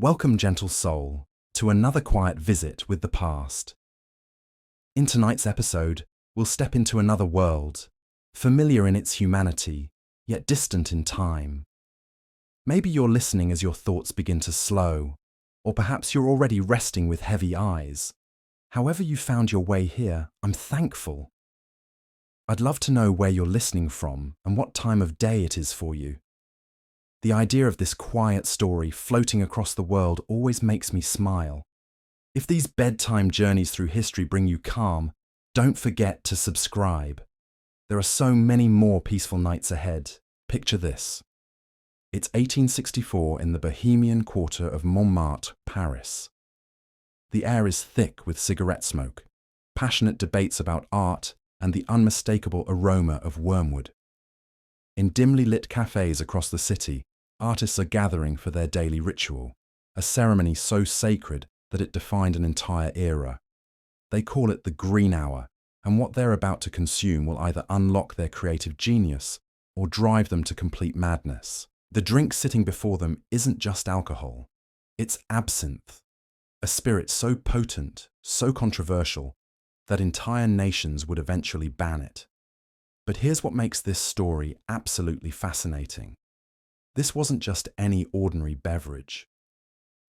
Welcome, gentle soul, to another quiet visit with the past. In tonight's episode, we'll step into another world, familiar in its humanity, yet distant in time. Maybe you're listening as your thoughts begin to slow, or perhaps you're already resting with heavy eyes. However you found your way here, I'm thankful. I'd love to know where you're listening from and what time of day it is for you. The idea of this quiet story floating across the world always makes me smile. If these bedtime journeys through history bring you calm, don't forget to subscribe. There are so many more peaceful nights ahead. Picture this. It's 1864 in the Bohemian quarter of Montmartre, Paris. The air is thick with cigarette smoke, passionate debates about art, and the unmistakable aroma of wormwood. In dimly lit cafes across the city, artists are gathering for their daily ritual, a ceremony so sacred that it defined an entire era. They call it the Green Hour, and what they're about to consume will either unlock their creative genius or drive them to complete madness. The drink sitting before them isn't just alcohol, it's absinthe, a spirit so potent, so controversial, that entire nations would eventually ban it. But here's what makes this story absolutely fascinating. This wasn't just any ordinary beverage.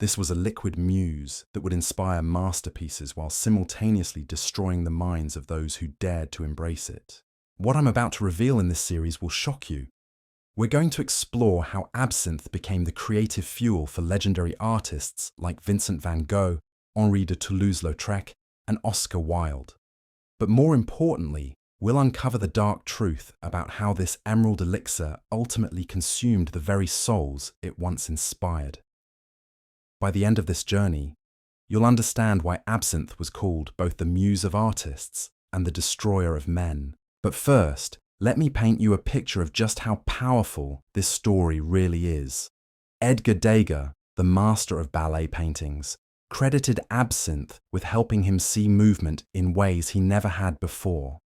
This was a liquid muse that would inspire masterpieces while simultaneously destroying the minds of those who dared to embrace it. What I'm about to reveal in this series will shock you. We're going to explore how absinthe became the creative fuel for legendary artists like Vincent van Gogh, Henri de Toulouse-Lautrec, and Oscar Wilde. But more importantly, we'll uncover the dark truth about how this emerald elixir ultimately consumed the very souls it once inspired. By the end of this journey, you'll understand why absinthe was called both the muse of artists and the destroyer of men. But first, let me paint you a picture of just how powerful this story really is. Edgar Degas, the master of ballet paintings, credited absinthe with helping him see movement in ways he never had before.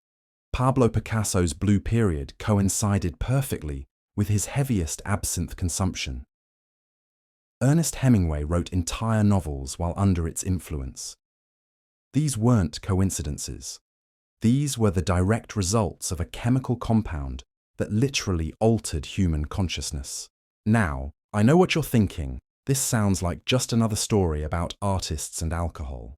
Pablo Picasso's Blue Period coincided perfectly with his heaviest absinthe consumption. Ernest Hemingway wrote entire novels while under its influence. These weren't coincidences. These were the direct results of a chemical compound that literally altered human consciousness. Now, I know what you're thinking. This sounds like just another story about artists and alcohol.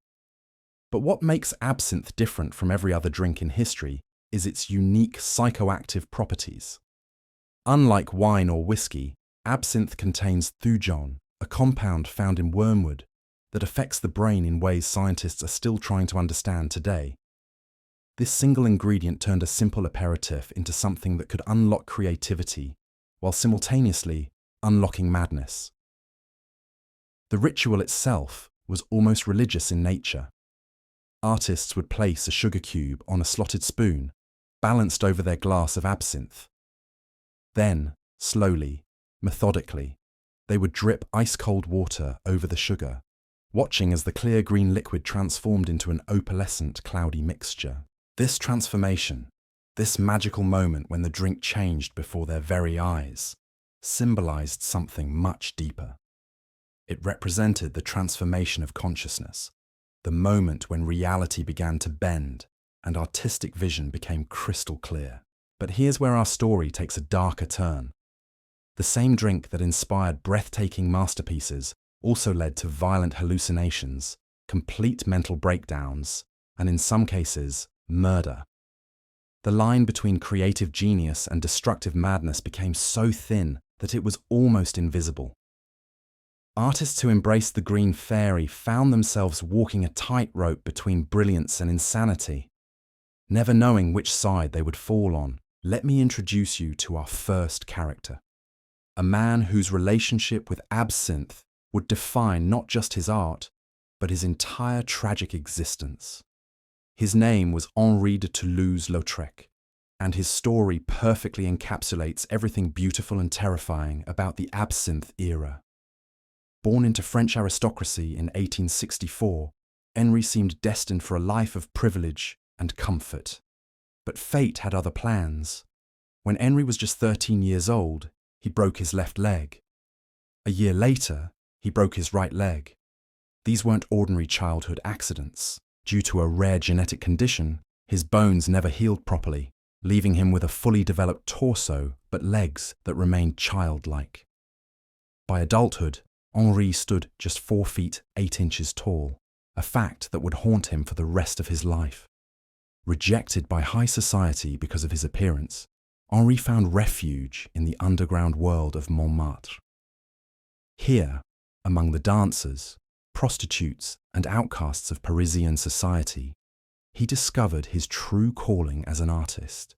But what makes absinthe different from every other drink in history is its unique psychoactive properties. Unlike wine or whiskey, absinthe contains thujon, a compound found in wormwood that affects the brain in ways scientists are still trying to understand today. This single ingredient turned a simple aperitif into something that could unlock creativity while simultaneously unlocking madness. The ritual itself was almost religious in nature. Artists would place a sugar cube on a slotted spoon, balanced over their glass of absinthe. Then, slowly, methodically, they would drip ice-cold water over the sugar, watching as the clear green liquid transformed into an opalescent, cloudy mixture. This transformation, this magical moment when the drink changed before their very eyes, symbolized something much deeper. It represented the transformation of consciousness, the moment when reality began to bend and artistic vision became crystal clear. But here's where our story takes a darker turn. The same drink that inspired breathtaking masterpieces also led to violent hallucinations, complete mental breakdowns, and in some cases, murder. The line between creative genius and destructive madness became so thin that it was almost invisible. Artists who embraced the green fairy found themselves walking a tightrope between brilliance and insanity. Never knowing which side they would fall on, let me introduce you to our first character. A man whose relationship with absinthe would define not just his art, but his entire tragic existence. His name was Henri de Toulouse-Lautrec, and his story perfectly encapsulates everything beautiful and terrifying about the absinthe era. Born into French aristocracy in 1864, Henri seemed destined for a life of privilege and comfort. But fate had other plans. When Henri was just 13 years old, he broke his left leg. A year later, He broke his right leg. These weren't ordinary childhood accidents. Due to a rare genetic condition, his bones never healed properly, leaving him with a fully developed torso but legs that remained childlike. By adulthood, Henri stood just 4 feet 8 inches tall, a fact that would haunt him for the rest of his life. Rejected by high society because of his appearance, Henri found refuge in the underground world of Montmartre. Here, among the dancers, prostitutes, and outcasts of Parisian society, he discovered his true calling as an artist.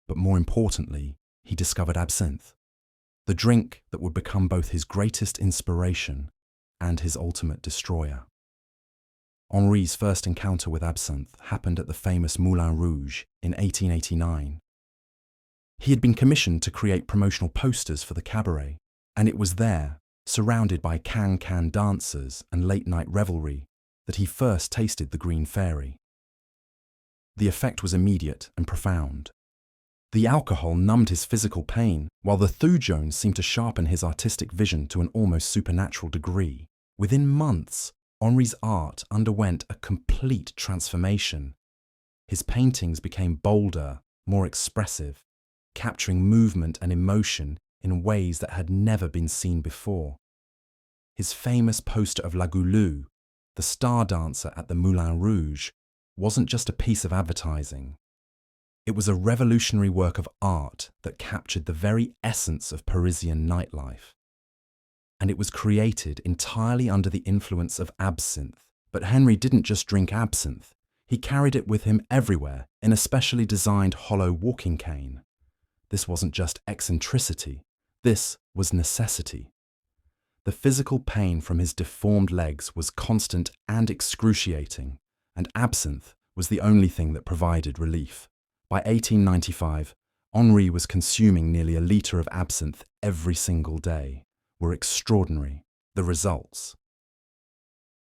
But more importantly, he discovered absinthe, the drink that would become both his greatest inspiration and his ultimate destroyer. Henri's first encounter with absinthe happened at the famous Moulin Rouge in 1889. He had been commissioned to create promotional posters for the cabaret, and it was there, surrounded by can-can dancers and late-night revelry, that he first tasted the Green Fairy. The effect was immediate and profound. The alcohol numbed his physical pain, while the Thujones seemed to sharpen his artistic vision to an almost supernatural degree. Within months, Henri's art underwent a complete transformation. His paintings became bolder, more expressive, capturing movement and emotion in ways that had never been seen before. His famous poster of La Goulue, the star dancer at the Moulin Rouge, wasn't just a piece of advertising. It was a revolutionary work of art that captured the very essence of Parisian nightlife. And it was created entirely under the influence of absinthe. But Henri didn't just drink absinthe. He carried it with him everywhere in a specially designed hollow walking cane. This wasn't just eccentricity. This was necessity. The physical pain from his deformed legs was constant and excruciating, and absinthe was the only thing that provided relief. By 1895, Henri was consuming nearly a litre of absinthe every single day. Were extraordinary, the results.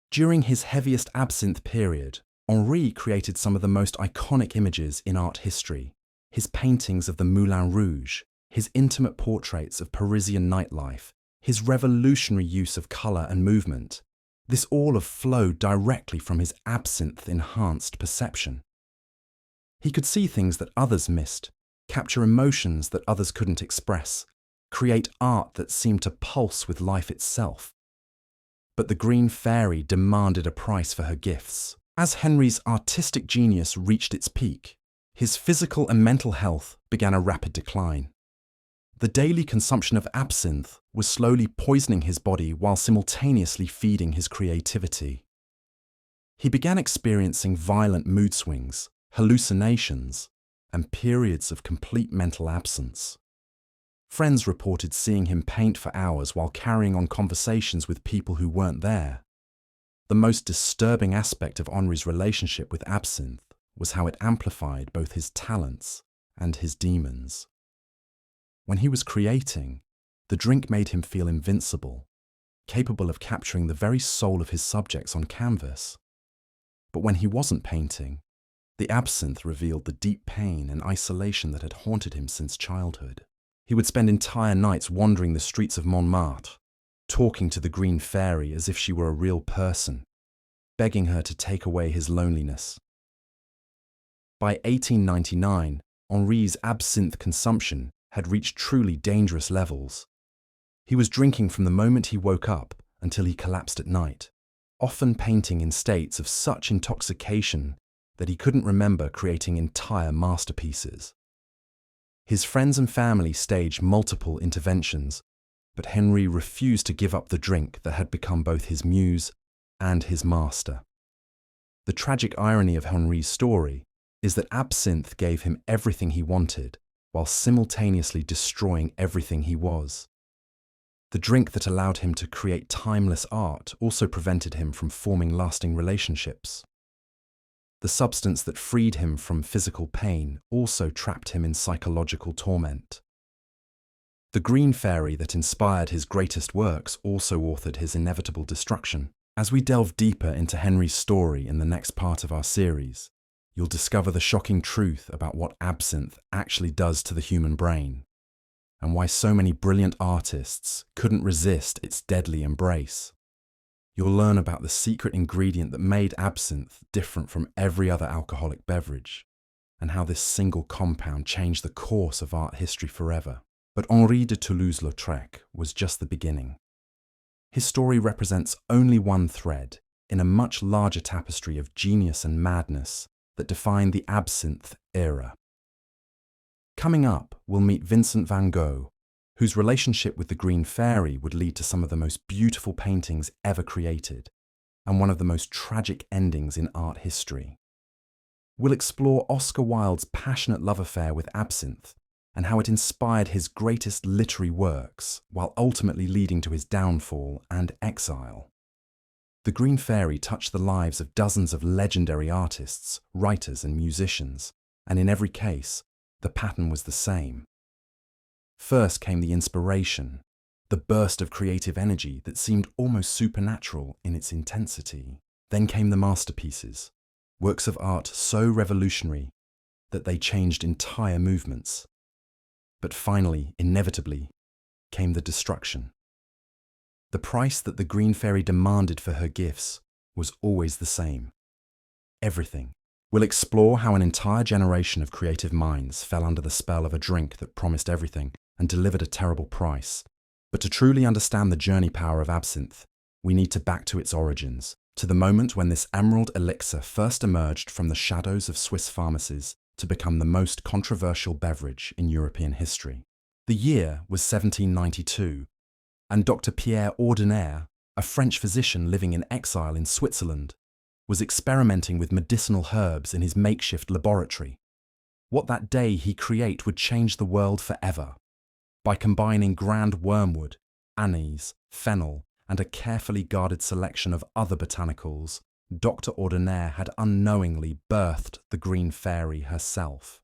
During his heaviest absinthe period, Henri created some of the most iconic images in art history. His paintings of the Moulin Rouge, his intimate portraits of Parisian nightlife, his revolutionary use of colour and movement. This all have flowed directly from his absinthe-enhanced perception. He could see things that others missed, capture emotions that others couldn't express, create art that seemed to pulse with life itself. But the Green Fairy demanded a price for her gifts. As Henri's artistic genius reached its peak, his physical and mental health began a rapid decline. The daily consumption of absinthe was slowly poisoning his body while simultaneously feeding his creativity. He began experiencing violent mood swings, hallucinations, and periods of complete mental absence. Friends reported seeing him paint for hours while carrying on conversations with people who weren't there. The most disturbing aspect of Henri's relationship with absinthe was how it amplified both his talents and his demons. When he was creating, the drink made him feel invincible, capable of capturing the very soul of his subjects on canvas. But when he wasn't painting, the absinthe revealed the deep pain and isolation that had haunted him since childhood. He would spend entire nights wandering the streets of Montmartre, talking to the Green Fairy as if she were a real person, begging her to take away his loneliness. By 1899, Henri's absinthe consumption had reached truly dangerous levels. He was drinking from the moment he woke up until he collapsed at night, often painting in states of such intoxication that he couldn't remember creating entire masterpieces. His friends and family staged multiple interventions, but Henri refused to give up the drink that had become both his muse and his master. The tragic irony of Henri's story is that absinthe gave him everything he wanted, while simultaneously destroying everything he was. The drink that allowed him to create timeless art also prevented him from forming lasting relationships. The substance that freed him from physical pain also trapped him in psychological torment. The Green Fairy that inspired his greatest works also authored his inevitable destruction. As we delve deeper into Henri's story in the next part of our series, you'll discover the shocking truth about what absinthe actually does to the human brain, and why so many brilliant artists couldn't resist its deadly embrace. You'll learn about the secret ingredient that made absinthe different from every other alcoholic beverage, and how this single compound changed the course of art history forever. But Henri de Toulouse-Lautrec was just the beginning. His story represents only one thread in a much larger tapestry of genius and madness that defined the absinthe era. Coming up, we'll meet Vincent van Gogh, whose relationship with the Green Fairy would lead to some of the most beautiful paintings ever created, and one of the most tragic endings in art history. We'll explore Oscar Wilde's passionate love affair with absinthe, and how it inspired his greatest literary works, while ultimately leading to his downfall and exile. The Green Fairy touched the lives of dozens of legendary artists, writers, and musicians, and in every case, the pattern was the same. First came the inspiration, the burst of creative energy that seemed almost supernatural in its intensity. Then came the masterpieces, works of art so revolutionary that they changed entire movements. But finally, inevitably, came the destruction. The price that the Green Fairy demanded for her gifts was always the same: everything. We'll explore how an entire generation of creative minds fell under the spell of a drink that promised everything and delivered a terrible price. But to truly understand the journey power of absinthe, we need to back to its origins, to the moment when this emerald elixir first emerged from the shadows of Swiss pharmacies to become the most controversial beverage in European history. The year was 1792, and Dr. Pierre Ordinaire, a French physician living in exile in Switzerland, was experimenting with medicinal herbs in his makeshift laboratory. What that day he create would change the world forever. By combining grand wormwood, anise, fennel, and a carefully guarded selection of other botanicals, Dr. Ordinaire had unknowingly birthed the Green Fairy herself.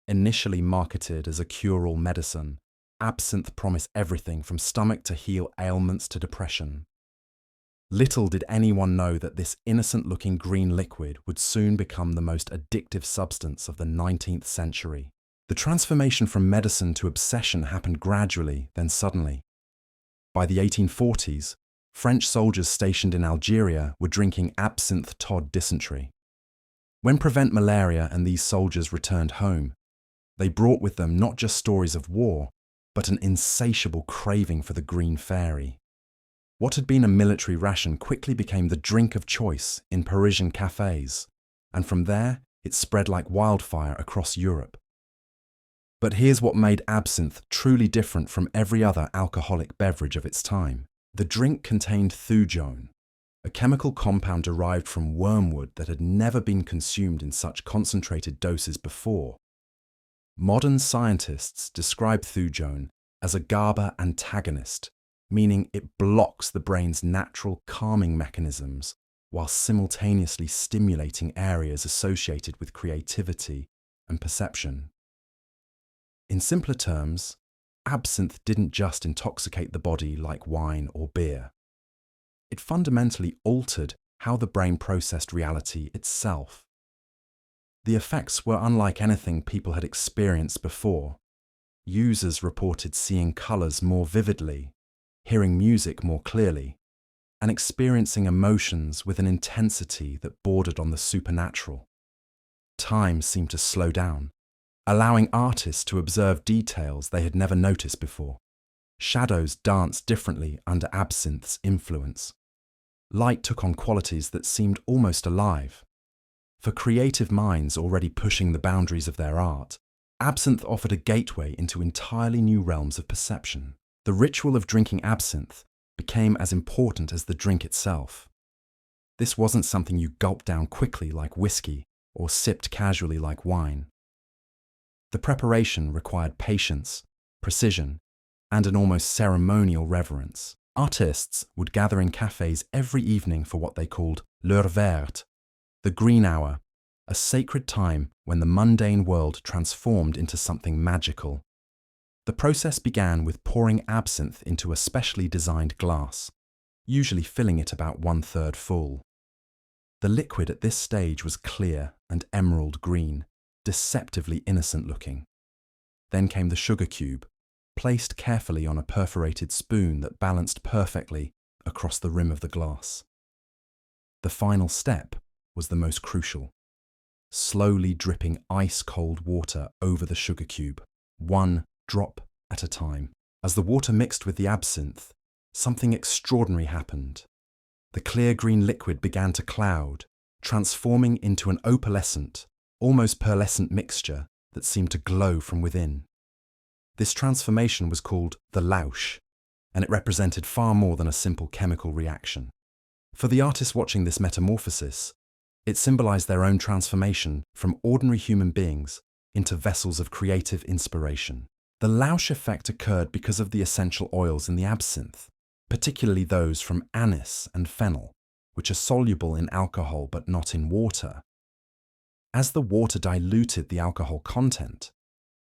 Initially marketed as a cure-all medicine, absinthe promised everything from stomach to heel ailments to depression. Little did anyone know that this innocent-looking green liquid would soon become the most addictive substance of the 19th century. The transformation from medicine to obsession happened gradually, then suddenly. By the 1840s, French soldiers stationed in Algeria were drinking absinthe-tod dysentery. When Prevent Malaria and these soldiers returned home, they brought with them not just stories of war, but an insatiable craving for the Green Fairy. What had been a military ration quickly became the drink of choice in Parisian cafes, and from there it spread like wildfire across Europe. But here's what made absinthe truly different from every other alcoholic beverage of its time. The drink contained thujone, a chemical compound derived from wormwood that had never been consumed in such concentrated doses before. Modern scientists describe thujone as a GABA antagonist, meaning it blocks the brain's natural calming mechanisms while simultaneously stimulating areas associated with creativity and perception. In simpler terms, absinthe didn't just intoxicate the body like wine or beer. It fundamentally altered how the brain processed reality itself. The effects were unlike anything people had experienced before. Users reported seeing colours more vividly, hearing music more clearly, and experiencing emotions with an intensity that bordered on the supernatural. Time seemed to slow down, allowing artists to observe details they had never noticed before. Shadows danced differently under absinthe's influence. Light took on qualities that seemed almost alive. For creative minds already pushing the boundaries of their art, absinthe offered a gateway into entirely new realms of perception. The ritual of drinking absinthe became as important as the drink itself. This wasn't something you gulped down quickly like whiskey or sipped casually like wine. The preparation required patience, precision, and an almost ceremonial reverence. Artists would gather in cafes every evening for what they called l'heure verte, the green hour, a sacred time when the mundane world transformed into something magical. The process began with pouring absinthe into a specially designed glass, usually filling it about 1/3 full. The liquid at this stage was clear and emerald green, deceptively innocent looking. Then came the sugar cube, placed carefully on a perforated spoon that balanced perfectly across the rim of the glass. The final step was the most crucial, slowly dripping ice-cold water over the sugar cube, one drop at a time. As the water mixed with the absinthe, something extraordinary happened. The clear green liquid began to cloud, transforming into an opalescent, almost pearlescent mixture that seemed to glow from within. This transformation was called the Lausch, and it represented far more than a simple chemical reaction. For the artists watching this metamorphosis, it symbolized their own transformation from ordinary human beings into vessels of creative inspiration. The Lausch effect occurred because of the essential oils in the absinthe, particularly those from anise and fennel, which are soluble in alcohol but not in water. As the water diluted the alcohol content,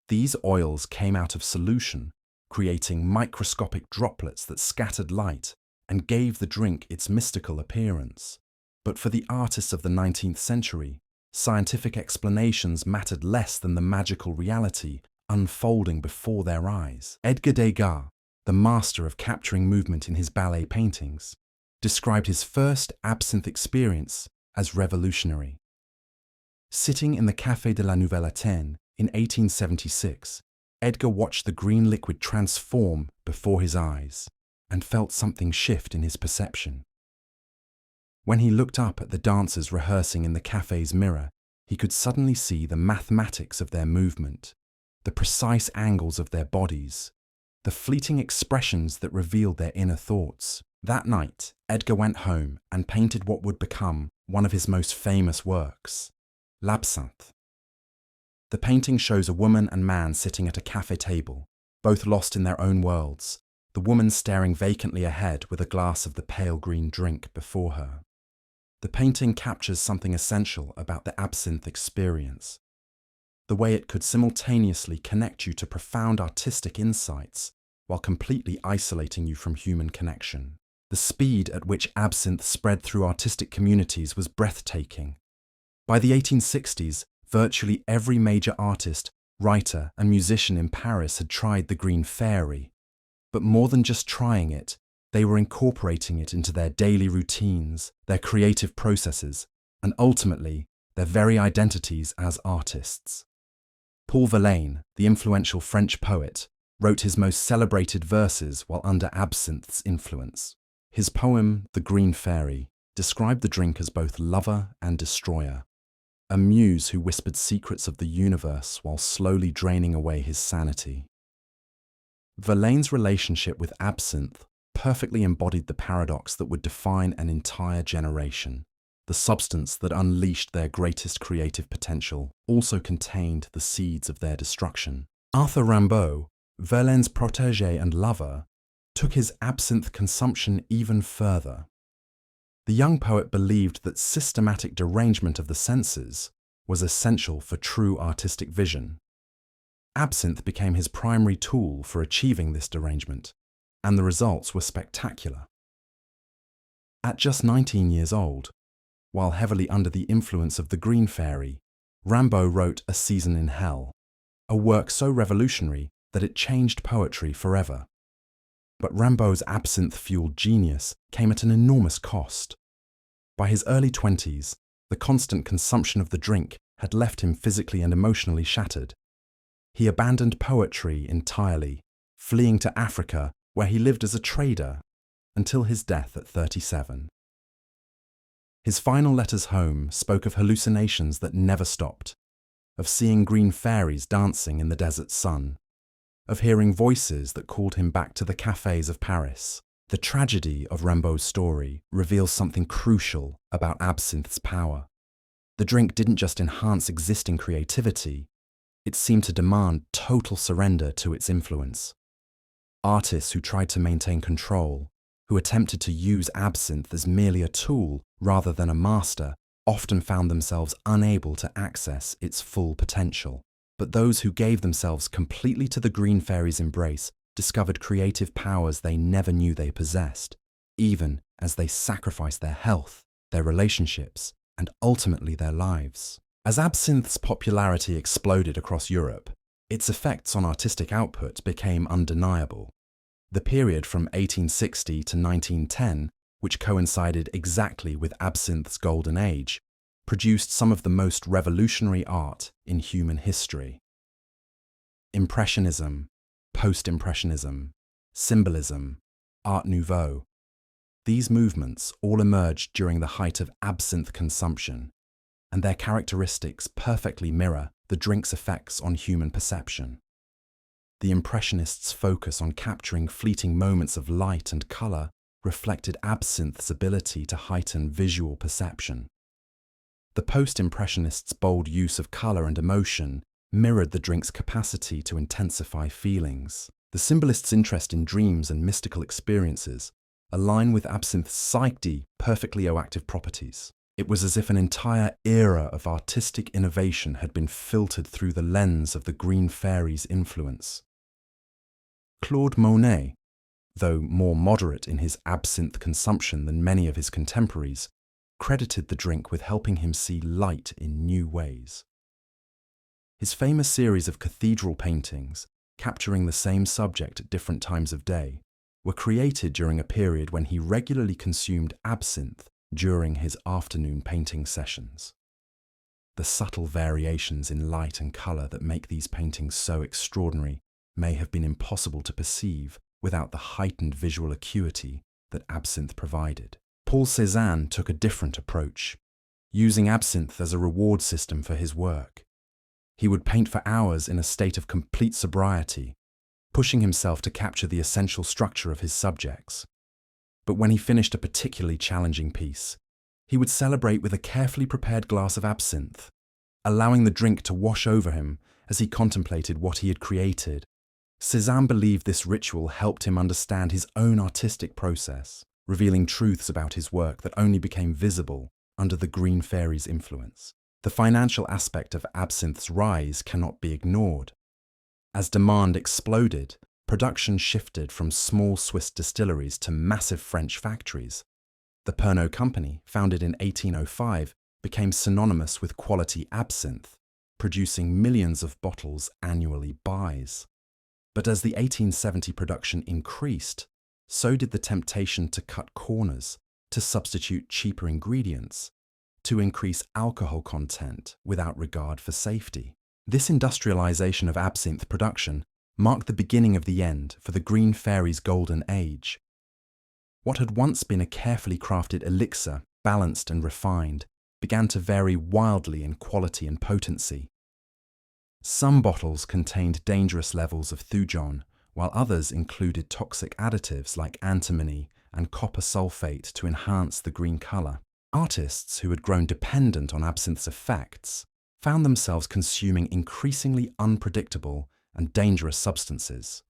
these oils came out of solution, creating microscopic droplets that scattered light and gave the drink its mystical appearance. But for the artists of the 19th century, scientific explanations mattered less than the magical reality unfolding before their eyes. Edgar Degas, the master of capturing movement in his ballet paintings, described his first absinthe experience as revolutionary. Sitting in the Café de la Nouvelle Athènes in 1876, Edgar watched the green liquid transform before his eyes and felt something shift in his perception. When he looked up at the dancers rehearsing in the café's mirror, he could suddenly see the mathematics of their movement, the precise angles of their bodies, the fleeting expressions that revealed their inner thoughts. That night, Edgar went home and painted what would become one of his most famous works, L'Absinthe. The painting shows a woman and man sitting at a café table, both lost in their own worlds, the woman staring vacantly ahead with a glass of the pale green drink before her. The painting captures something essential about the absinthe experience, the way it could simultaneously connect you to profound artistic insights while completely isolating you from human connection. The speed at which absinthe spread through artistic communities was breathtaking. By the 1860s, virtually every major artist, writer, and musician in Paris had tried the Green Fairy. But more than just trying it, they were incorporating it into their daily routines, their creative processes, and ultimately, their very identities as artists. Paul Verlaine, the influential French poet, wrote his most celebrated verses while under absinthe's influence. His poem, The Green Fairy, described the drink as both lover and destroyer, a muse who whispered secrets of the universe while slowly draining away his sanity. Verlaine's relationship with absinthe perfectly embodied the paradox that would define an entire generation. The substance that unleashed their greatest creative potential also contained the seeds of their destruction. Arthur Rimbaud, Verlaine's protégé and lover, took his absinthe consumption even further. The young poet believed that systematic derangement of the senses was essential for true artistic vision. Absinthe became his primary tool for achieving this derangement, and the results were spectacular. At just 19 years old, while heavily under the influence of the Green Fairy, Rimbaud wrote A Season in Hell, a work so revolutionary that it changed poetry forever. But Rimbaud's absinthe-fueled genius came at an enormous cost. By his early 20s, the constant consumption of the drink had left him physically and emotionally shattered. He abandoned poetry entirely, fleeing to Africa, where he lived as a trader, until his death at 37. His final letters home spoke of hallucinations that never stopped, of seeing green fairies dancing in the desert sun, of hearing voices that called him back to the cafés of Paris. The tragedy of Rimbaud's story reveals something crucial about absinthe's power. The drink didn't just enhance existing creativity, it seemed to demand total surrender to its influence. Artists who tried to maintain control, who attempted to use absinthe as merely a tool rather than a master, often found themselves unable to access its full potential. But those who gave themselves completely to the Green Fairy's embrace discovered creative powers they never knew they possessed, even as they sacrificed their health, their relationships, and ultimately their lives. As absinthe's popularity exploded across Europe, Its effects on artistic output became undeniable. The period from 1860 to 1910, which coincided exactly with absinthe's golden age, produced some of the most revolutionary art in human history. Impressionism, post-impressionism, symbolism, Art Nouveau. These movements all emerged during the height of absinthe consumption, and their characteristics perfectly mirror the drink's effects on human perception. The Impressionists' focus on capturing fleeting moments of light and colour reflected absinthe's ability to heighten visual perception. The Post-Impressionists' bold use of colour and emotion mirrored the drink's capacity to intensify feelings. The Symbolists' interest in dreams and mystical experiences align with absinthe's psyche perfectly-oactive properties. It was as if an entire era of artistic innovation had been filtered through the lens of the Green Fairy's influence. Claude Monet, though more moderate in his absinthe consumption than many of his contemporaries, credited the drink with helping him see light in new ways. His famous series of cathedral paintings, capturing the same subject at different times of day, were created during a period when he regularly consumed absinthe during his afternoon painting sessions. The subtle variations in light and colour that make these paintings so extraordinary may have been impossible to perceive without the heightened visual acuity that absinthe provided. Paul Cézanne took a different approach, using absinthe as a reward system for his work. He would paint for hours in a state of complete sobriety, pushing himself to capture the essential structure of his subjects. But when he finished a particularly challenging piece, he would celebrate with a carefully prepared glass of absinthe, allowing the drink to wash over him as he contemplated what he had created. Cézanne believed this ritual helped him understand his own artistic process, revealing truths about his work that only became visible under the Green Fairy's influence. The financial aspect of absinthe's rise cannot be ignored. As demand exploded, production shifted from small Swiss distilleries to massive French factories. The Pernod Company, founded in 1805, became synonymous with quality absinthe, producing millions of bottles annually buys. But as the 1870 production increased, so did the temptation to cut corners, to substitute cheaper ingredients, to increase alcohol content without regard for safety. This industrialization of absinthe production marked the beginning of the end for the Green Fairy's golden age. What had once been a carefully crafted elixir, balanced and refined, began to vary wildly in quality and potency. Some bottles contained dangerous levels of thujon, while others included toxic additives like antimony and copper sulfate to enhance the green color. Artists who had grown dependent on absinthe's effects found themselves consuming increasingly unpredictable and dangerous substances.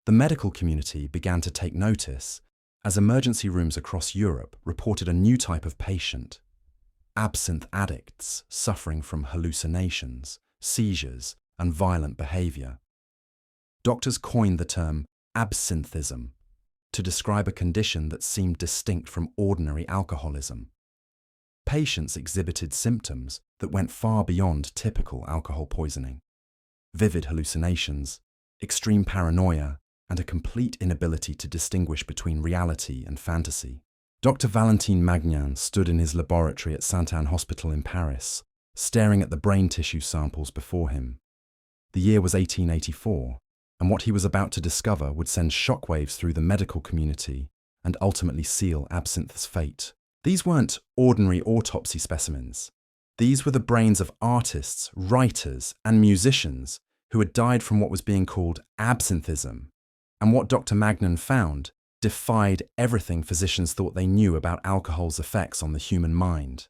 The medical community began to take notice as emergency rooms across Europe reported a new type of patient: absinthe addicts suffering from hallucinations, seizures, and violent behavior. Doctors coined the term absinthism to describe a condition that seemed distinct from ordinary alcoholism. Patients exhibited symptoms that went far beyond typical alcohol poisoning: vivid hallucinations, extreme paranoia, and a complete inability to distinguish between reality and fantasy. Dr. Valentin Magnan stood in his laboratory at Sainte-Anne Hospital in Paris, staring at the brain tissue samples before him. The year was 1884, and what he was about to discover would send shockwaves through the medical community and ultimately seal absinthe's fate. These weren't ordinary autopsy specimens. These were the brains of artists, writers, and musicians who had died from what was being called absinthism, and what Dr. Magnan found defied everything physicians thought they knew about alcohol's effects on the human mind.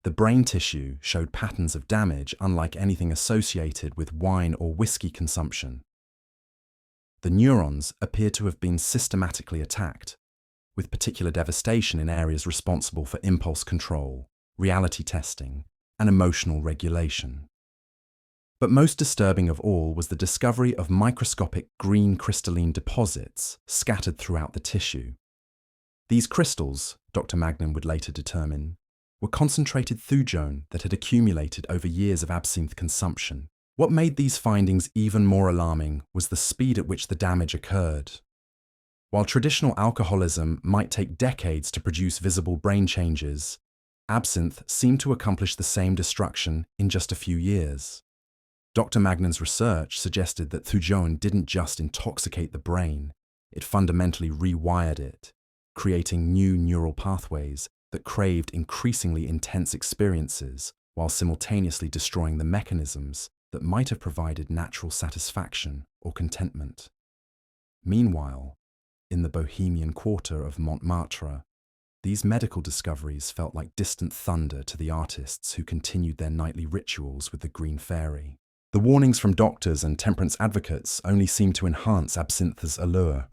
The brain tissue showed patterns of damage unlike anything associated with wine or whiskey consumption. The neurons appeared to have been systematically attacked, with particular devastation in areas responsible for impulse control, reality testing, and emotional regulation. But most disturbing of all was the discovery of microscopic green crystalline deposits scattered throughout the tissue. These crystals, Dr. Magnan would later determine, were concentrated thujon that had accumulated over years of absinthe consumption, What made these findings even more alarming was the speed at which the damage occurred. While traditional alcoholism might take decades to produce visible brain changes, absinthe seemed to accomplish the same destruction in just a few years. Dr. Magnan's research suggested that thujaune didn't just intoxicate the brain, it fundamentally rewired it, creating new neural pathways that craved increasingly intense experiences while simultaneously destroying the mechanisms that might have provided natural satisfaction or contentment. Meanwhile, in the Bohemian quarter of Montmartre, these medical discoveries felt like distant thunder to the artists who continued their nightly rituals with the Green Fairy. The warnings from doctors and temperance advocates only seemed to enhance absinthe's allure.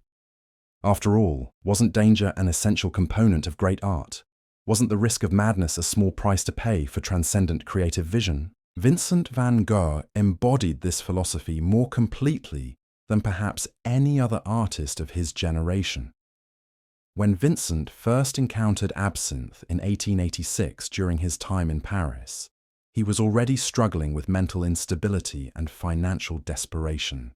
After all, wasn't danger an essential component of great art? Wasn't the risk of madness a small price to pay for transcendent creative vision? Vincent van Gogh embodied this philosophy more completely than perhaps any other artist of his generation. When Vincent first encountered absinthe in 1886 during his time in Paris, he was already struggling with mental instability and financial desperation.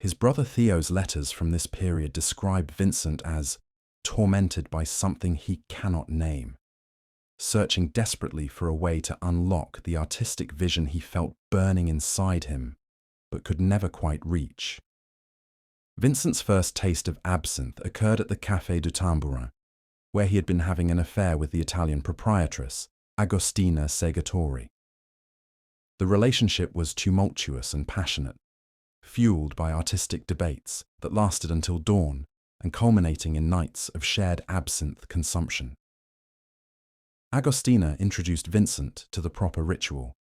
His brother Theo's letters from this period describe Vincent as tormented by something he cannot name, searching desperately for a way to unlock the artistic vision he felt burning inside him, but could never quite reach. Vincent's first taste of absinthe occurred at the Café du Tambourin, where he had been having an affair with the Italian proprietress, Agostina Segatori. The relationship was tumultuous and passionate, fueled by artistic debates that lasted until dawn and culminating in nights of shared absinthe consumption. Agostina introduced Vincent to the proper ritual,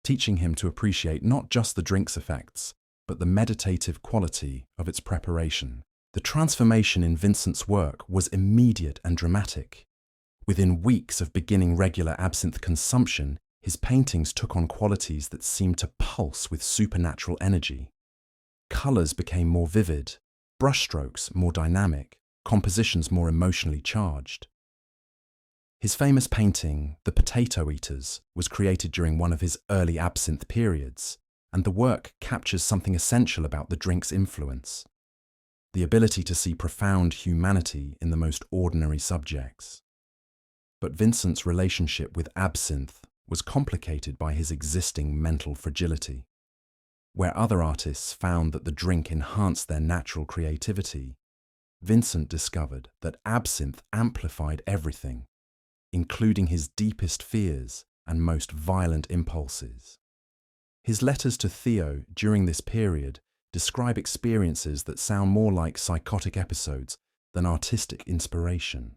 teaching him to appreciate not just the drink's effects, but the meditative quality of its preparation. The transformation in Vincent's work was immediate and dramatic. Within weeks of beginning regular absinthe consumption, his paintings took on qualities that seemed to pulse with supernatural energy. Colors became more vivid, brushstrokes more dynamic, compositions more emotionally charged. His famous painting, The Potato Eaters, was created during one of his early absinthe periods, and the work captures something essential about the drink's influence: the ability to see profound humanity in the most ordinary subjects. But Vincent's relationship with absinthe was complicated by his existing mental fragility. Where other artists found that the drink enhanced their natural creativity, Vincent discovered that absinthe amplified everything, including his deepest fears and most violent impulses. His letters to Theo during this period describe experiences that sound more like psychotic episodes than artistic inspiration.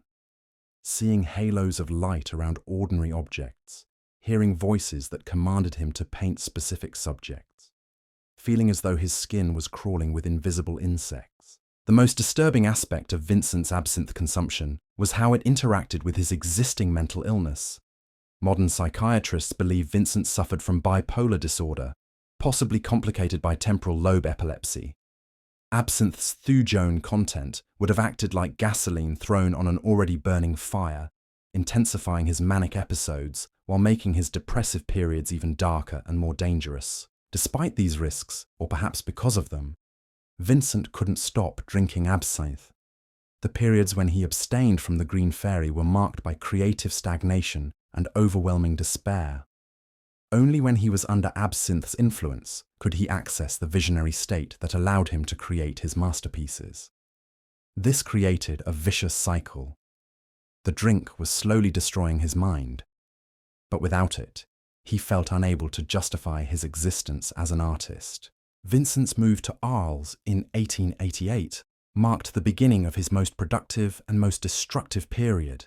Seeing halos of light around ordinary objects, hearing voices that commanded him to paint specific subjects, feeling as though his skin was crawling with invisible insects. The most disturbing aspect of Vincent's absinthe consumption was how it interacted with his existing mental illness. Modern psychiatrists believe Vincent suffered from bipolar disorder, possibly complicated by temporal lobe epilepsy. Absinthe's thujaune content would have acted like gasoline thrown on an already burning fire, intensifying his manic episodes while making his depressive periods even darker and more dangerous. Despite these risks, or perhaps because of them, Vincent couldn't stop drinking absinthe. The periods when he abstained from the Green Fairy were marked by creative stagnation and overwhelming despair. Only when he was under absinthe's influence could he access the visionary state that allowed him to create his masterpieces. This created a vicious cycle. The drink was slowly destroying his mind, but without it, he felt unable to justify his existence as an artist. Vincent's move to Arles in 1888 marked the beginning of his most productive and most destructive period.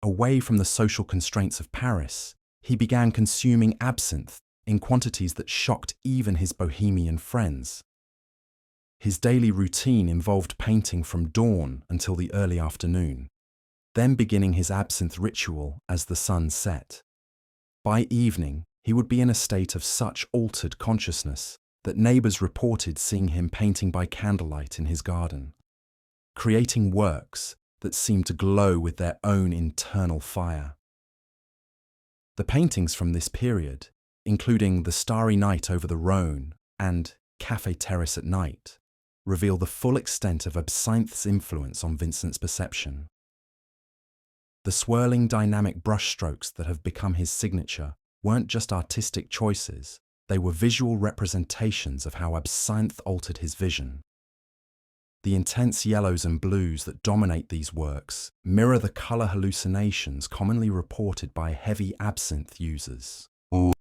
Away from the social constraints of Paris, he began consuming absinthe in quantities that shocked even his bohemian friends. His daily routine involved painting from dawn until the early afternoon, then beginning his absinthe ritual as the sun set. By evening, he would be in a state of such altered consciousness that neighbours reported seeing him painting by candlelight in his garden, creating works that seemed to glow with their own internal fire. The paintings from this period, including The Starry Night over the Rhone and Café Terrace at Night, reveal the full extent of Absinthe's influence on Vincent's perception. The swirling dynamic brushstrokes that have become his signature weren't just artistic choices, they were visual representations of how Absinthe altered his vision. The intense yellows and blues that dominate these works mirror the colour hallucinations commonly reported by heavy absinthe users.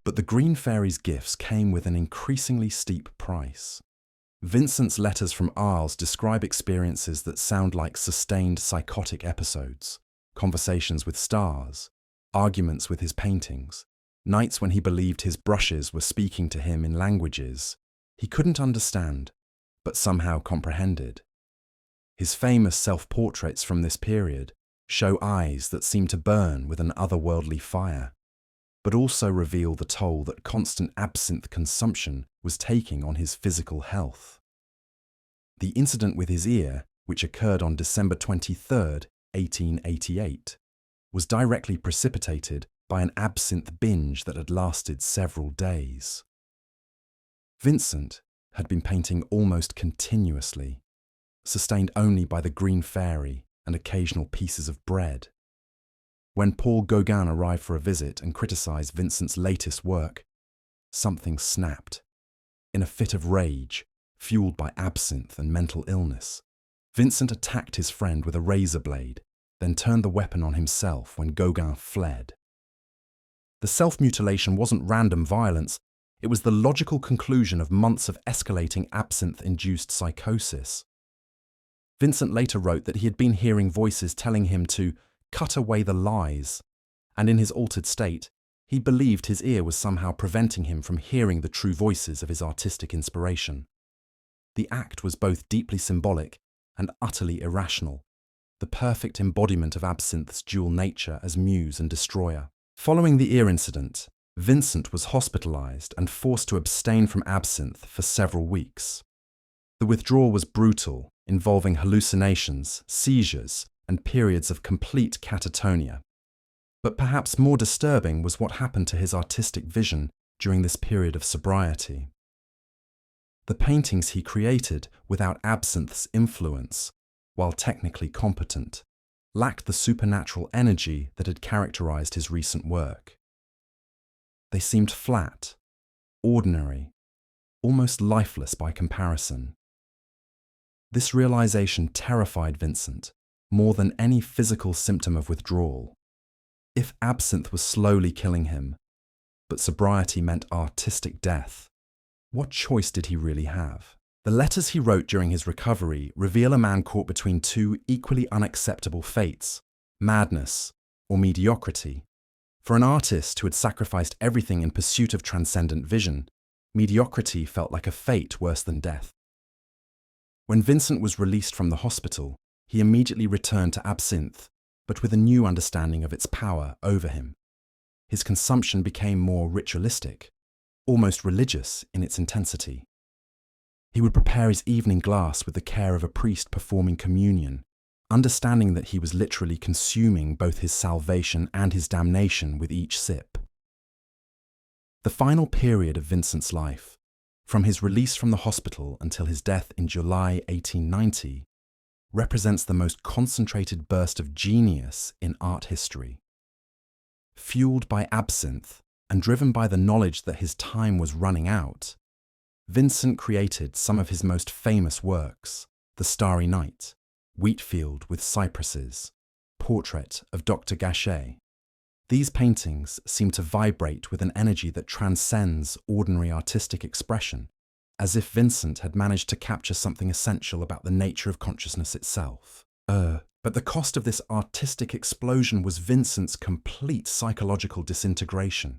But the Green Fairy's gifts came with an increasingly steep price. Vincent's letters from Arles describe experiences that sound like sustained psychotic episodes, conversations with stars, arguments with his paintings, nights when he believed his brushes were speaking to him in languages he couldn't understand, but somehow comprehended. His famous self-portraits from this period show eyes that seem to burn with an otherworldly fire, but also reveal the toll that constant absinthe consumption was taking on his physical health. The incident with his ear, which occurred on December 23, 1888, was directly precipitated by an absinthe binge that had lasted several days. Vincent had been painting almost continuously, sustained only by the Green Fairy and occasional pieces of bread. When Paul Gauguin arrived for a visit and criticised Vincent's latest work, something snapped. In a fit of rage, fueled by absinthe and mental illness, Vincent attacked his friend with a razor blade, then turned the weapon on himself when Gauguin fled. The self-mutilation wasn't random violence, it was the logical conclusion of months of escalating absinthe-induced psychosis. Vincent later wrote that he had been hearing voices telling him to cut away the lies, and in his altered state, he believed his ear was somehow preventing him from hearing the true voices of his artistic inspiration. The act was both deeply symbolic and utterly irrational, the perfect embodiment of Absinthe's dual nature as muse and destroyer. Following the ear incident, Vincent was hospitalized and forced to abstain from absinthe for several weeks. The withdrawal was brutal, involving hallucinations, seizures, and periods of complete catatonia. But perhaps more disturbing was what happened to his artistic vision during this period of sobriety. The paintings he created without absinthe's influence, while technically competent, lacked the supernatural energy that had characterized his recent work. They seemed flat, ordinary, almost lifeless by comparison. This realization terrified Vincent more than any physical symptom of withdrawal. If absinthe was slowly killing him, but sobriety meant artistic death, what choice did he really have? The letters he wrote during his recovery reveal a man caught between two equally unacceptable fates: madness or mediocrity. For an artist who had sacrificed everything in pursuit of transcendent vision, mediocrity felt like a fate worse than death. When Vincent was released from the hospital, he immediately returned to absinthe, but with a new understanding of its power over him. His consumption became more ritualistic, almost religious in its intensity. He would prepare his evening glass with the care of a priest performing communion, understanding that he was literally consuming both his salvation and his damnation with each sip. The final period of Vincent's life, from his release from the hospital until his death in July 1890, represents the most concentrated burst of genius in art history. Fueled by absinthe and driven by the knowledge that his time was running out, Vincent created some of his most famous works: The Starry Night, Wheatfield with Cypresses, Portrait of Dr. Gachet. These paintings seem to vibrate with an energy that transcends ordinary artistic expression, as if Vincent had managed to capture something essential about the nature of consciousness itself. But the cost of this artistic explosion was Vincent's complete psychological disintegration.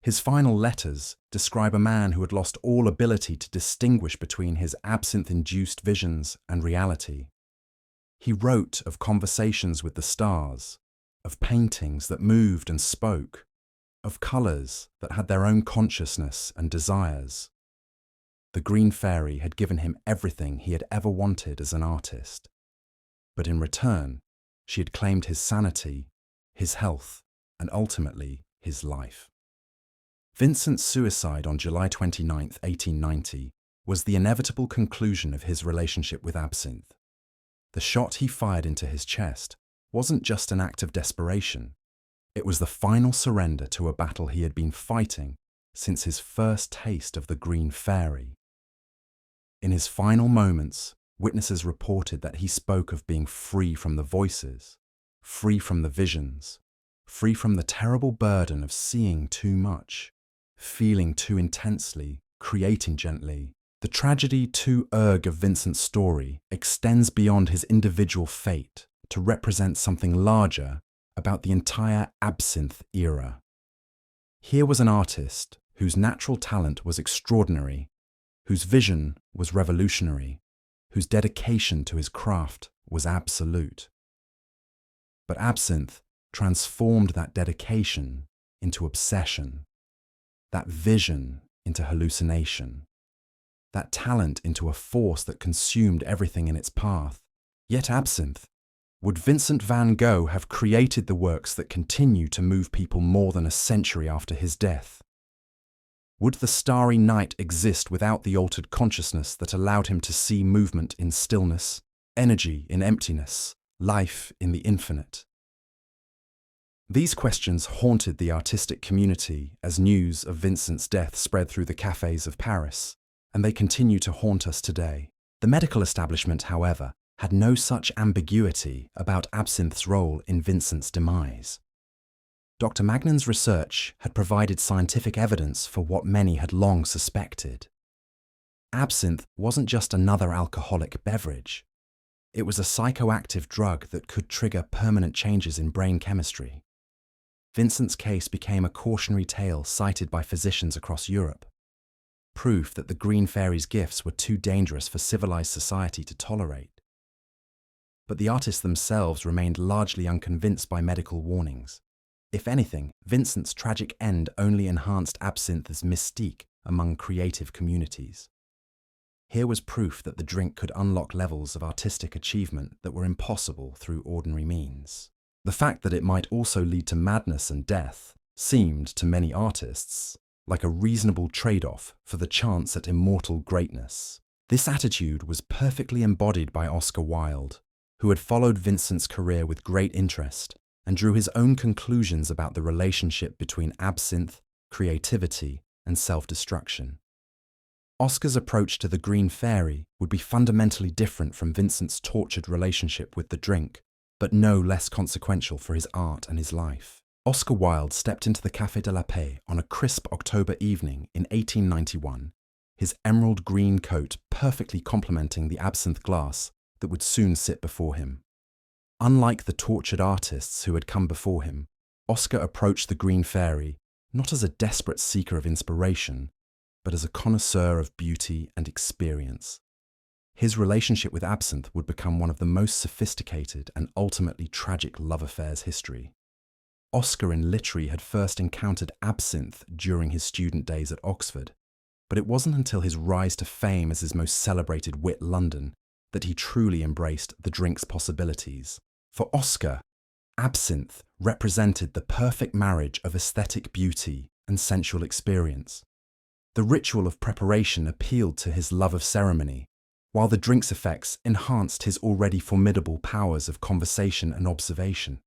His final letters describe a man who had lost all ability to distinguish between his absinthe-induced visions and reality. He wrote of conversations with the stars, of paintings that moved and spoke, of colours that had their own consciousness and desires. The Green Fairy had given him everything he had ever wanted as an artist. But in return, she had claimed his sanity, his health, and ultimately his life. Vincent's suicide on July 29, 1890, was the inevitable conclusion of his relationship with absinthe. The shot he fired into his chest wasn't just an act of desperation. It was the final surrender to a battle he had been fighting since his first taste of the Green Fairy. In his final moments, witnesses reported that he spoke of being free from the voices, free from the visions, free from the terrible burden of seeing too much, feeling too intensely, creating gently. The tragedy too erg of Vincent's story extends beyond his individual fate to represent something larger about the entire absinthe era. Here was an artist whose natural talent was extraordinary, whose vision was revolutionary, whose dedication to his craft was absolute. But absinthe transformed that dedication into obsession, that vision into hallucination, that talent into a force that consumed everything in its path. Yet absinthe, would Vincent van Gogh have created the works that continue to move people more than a century after his death? Would the starry night exist without the altered consciousness that allowed him to see movement in stillness, energy in emptiness, life in the infinite? These questions haunted the artistic community as news of Vincent's death spread through the cafes of Paris, and they continue to haunt us today. The medical establishment, however, had no such ambiguity about absinthe's role in Vincent's demise. Dr. Magnan's research had provided scientific evidence for what many had long suspected. Absinthe wasn't just another alcoholic beverage. It was a psychoactive drug that could trigger permanent changes in brain chemistry. Vincent's case became a cautionary tale cited by physicians across Europe, proof that the Green Fairy's gifts were too dangerous for civilized society to tolerate. But the artists themselves remained largely unconvinced by medical warnings. If anything, Vincent's tragic end only enhanced absinthe's mystique among creative communities. Here was proof that the drink could unlock levels of artistic achievement that were impossible through ordinary means. The fact that it might also lead to madness and death seemed, to many artists, like a reasonable trade-off for the chance at immortal greatness. This attitude was perfectly embodied by Oscar Wilde, who had followed Vincent's career with great interest and drew his own conclusions about the relationship between absinthe, creativity, and self-destruction. Oscar's approach to the Green Fairy would be fundamentally different from Vincent's tortured relationship with the drink, but no less consequential for his art and his life. Oscar Wilde stepped into the Café de la Paix on a crisp October evening in 1891, his emerald green coat perfectly complementing the absinthe glass that would soon sit before him. Unlike the tortured artists who had come before him, Oscar approached the Green Fairy not as a desperate seeker of inspiration, but as a connoisseur of beauty and experience. His relationship with absinthe would become one of the most sophisticated and ultimately tragic love affairs history. Oscar in literary had first encountered absinthe during his student days at Oxford, but it wasn't until his rise to fame as his most celebrated wit London that he truly embraced the drink's possibilities. For Oscar, absinthe represented the perfect marriage of aesthetic beauty and sensual experience. The ritual of preparation appealed to his love of ceremony, while the drink's effects enhanced his already formidable powers of conversation and observation.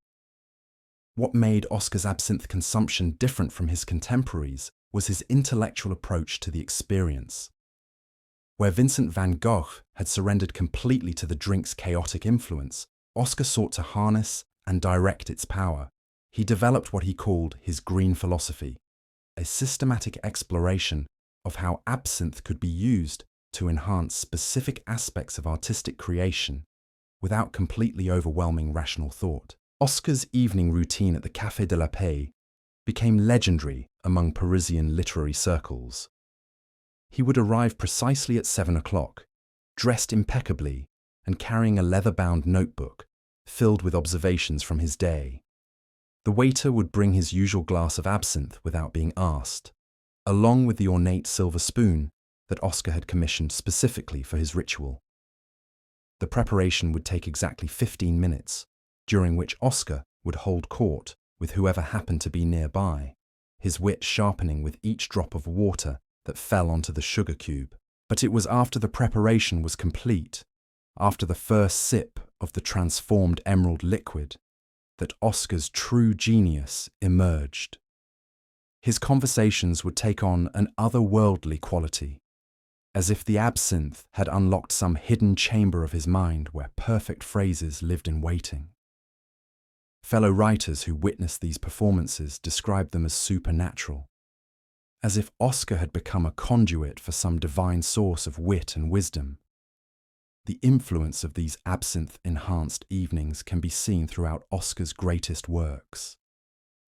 What made Oscar's absinthe consumption different from his contemporaries was his intellectual approach to the experience. Where Vincent van Gogh had surrendered completely to the drink's chaotic influence, Oscar sought to harness and direct its power. He developed what he called his green philosophy, a systematic exploration of how absinthe could be used to enhance specific aspects of artistic creation without completely overwhelming rational thought. Oscar's evening routine at the Café de la Paix became legendary among Parisian literary circles. He would arrive precisely at 7 o'clock, dressed impeccably and carrying a leather-bound notebook filled with observations from his day. The waiter would bring his usual glass of absinthe without being asked, along with the ornate silver spoon that Oscar had commissioned specifically for his ritual. The preparation would take exactly 15 minutes, during which Oscar would hold court with whoever happened to be nearby, his wit sharpening with each drop of water that fell onto the sugar cube. But it was after the preparation was complete, after the first sip of the transformed emerald liquid, that Oscar's true genius emerged. His conversations would take on an otherworldly quality, as if the absinthe had unlocked some hidden chamber of his mind where perfect phrases lived in waiting. Fellow writers who witnessed these performances described them as supernatural, as if Oscar had become a conduit for some divine source of wit and wisdom. The influence of these absinthe-enhanced evenings can be seen throughout Oscar's greatest works.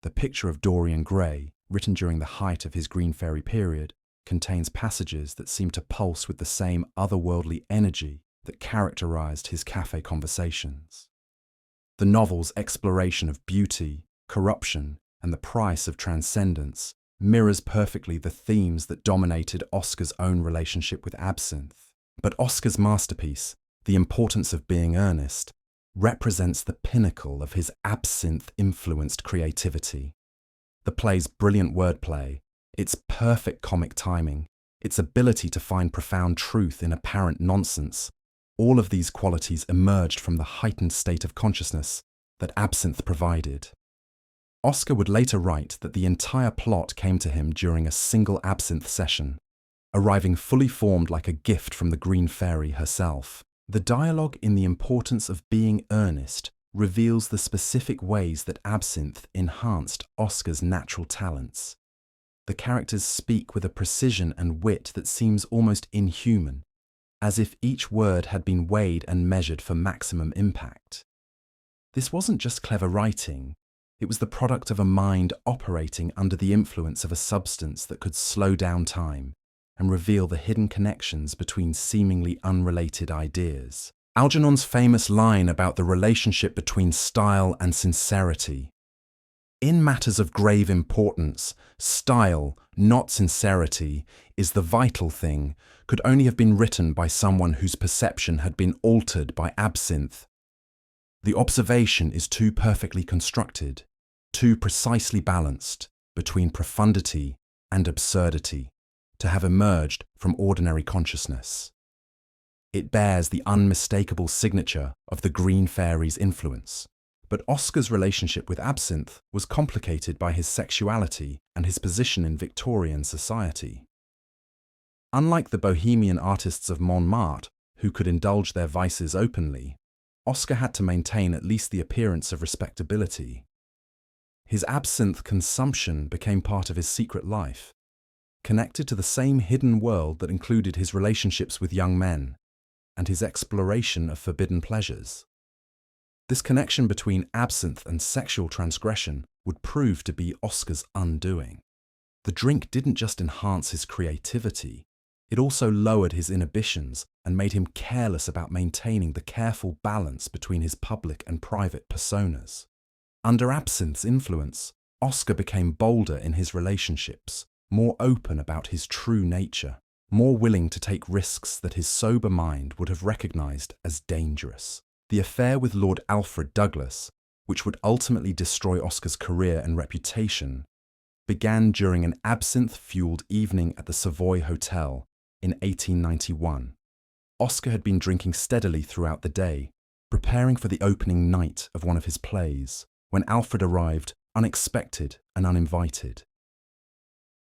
The Picture of Dorian Gray, written during the height of his Green Fairy period, contains passages that seem to pulse with the same otherworldly energy that characterized his cafe conversations. The novel's exploration of beauty, corruption, and the price of transcendence mirrors perfectly the themes that dominated Oscar's own relationship with absinthe. But Oscar's masterpiece, The Importance of Being Earnest, represents the pinnacle of his absinthe-influenced creativity. The play's brilliant wordplay, its perfect comic timing, its ability to find profound truth in apparent nonsense, all of these qualities emerged from the heightened state of consciousness that absinthe provided. Oscar would later write that the entire plot came to him during a single absinthe session, arriving fully formed like a gift from the Green Fairy herself. The dialogue in The Importance of Being Earnest reveals the specific ways that absinthe enhanced Oscar's natural talents. The characters speak with a precision and wit that seems almost inhuman, as if each word had been weighed and measured for maximum impact. This wasn't just clever writing, it was the product of a mind operating under the influence of a substance that could slow down time and reveal the hidden connections between seemingly unrelated ideas. Algernon's famous line about the relationship between style and sincerity. In matters of grave importance, style, not sincerity, is the vital thing, could only have been written by someone whose perception had been altered by absinthe. The observation is too perfectly constructed, too precisely balanced between profundity and absurdity, to have emerged from ordinary consciousness. It bears the unmistakable signature of the Green Fairy's influence. But Oscar's relationship with absinthe was complicated by his sexuality and his position in Victorian society. Unlike the bohemian artists of Montmartre, who could indulge their vices openly, Oscar had to maintain at least the appearance of respectability. His absinthe consumption became part of his secret life, connected to the same hidden world that included his relationships with young men and his exploration of forbidden pleasures. This connection between absinthe and sexual transgression would prove to be Oscar's undoing. The drink didn't just enhance his creativity, it also lowered his inhibitions and made him careless about maintaining the careful balance between his public and private personas. Under absinthe's influence, Oscar became bolder in his relationships, more open about his true nature, more willing to take risks that his sober mind would have recognized as dangerous. The affair with Lord Alfred Douglas, which would ultimately destroy Oscar's career and reputation, began during an absinthe-fueled evening at the Savoy Hotel in 1891. Oscar had been drinking steadily throughout the day, preparing for the opening night of one of his plays, when Alfred arrived unexpected and uninvited.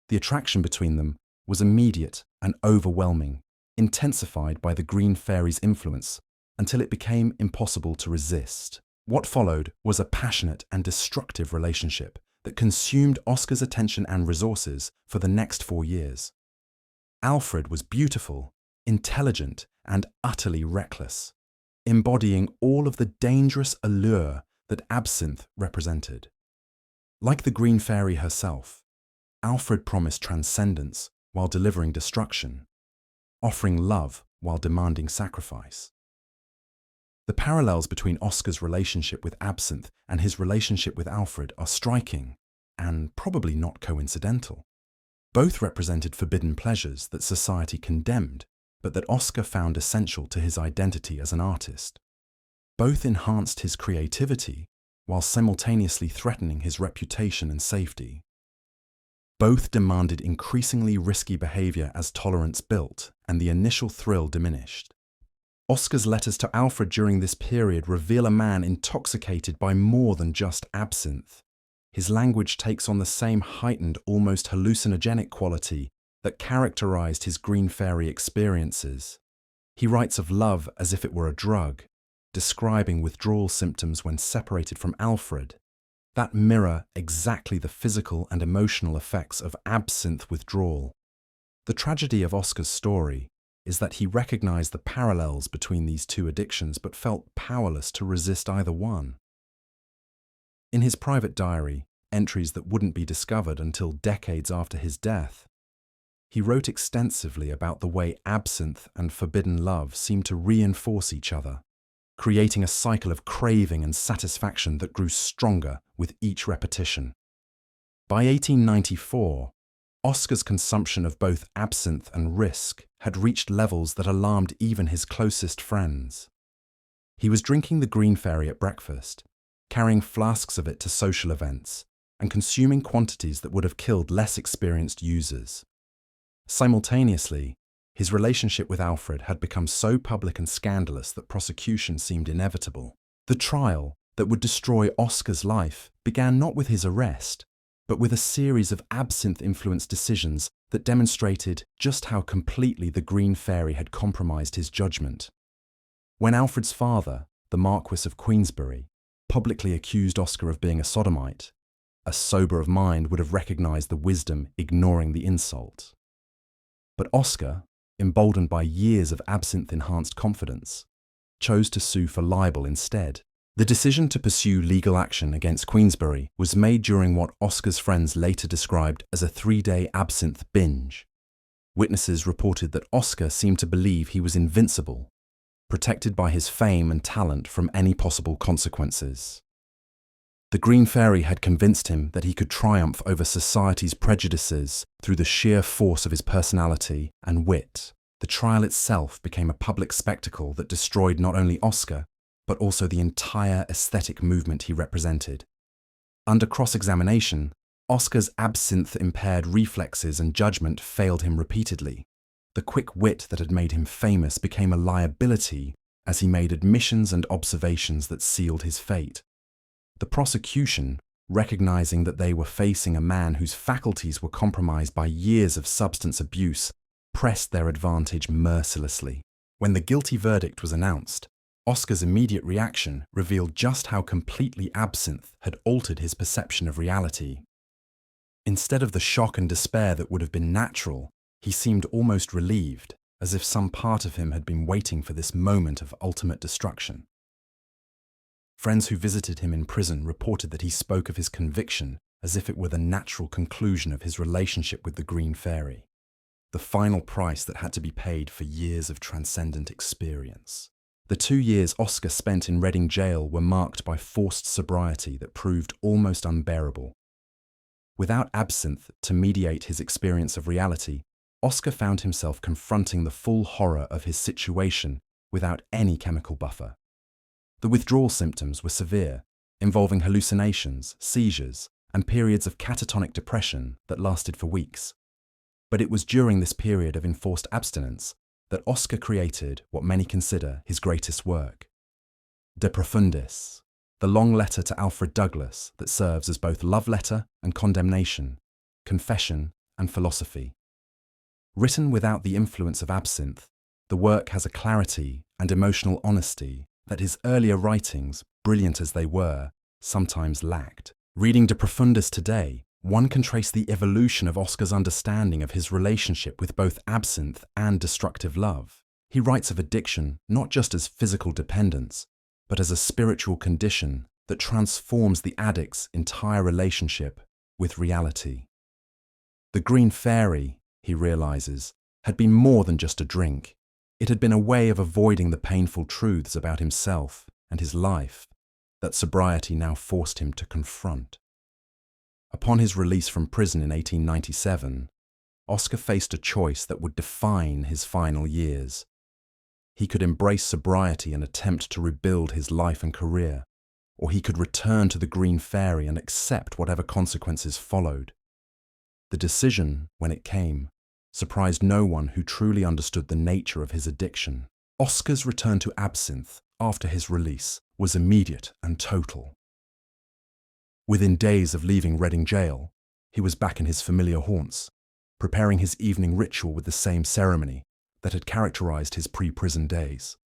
The attraction between them was immediate and overwhelming, intensified by the Green Fairy's influence, until it became impossible to resist. What followed was a passionate and destructive relationship that consumed Oscar's attention and resources for the next 4 years. Alfred was beautiful, intelligent, and utterly reckless, embodying all of the dangerous allure that absinthe represented. Like the Green Fairy herself, Alfred promised transcendence while delivering destruction, offering love while demanding sacrifice. The parallels between Oscar's relationship with absinthe and his relationship with Alfred are striking and probably not coincidental. Both represented forbidden pleasures that society condemned, but that Oscar found essential to his identity as an artist. Both enhanced his creativity while simultaneously threatening his reputation and safety. Both demanded increasingly risky behavior as tolerance built and the initial thrill diminished. Oscar's letters to Alfred during this period reveal a man intoxicated by more than just absinthe. His language takes on the same heightened, almost hallucinogenic quality that characterized his Green Fairy experiences. He writes of love as if it were a drug, describing withdrawal symptoms when separated from Alfred, that mirror exactly the physical and emotional effects of absinthe withdrawal. The tragedy of Oscar's story is that he recognized the parallels between these two addictions but felt powerless to resist either one. In his private diary, entries that wouldn't be discovered until decades after his death, he wrote extensively about the way absinthe and forbidden love seemed to reinforce each other, creating a cycle of craving and satisfaction that grew stronger with each repetition. By 1894, Oscar's consumption of both absinthe and risk had reached levels that alarmed even his closest friends. He was drinking the Green Fairy at breakfast, carrying flasks of it to social events, and consuming quantities that would have killed less experienced users. Simultaneously, his relationship with Alfred had become so public and scandalous that prosecution seemed inevitable. The trial that would destroy Oscar's life began not with his arrest, but with a series of absinthe-influenced decisions that demonstrated just how completely the Green Fairy had compromised his judgment. When Alfred's father, the Marquis of Queensberry, publicly accused Oscar of being a sodomite, a sober of mind would have recognized the wisdom ignoring the insult. But Oscar, emboldened by years of absinthe-enhanced confidence, chose to sue for libel instead. The decision to pursue legal action against Queensberry was made during what Oscar's friends later described as a 3-day absinthe binge. Witnesses reported that Oscar seemed to believe he was invincible, protected by his fame and talent from any possible consequences. The Green Fairy had convinced him that he could triumph over society's prejudices through the sheer force of his personality and wit. The trial itself became a public spectacle that destroyed not only Oscar, but also the entire aesthetic movement he represented. Under cross-examination, Oscar's absinthe-impaired reflexes and judgment failed him repeatedly. The quick wit that had made him famous became a liability as he made admissions and observations that sealed his fate. The prosecution, recognizing that they were facing a man whose faculties were compromised by years of substance abuse, pressed their advantage mercilessly. When the guilty verdict was announced, Oscar's immediate reaction revealed just how completely absinthe had altered his perception of reality. Instead of the shock and despair that would have been natural, he seemed almost relieved, as if some part of him had been waiting for this moment of ultimate destruction. Friends who visited him in prison reported that he spoke of his conviction as if it were the natural conclusion of his relationship with the Green Fairy, the final price that had to be paid for years of transcendent experience. The 2 years Oscar spent in Reading jail were marked by forced sobriety that proved almost unbearable. Without absinthe to mediate his experience of reality, Oscar found himself confronting the full horror of his situation without any chemical buffer. The withdrawal symptoms were severe, involving hallucinations, seizures, and periods of catatonic depression that lasted for weeks. But it was during this period of enforced abstinence that Oscar created what many consider his greatest work, De Profundis, the long letter to Alfred Douglas that serves as both love letter and condemnation, confession and philosophy. Written without the influence of absinthe, the work has a clarity and emotional honesty that his earlier writings, brilliant as they were, sometimes lacked. Reading De Profundis today, one can trace the evolution of Oscar's understanding of his relationship with both absinthe and destructive love. He writes of addiction not just as physical dependence, but as a spiritual condition that transforms the addict's entire relationship with reality. The Green Fairy, he realizes, had been more than just a drink. It had been a way of avoiding the painful truths about himself and his life that sobriety now forced him to confront. Upon his release from prison in 1897, Oscar faced a choice that would define his final years. He could embrace sobriety and attempt to rebuild his life and career, or he could return to the Green Fairy and accept whatever consequences followed. The decision, when it came, surprised no one who truly understood the nature of his addiction. Oscar's return to absinthe after his release was immediate and total. Within days of leaving Reading jail, he was back in his familiar haunts, preparing his evening ritual with the same ceremony that had characterized his pre-prison days.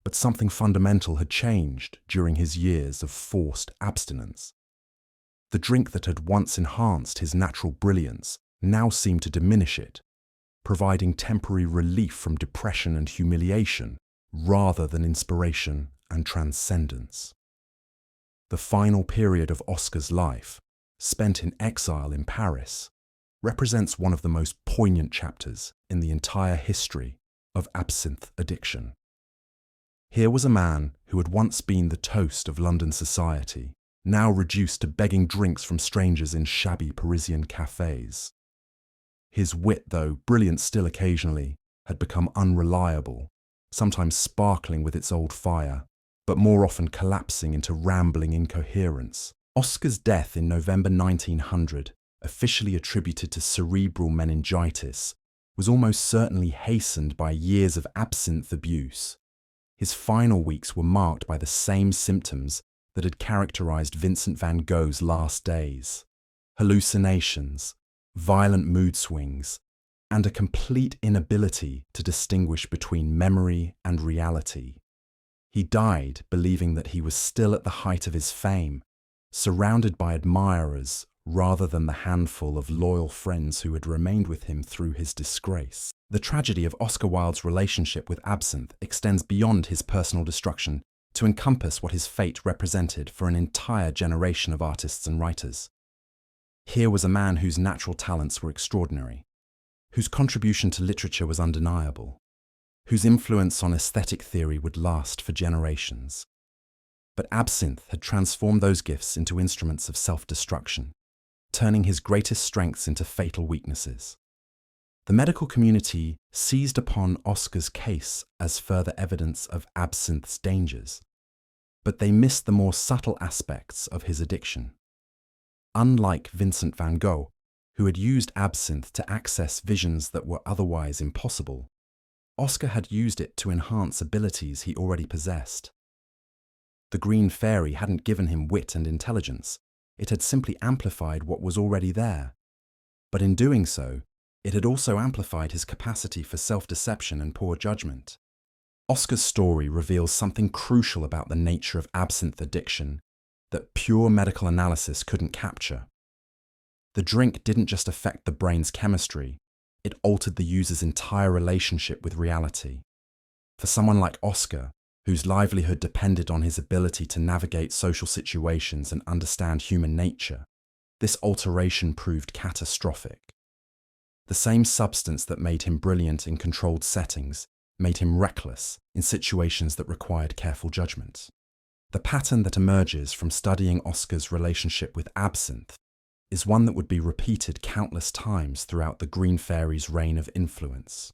But something fundamental had changed during his years of forced abstinence. The drink that had once enhanced his natural brilliance now seemed to diminish it, providing temporary relief from depression and humiliation rather than inspiration and transcendence. The final period of Oscar's life, spent in exile in Paris, represents one of the most poignant chapters in the entire history of absinthe addiction. Here was a man who had once been the toast of London society, now reduced to begging drinks from strangers in shabby Parisian cafes. His wit, though brilliant still occasionally, had become unreliable, sometimes sparkling with its old fire, but more often collapsing into rambling incoherence. Oscar's death in November 1900, officially attributed to cerebral meningitis, was almost certainly hastened by years of absinthe abuse. His final weeks were marked by the same symptoms that had characterized Vincent van Gogh's last days: hallucinations, violent mood swings, and a complete inability to distinguish between memory and reality. He died believing that he was still at the height of his fame, surrounded by admirers rather than the handful of loyal friends who had remained with him through his disgrace. The tragedy of Oscar Wilde's relationship with absinthe extends beyond his personal destruction to encompass what his fate represented for an entire generation of artists and writers. Here was a man whose natural talents were extraordinary, whose contribution to literature was undeniable, whose influence on aesthetic theory would last for generations. But absinthe had transformed those gifts into instruments of self-destruction, turning his greatest strengths into fatal weaknesses. The medical community seized upon Oscar's case as further evidence of absinthe's dangers, but they missed the more subtle aspects of his addiction. Unlike Vincent van Gogh, who had used absinthe to access visions that were otherwise impossible, Oscar had used it to enhance abilities he already possessed. The Green Fairy hadn't given him wit and intelligence, it had simply amplified what was already there. But in doing so, it had also amplified his capacity for self-deception and poor judgment. Oscar's story reveals something crucial about the nature of absinthe addiction that pure medical analysis couldn't capture. The drink didn't just affect the brain's chemistry, it altered the user's entire relationship with reality. For someone like Oscar, whose livelihood depended on his ability to navigate social situations and understand human nature, this alteration proved catastrophic. The same substance that made him brilliant in controlled settings made him reckless in situations that required careful judgment. The pattern that emerges from studying Oscar's relationship with absinthe is one that would be repeated countless times throughout the Green Fairy's reign of influence.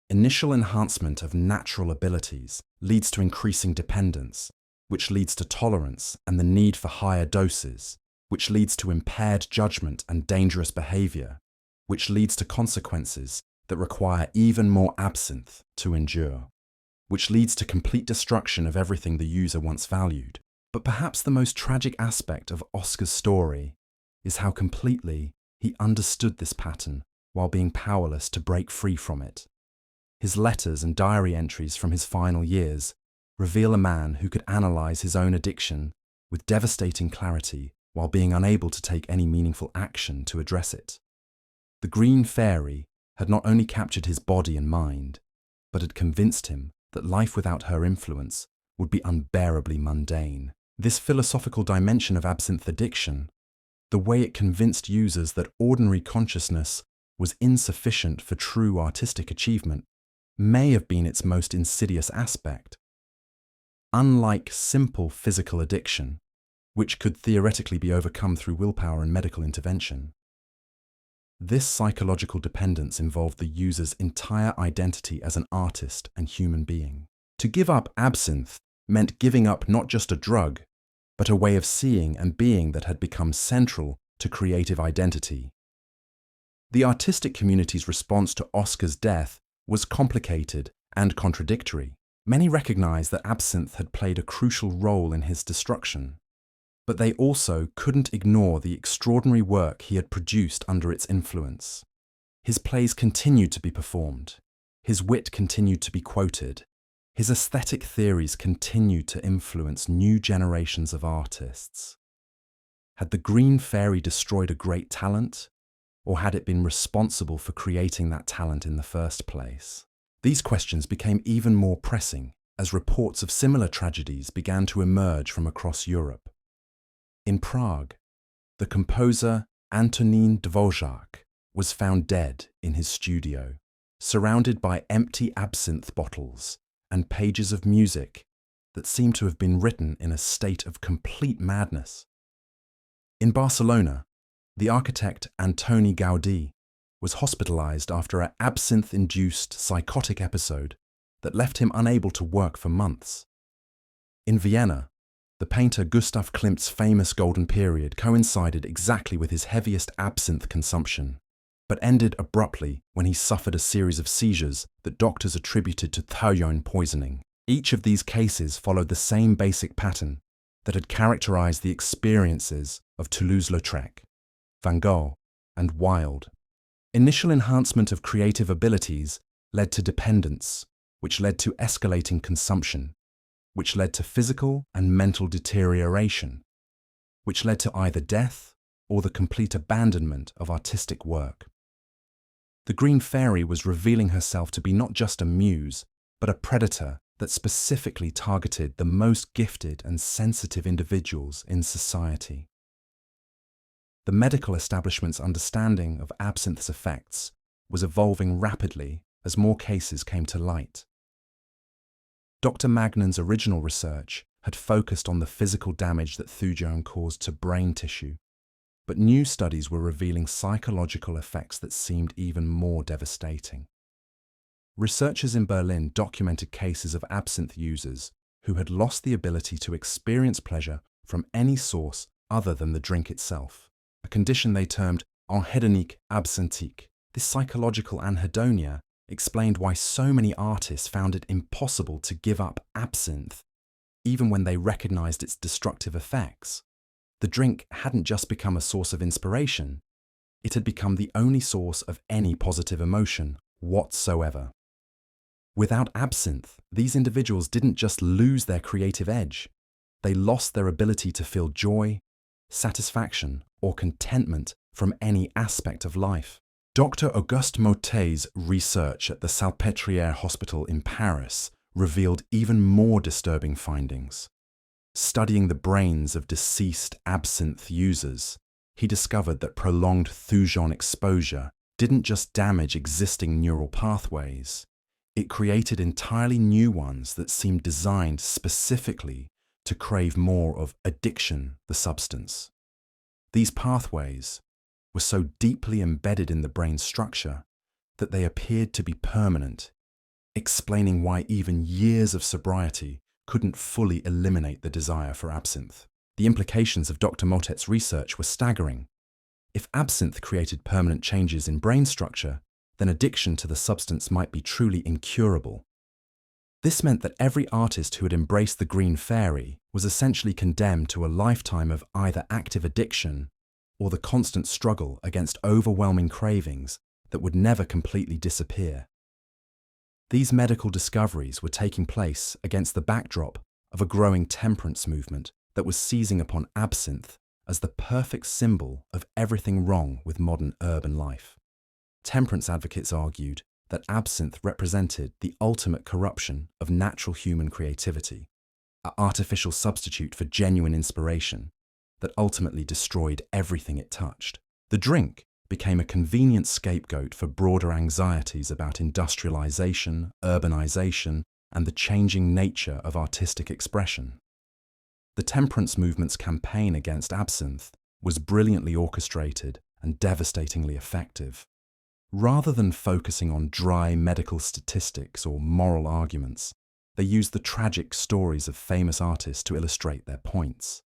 Initial enhancement of natural abilities leads to increasing dependence, which leads to tolerance and the need for higher doses, which leads to impaired judgment and dangerous behavior, which leads to consequences that require even more absinthe to endure, which leads to complete destruction of everything the user once valued. But perhaps the most tragic aspect of Oscar's story is how completely he understood this pattern while being powerless to break free from it. His letters and diary entries from his final years reveal a man who could analyze his own addiction with devastating clarity while being unable to take any meaningful action to address it. The Green Fairy had not only captured his body and mind, but had convinced him that life without her influence would be unbearably mundane. This philosophical dimension of absinthe addiction, the way it convinced users that ordinary consciousness was insufficient for true artistic achievement, may have been its most insidious aspect. Unlike simple physical addiction, which could theoretically be overcome through willpower and medical intervention, this psychological dependence involved the user's entire identity as an artist and human being. To give up absinthe meant giving up not just a drug, but a way of seeing and being that had become central to creative identity. The artistic community's response to Oscar's death was complicated and contradictory. Many recognized that Absinthe had played a crucial role in his destruction, but they also couldn't ignore the extraordinary work he had produced under its influence. His plays continued to be performed, his wit continued to be quoted, his aesthetic theories continued to influence new generations of artists. Had the Green Fairy destroyed a great talent, or had it been responsible for creating that talent in the first place? These questions became even more pressing as reports of similar tragedies began to emerge from across Europe. In Prague, the composer Antonín Dvořák was found dead in his studio, surrounded by empty absinthe bottles and pages of music that seemed to have been written in a state of complete madness. In Barcelona, the architect Antoni Gaudí was hospitalized after an absinthe-induced psychotic episode that left him unable to work for months. In Vienna, the painter Gustav Klimt's famous golden period coincided exactly with his heaviest absinthe consumption, but ended abruptly when he suffered a series of seizures that doctors attributed to thione poisoning. Each of these cases followed the same basic pattern that had characterized the experiences of Toulouse-Lautrec, Van Gogh, and Wilde. Initial enhancement of creative abilities led to dependence, which led to escalating consumption, which led to physical and mental deterioration, which led to either death or the complete abandonment of artistic work. The Green Fairy was revealing herself to be not just a muse, but a predator that specifically targeted the most gifted and sensitive individuals in society. The medical establishment's understanding of absinthe's effects was evolving rapidly as more cases came to light. Dr. Magnan's original research had focused on the physical damage that thione caused to brain tissue, but new studies were revealing psychological effects that seemed even more devastating. Researchers in Berlin documented cases of absinthe users who had lost the ability to experience pleasure from any source other than the drink itself, a condition they termed anhédonique absinthique. This psychological anhedonia explained why so many artists found it impossible to give up absinthe, even when they recognized its destructive effects. The drink hadn't just become a source of inspiration, it had become the only source of any positive emotion whatsoever. Without absinthe, these individuals didn't just lose their creative edge, they lost their ability to feel joy, satisfaction, or contentment from any aspect of life. Dr. Auguste Mottet's research at the Salpêtrière Hospital in Paris revealed even more disturbing findings. Studying the brains of deceased absinthe users, he discovered that prolonged thione exposure didn't just damage existing neural pathways, it created entirely new ones that seemed designed specifically to crave more of addiction, the substance. These pathways were so deeply embedded in the brain's structure that they appeared to be permanent, explaining why even years of sobriety couldn't fully eliminate the desire for absinthe. The implications of Dr. Mottet's research were staggering. If absinthe created permanent changes in brain structure, then addiction to the substance might be truly incurable. This meant that every artist who had embraced the Green Fairy was essentially condemned to a lifetime of either active addiction or the constant struggle against overwhelming cravings that would never completely disappear. These medical discoveries were taking place against the backdrop of a growing temperance movement that was seizing upon absinthe as the perfect symbol of everything wrong with modern urban life. Temperance advocates argued that absinthe represented the ultimate corruption of natural human creativity, an artificial substitute for genuine inspiration that ultimately destroyed everything it touched. The drink became a convenient scapegoat for broader anxieties about industrialization, urbanization, and the changing nature of artistic expression. The temperance movement's campaign against absinthe was brilliantly orchestrated and devastatingly effective. Rather than focusing on dry medical statistics or moral arguments, they used the tragic stories of famous artists to illustrate their points.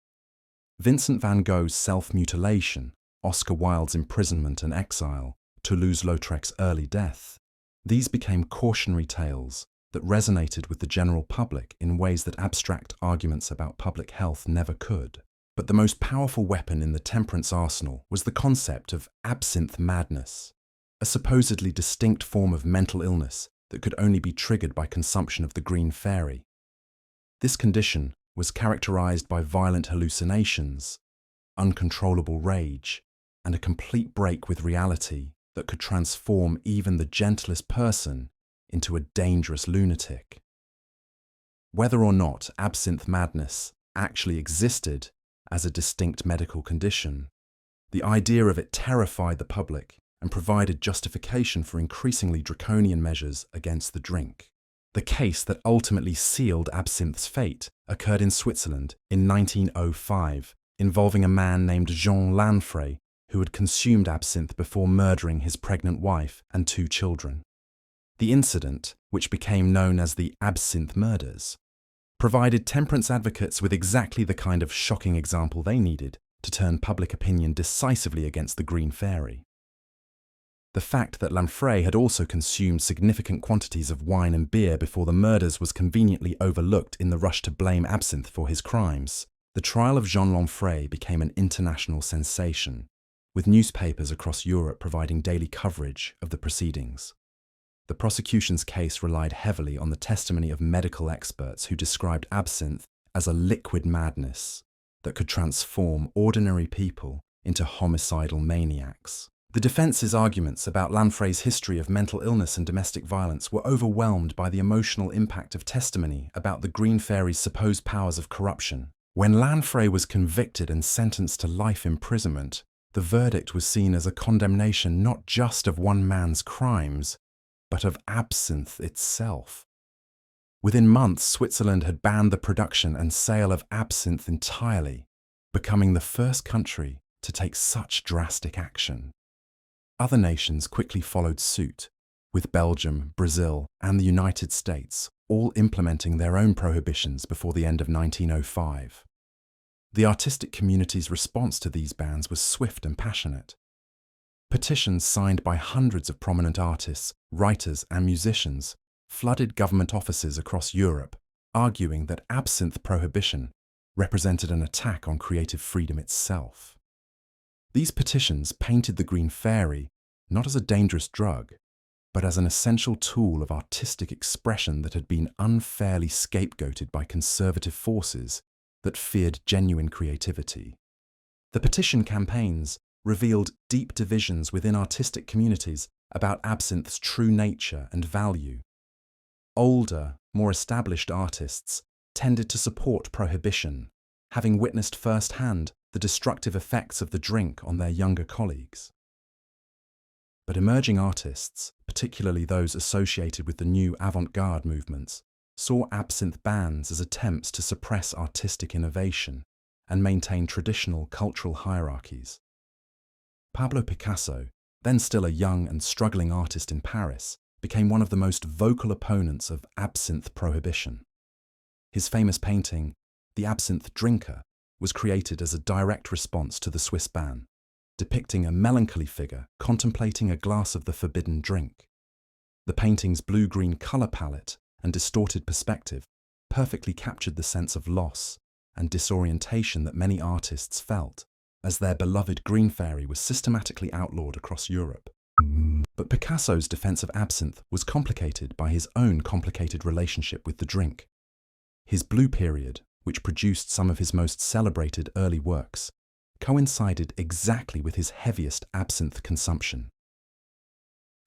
Vincent van Gogh's self-mutilation Oscar Wilde's imprisonment and exile, Toulouse-Lautrec's early death, these became cautionary tales that resonated with the general public in ways that abstract arguments about public health never could. But the most powerful weapon in the temperance arsenal was the concept of absinthe madness, a supposedly distinct form of mental illness that could only be triggered by consumption of the green fairy. This condition was characterized by violent hallucinations, uncontrollable rage, and a complete break with reality that could transform even the gentlest person into a dangerous lunatic. Whether or not absinthe madness actually existed as a distinct medical condition, the idea of it terrified the public and provided justification for increasingly draconian measures against the drink. The case that ultimately sealed absinthe's fate occurred in Switzerland in 1905, involving a man named Jean Lanfray, who had consumed absinthe before murdering his pregnant wife and 2 children. The incident, which became known as the Absinthe Murders, provided temperance advocates with exactly the kind of shocking example they needed to turn public opinion decisively against the green fairy. The fact that Lanfray had also consumed significant quantities of wine and beer before the murders was conveniently overlooked in the rush to blame absinthe for his crimes. The trial of Jean Lanfray became an international sensation, with newspapers across Europe providing daily coverage of the proceedings. The prosecution's case relied heavily on the testimony of medical experts who described absinthe as a liquid madness that could transform ordinary people into homicidal maniacs. The defense's arguments about Lanfray's history of mental illness and domestic violence were overwhelmed by the emotional impact of testimony about the green fairy's supposed powers of corruption. When Lanfray was convicted and sentenced to life imprisonment, the verdict was seen as a condemnation not just of one man's crimes, but of absinthe itself. Within months, Switzerland had banned the production and sale of absinthe entirely, becoming the first country to take such drastic action. Other nations quickly followed suit, with Belgium, Brazil, and the United States all implementing their own prohibitions before the end of 1905. The artistic community's response to these bans was swift and passionate. Petitions signed by hundreds of prominent artists, writers, and musicians flooded government offices across Europe, arguing that absinthe prohibition represented an attack on creative freedom itself. These petitions painted the green fairy not as a dangerous drug, but as an essential tool of artistic expression that had been unfairly scapegoated by conservative forces that feared genuine creativity. The petition campaigns revealed deep divisions within artistic communities about absinthe's true nature and value. Older, more established artists tended to support prohibition, having witnessed firsthand the destructive effects of the drink on their younger colleagues. But emerging artists, particularly those associated with the new avant-garde movements, saw absinthe bans as attempts to suppress artistic innovation and maintain traditional cultural hierarchies. Pablo Picasso, then still a young and struggling artist in Paris, became one of the most vocal opponents of absinthe prohibition. His famous painting, The Absinthe Drinker, was created as a direct response to the Swiss ban, depicting a melancholy figure contemplating a glass of the forbidden drink. The painting's blue-green colour palette and distorted perspective perfectly captured the sense of loss and disorientation that many artists felt as their beloved green fairy was systematically outlawed across Europe. But Picasso's defense of absinthe was complicated by his own complicated relationship with the drink. His Blue Period, which produced some of his most celebrated early works, coincided exactly with his heaviest absinthe consumption.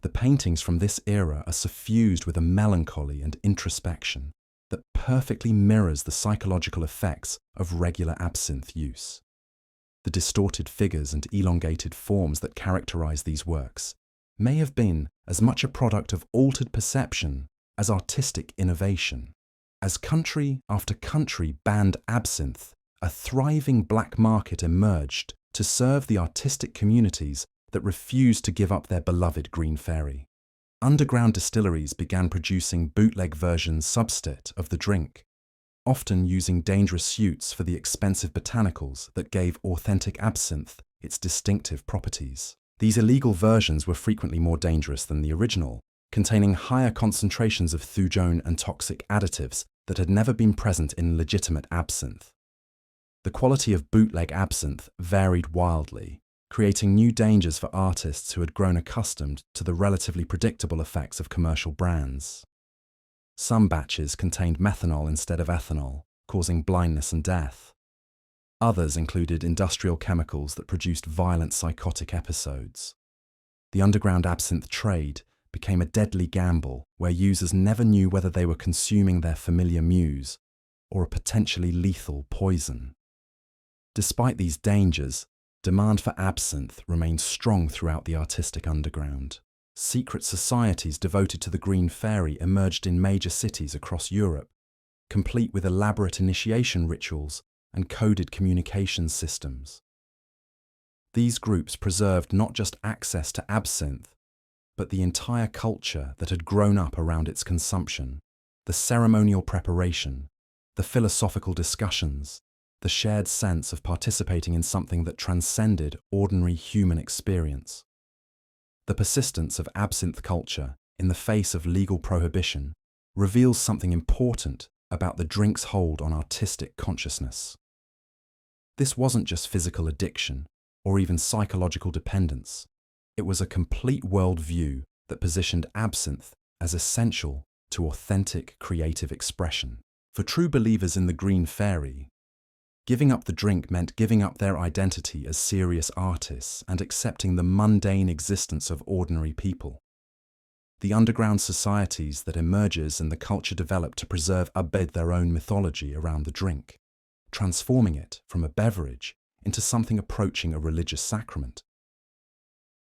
The paintings from this era are suffused with a melancholy and introspection that perfectly mirrors the psychological effects of regular absinthe use. The distorted figures and elongated forms that characterize these works may have been as much a product of altered perception as artistic innovation. As country after country banned absinthe, a thriving black market emerged to serve the artistic communities that refused to give up their beloved green fairy. Underground distilleries began producing bootleg versions substit of the drink, often using dangerous suits for the expensive botanicals that gave authentic absinthe its distinctive properties. These illegal versions were frequently more dangerous than the original, containing higher concentrations of thujone and toxic additives that had never been present in legitimate absinthe. The quality of bootleg absinthe varied wildly, creating new dangers for artists who had grown accustomed to the relatively predictable effects of commercial brands. Some batches contained methanol instead of ethanol, causing blindness and death. Others included industrial chemicals that produced violent psychotic episodes. The underground absinthe trade became a deadly gamble where users never knew whether they were consuming their familiar muse or a potentially lethal poison. Despite these dangers, demand for absinthe remained strong throughout the artistic underground. Secret societies devoted to the Green Fairy emerged in major cities across Europe, complete with elaborate initiation rituals and coded communications systems. These groups preserved not just access to absinthe, but the entire culture that had grown up around its consumption, the ceremonial preparation, the philosophical discussions, the shared sense of participating in something that transcended ordinary human experience. The persistence of absinthe culture in the face of legal prohibition reveals something important about the drink's hold on artistic consciousness. This wasn't just physical addiction or even psychological dependence. It was a complete worldview that positioned absinthe as essential to authentic creative expression. For true believers in the Green Fairy, giving up the drink meant giving up their identity as serious artists and accepting the mundane existence of ordinary people. The underground societies that emerges and the culture developed to preserve their own mythology around the drink, transforming it from a beverage into something approaching a religious sacrament.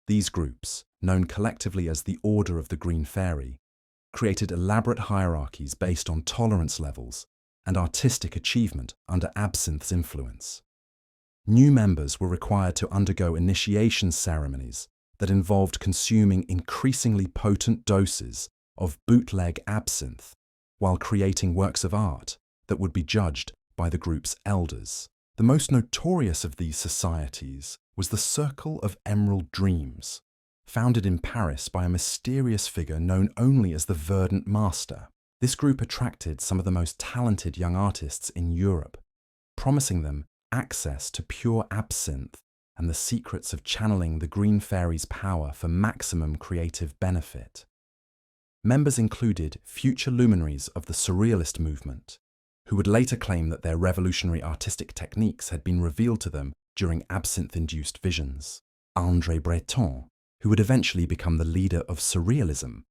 These groups, known collectively as the Order of the Green Fairy, created elaborate hierarchies based on tolerance levels and artistic achievement under absinthe's influence. New members were required to undergo initiation ceremonies that involved consuming increasingly potent doses of bootleg absinthe while creating works of art that would be judged by the group's elders. The most notorious of these societies was the Circle of Emerald Dreams, founded in Paris by a mysterious figure known only as the Verdant Master. This group attracted some of the most talented young artists in Europe, promising them access to pure absinthe and the secrets of channeling the Green Fairy's power for maximum creative benefit. Members included future luminaries of the Surrealist movement, who would later claim that their revolutionary artistic techniques had been revealed to them during absinthe-induced visions. André Breton, who would eventually become the leader of Surrealism,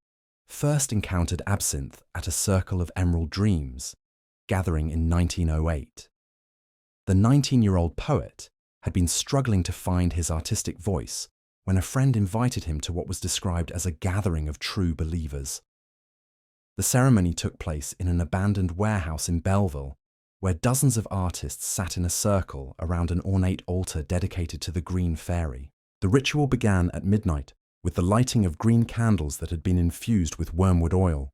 first encountered absinthe at a Circle of Emerald Dreams, gathering in 1908. The 19-year-old poet had been struggling to find his artistic voice when a friend invited him to what was described as a gathering of true believers. The ceremony took place in an abandoned warehouse in Belleville, where dozens of artists sat in a circle around an ornate altar dedicated to the Green Fairy. The ritual began at midnight with the lighting of green candles that had been infused with wormwood oil.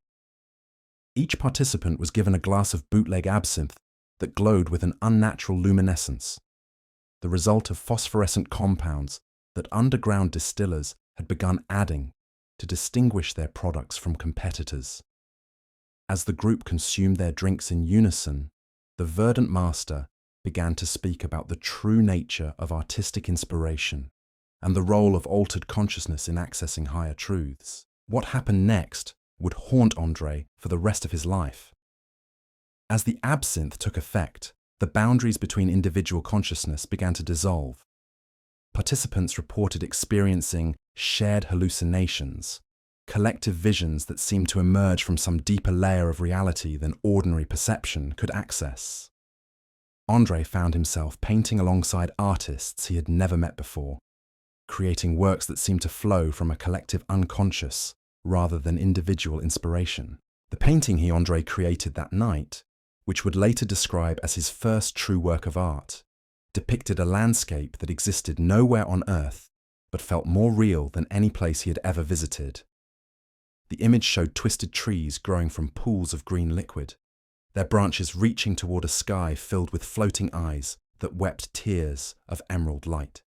Each participant was given a glass of bootleg absinthe that glowed with an unnatural luminescence, the result of phosphorescent compounds that underground distillers had begun adding to distinguish their products from competitors. As the group consumed their drinks in unison, the Verdant Master began to speak about the true nature of artistic inspiration and the role of altered consciousness in accessing higher truths. What happened next would haunt André for the rest of his life. As the absinthe took effect, the boundaries between individual consciousness began to dissolve. Participants reported experiencing shared hallucinations, collective visions that seemed to emerge from some deeper layer of reality than ordinary perception could access. André found himself painting alongside artists he had never met before, creating works that seemed to flow from a collective unconscious rather than individual inspiration. The painting André created that night, which would later describe as his first true work of art, depicted a landscape that existed nowhere on Earth but felt more real than any place he had ever visited. The image showed twisted trees growing from pools of green liquid, their branches reaching toward a sky filled with floating eyes that wept tears of emerald light.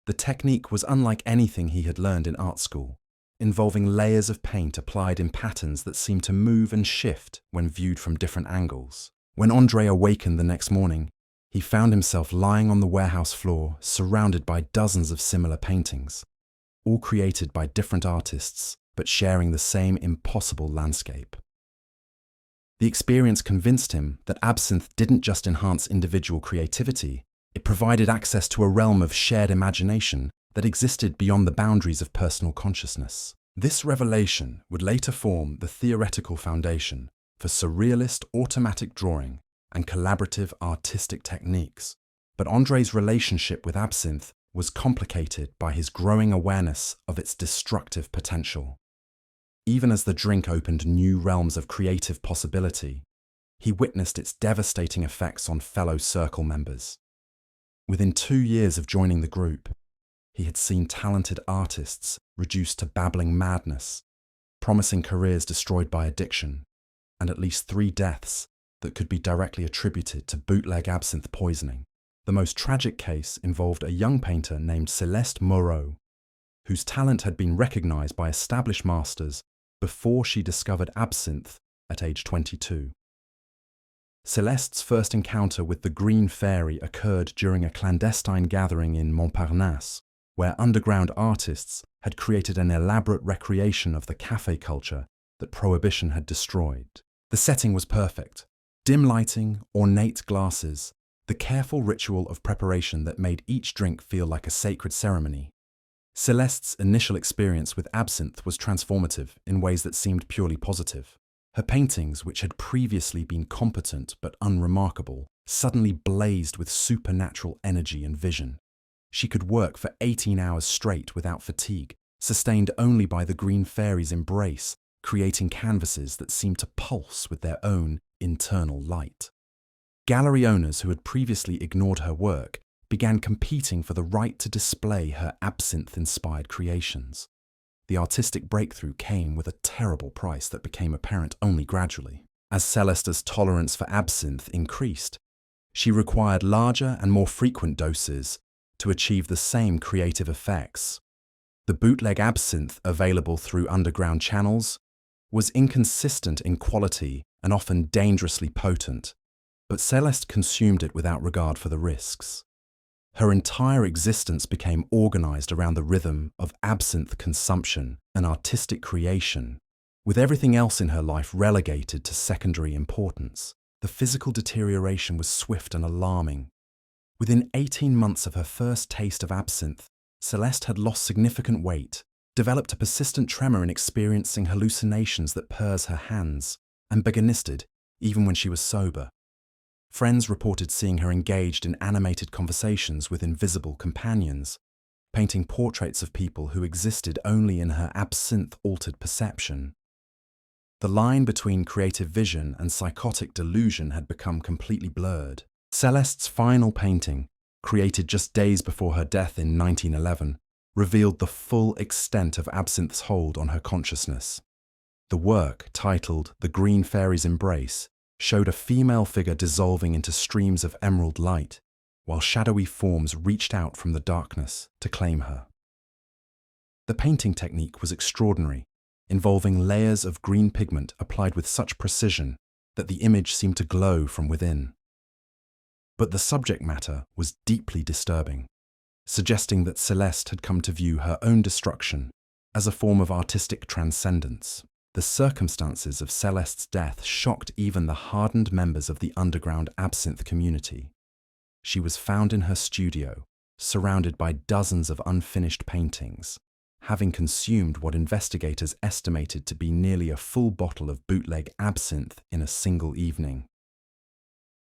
The technique was unlike anything he had learned in art school, involving layers of paint applied in patterns that seemed to move and shift when viewed from different angles. When André awakened the next morning, he found himself lying on the warehouse floor, surrounded by dozens of similar paintings, all created by different artists, but sharing the same impossible landscape. The experience convinced him that Absinthe didn't just enhance individual creativity, it provided access to a realm of shared imagination that existed beyond the boundaries of personal consciousness. This revelation would later form the theoretical foundation for surrealist automatic drawing and collaborative artistic techniques. But André's relationship with Absinthe was complicated by his growing awareness of its destructive potential. Even as the drink opened new realms of creative possibility, he witnessed its devastating effects on fellow circle members. Within 2 years of joining the group, he had seen talented artists reduced to babbling madness, promising careers destroyed by addiction, and at least 3 deaths that could be directly attributed to bootleg absinthe poisoning. The most tragic case involved a young painter named Céleste Moreau, whose talent had been recognized by established masters before she discovered absinthe at age 22. Céleste's first encounter with the Green Fairy occurred during a clandestine gathering in Montparnasse, where underground artists had created an elaborate recreation of the café culture that Prohibition had destroyed. The setting was perfect. Dim lighting, ornate glasses, the careful ritual of preparation that made each drink feel like a sacred ceremony. Céleste's initial experience with absinthe was transformative in ways that seemed purely positive. Her paintings, which had previously been competent but unremarkable, suddenly blazed with supernatural energy and vision. She could work for 18 hours straight without fatigue, sustained only by the Green Fairy's embrace, creating canvases that seemed to pulse with their own internal light. Gallery owners who had previously ignored her work began competing for the right to display her absinthe-inspired creations. The artistic breakthrough came with a terrible price that became apparent only gradually. As Céleste's tolerance for absinthe increased, she required larger and more frequent doses to achieve the same creative effects. The bootleg absinthe available through underground channels was inconsistent in quality and often dangerously potent, but Céleste consumed it without regard for the risks. Her entire existence became organized around the rhythm of absinthe consumption and artistic creation, with everything else in her life relegated to secondary importance. The physical deterioration was swift and alarming. Within 18 months of her first taste of absinthe, Céleste had lost significant weight, developed a persistent tremor in experiencing hallucinations that purse her hands, and beganisted even when she was sober. Friends reported seeing her engaged in animated conversations with invisible companions, painting portraits of people who existed only in her absinthe-altered perception. The line between creative vision and psychotic delusion had become completely blurred. Céleste's final painting, created just days before her death in 1911, revealed the full extent of absinthe's hold on her consciousness. The work, titled The Green Fairy's Embrace, showed a female figure dissolving into streams of emerald light, while shadowy forms reached out from the darkness to claim her. The painting technique was extraordinary, involving layers of green pigment applied with such precision that the image seemed to glow from within. But the subject matter was deeply disturbing, suggesting that Céleste had come to view her own destruction as a form of artistic transcendence. The circumstances of Céleste's death shocked even the hardened members of the underground absinthe community. She was found in her studio, surrounded by dozens of unfinished paintings, having consumed what investigators estimated to be nearly a full bottle of bootleg absinthe in a single evening.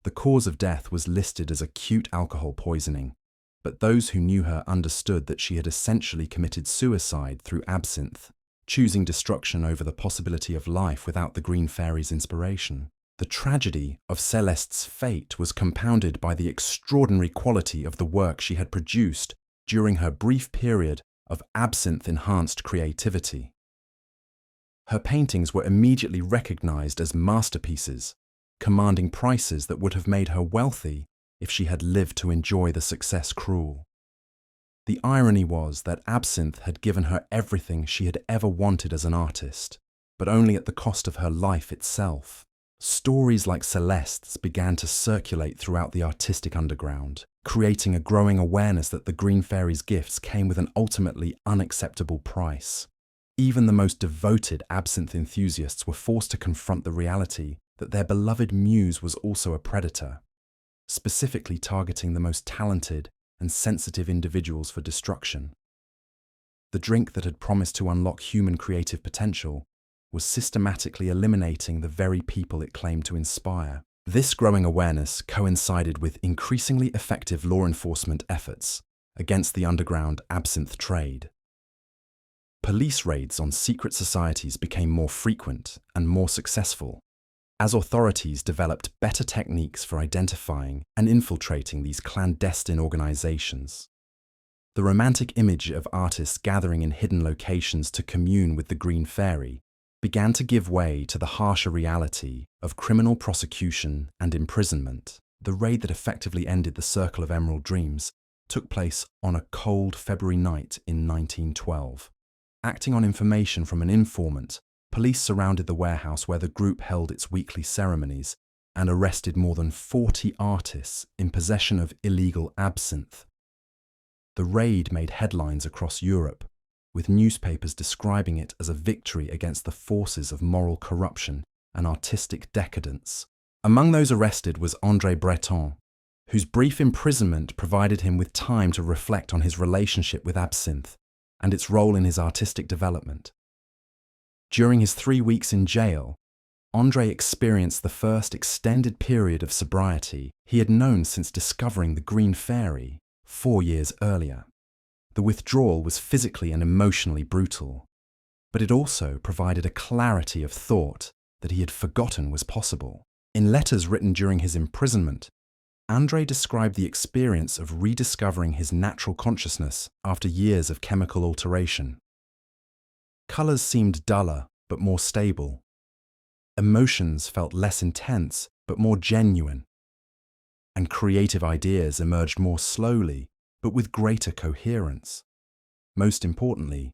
The cause of death was listed as acute alcohol poisoning, but those who knew her understood that she had essentially committed suicide through absinthe, choosing destruction over the possibility of life without the Green Fairy's inspiration. The tragedy of Céleste's fate was compounded by the extraordinary quality of the work she had produced during her brief period of absinthe-enhanced creativity. Her paintings were immediately recognized as masterpieces, commanding prices that would have made her wealthy if she had lived to enjoy the success cruel. The irony was that Absinthe had given her everything she had ever wanted as an artist, but only at the cost of her life itself. Stories like Celeste's began to circulate throughout the artistic underground, creating a growing awareness that the Green Fairy's gifts came with an ultimately unacceptable price. Even the most devoted Absinthe enthusiasts were forced to confront the reality that their beloved muse was also a predator, specifically targeting the most talented and sensitive individuals for destruction. The drink that had promised to unlock human creative potential was systematically eliminating the very people it claimed to inspire. This growing awareness coincided with increasingly effective law enforcement efforts against the underground absinthe trade. Police raids on secret societies became more frequent and more successful, as authorities developed better techniques for identifying and infiltrating these clandestine organizations. The romantic image of artists gathering in hidden locations to commune with the Green Fairy began to give way to the harsher reality of criminal prosecution and imprisonment. The raid that effectively ended the Circle of Emerald Dreams took place on a cold February night in 1912. Acting on information from an informant, police surrounded the warehouse where the group held its weekly ceremonies and arrested more than 40 artists in possession of illegal absinthe. The raid made headlines across Europe, with newspapers describing it as a victory against the forces of moral corruption and artistic decadence. Among those arrested was André Breton, whose brief imprisonment provided him with time to reflect on his relationship with absinthe and its role in his artistic development. During his 3 weeks in jail, André experienced the first extended period of sobriety he had known since discovering the Green Fairy 4 years earlier. The withdrawal was physically and emotionally brutal, but it also provided a clarity of thought that he had forgotten was possible. In letters written during his imprisonment, André described the experience of rediscovering his natural consciousness after years of chemical alteration. Colours seemed duller but more stable. Emotions felt less intense but more genuine. And creative ideas emerged more slowly but with greater coherence. Most importantly,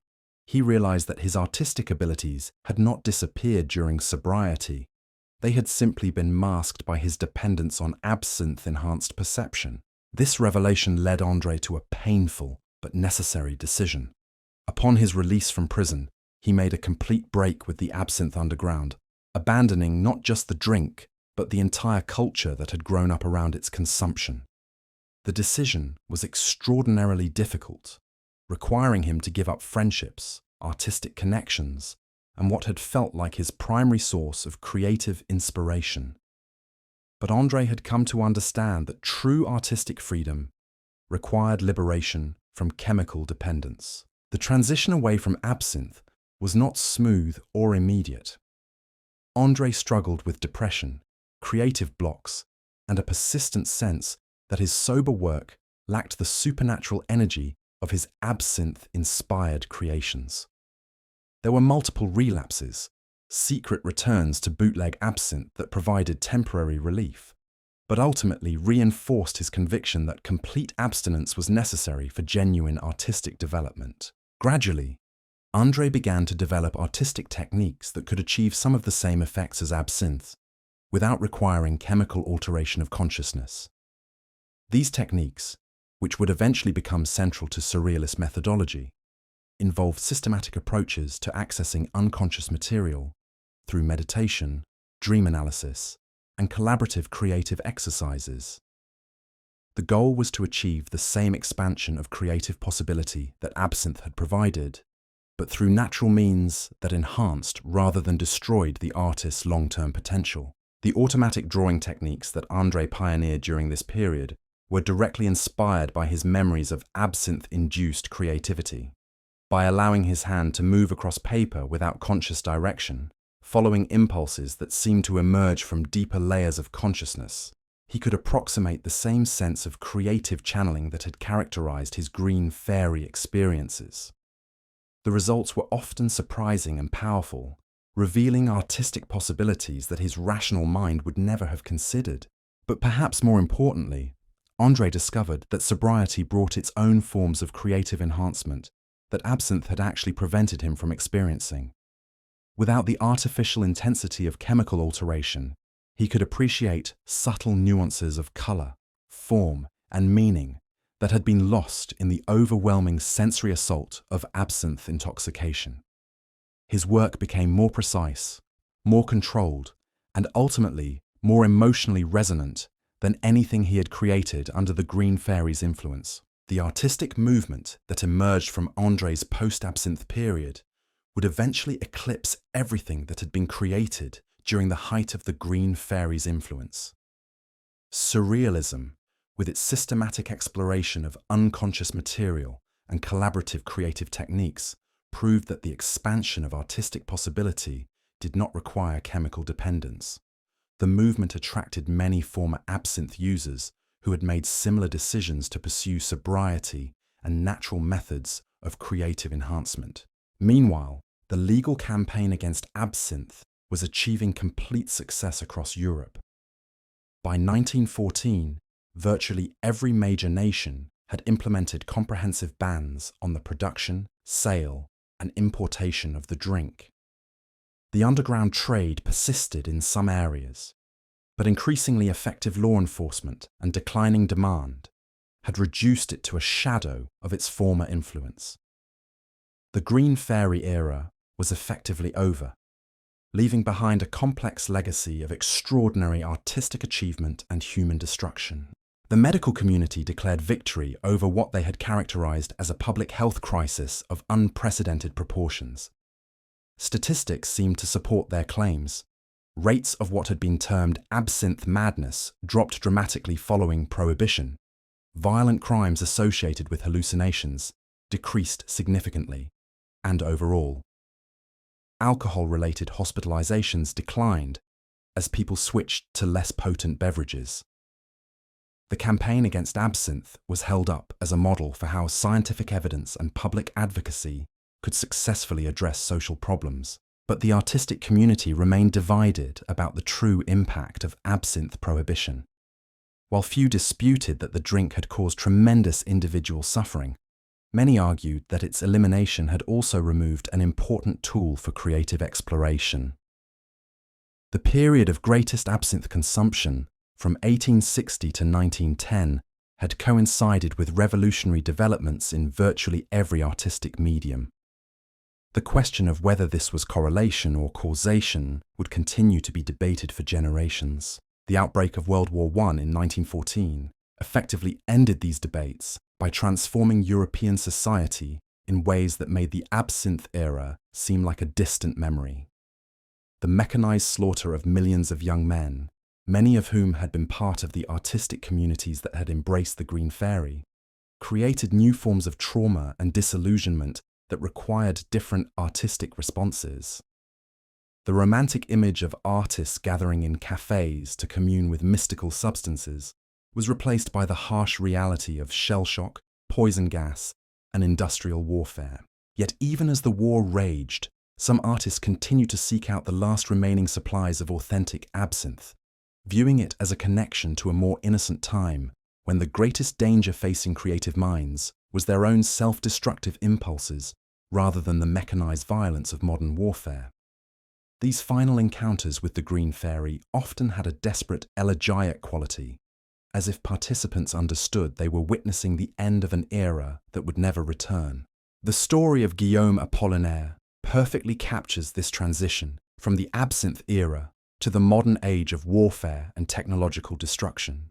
he realized that his artistic abilities had not disappeared during sobriety. They had simply been masked by his dependence on absinthe-enhanced perception. This revelation led André to a painful but necessary decision. Upon his release from prison, he made a complete break with the absinthe underground, abandoning not just the drink, but the entire culture that had grown up around its consumption. The decision was extraordinarily difficult, requiring him to give up friendships, artistic connections, and what had felt like his primary source of creative inspiration. But André had come to understand that true artistic freedom required liberation from chemical dependence. The transition away from absinthe was not smooth or immediate. André struggled with depression, creative blocks, and a persistent sense that his sober work lacked the supernatural energy of his absinthe-inspired creations. There were multiple relapses, secret returns to bootleg absinthe that provided temporary relief, but ultimately reinforced his conviction that complete abstinence was necessary for genuine artistic development. Gradually, André began to develop artistic techniques that could achieve some of the same effects as absinthe, without requiring chemical alteration of consciousness. These techniques, which would eventually become central to surrealist methodology, involved systematic approaches to accessing unconscious material through meditation, dream analysis, and collaborative creative exercises. The goal was to achieve the same expansion of creative possibility that absinthe had provided, but through natural means that enhanced rather than destroyed the artist's long-term potential. The automatic drawing techniques that André pioneered during this period were directly inspired by his memories of absinthe-induced creativity. By allowing his hand to move across paper without conscious direction, following impulses that seemed to emerge from deeper layers of consciousness, he could approximate the same sense of creative channeling that had characterized his Green Fairy experiences. The results were often surprising and powerful, revealing artistic possibilities that his rational mind would never have considered. But perhaps more importantly, André discovered that sobriety brought its own forms of creative enhancement that absinthe had actually prevented him from experiencing. Without the artificial intensity of chemical alteration, he could appreciate subtle nuances of color, form, and meaning that had been lost in the overwhelming sensory assault of absinthe intoxication. His work became more precise, more controlled, and ultimately more emotionally resonant than anything he had created under the Green Fairy's influence. The artistic movement that emerged from André's post-absinthe period would eventually eclipse everything that had been created during the height of the Green Fairy's influence. Surrealism, with its systematic exploration of unconscious material and collaborative creative techniques, proved that the expansion of artistic possibility did not require chemical dependence. The movement attracted many former absinthe users who had made similar decisions to pursue sobriety and natural methods of creative enhancement. Meanwhile, the legal campaign against absinthe was achieving complete success across Europe. By 1914, virtually every major nation had implemented comprehensive bans on the production, sale, and importation of the drink. The underground trade persisted in some areas, but increasingly effective law enforcement and declining demand had reduced it to a shadow of its former influence. The Green Fairy era was effectively over, leaving behind a complex legacy of extraordinary artistic achievement and human destruction. The medical community declared victory over what they had characterized as a public health crisis of unprecedented proportions. Statistics seemed to support their claims. Rates of what had been termed absinthe madness dropped dramatically following prohibition. Violent crimes associated with hallucinations decreased significantly, and overall, alcohol-related hospitalizations declined as people switched to less potent beverages. The campaign against absinthe was held up as a model for how scientific evidence and public advocacy could successfully address social problems. But the artistic community remained divided about the true impact of absinthe prohibition. While few disputed that the drink had caused tremendous individual suffering, many argued that its elimination had also removed an important tool for creative exploration. The period of greatest absinthe consumption, from 1860 to 1910, had coincided with revolutionary developments in virtually every artistic medium. The question of whether this was correlation or causation would continue to be debated for generations. The outbreak of World War I in 1914 effectively ended these debates by transforming European society in ways that made the absinthe era seem like a distant memory. The mechanized slaughter of millions of young men, many of whom had been part of the artistic communities that had embraced the Green Fairy, created new forms of trauma and disillusionment that required different artistic responses. The romantic image of artists gathering in cafes to commune with mystical substances was replaced by the harsh reality of shell shock, poison gas, and industrial warfare. Yet even as the war raged, some artists continued to seek out the last remaining supplies of authentic absinthe, viewing it as a connection to a more innocent time when the greatest danger facing creative minds was their own self-destructive impulses rather than the mechanized violence of modern warfare. These final encounters with the Green Fairy often had a desperate elegiac quality, as if participants understood they were witnessing the end of an era that would never return. The story of Guillaume Apollinaire perfectly captures this transition from the absinthe era to the modern age of warfare and technological destruction.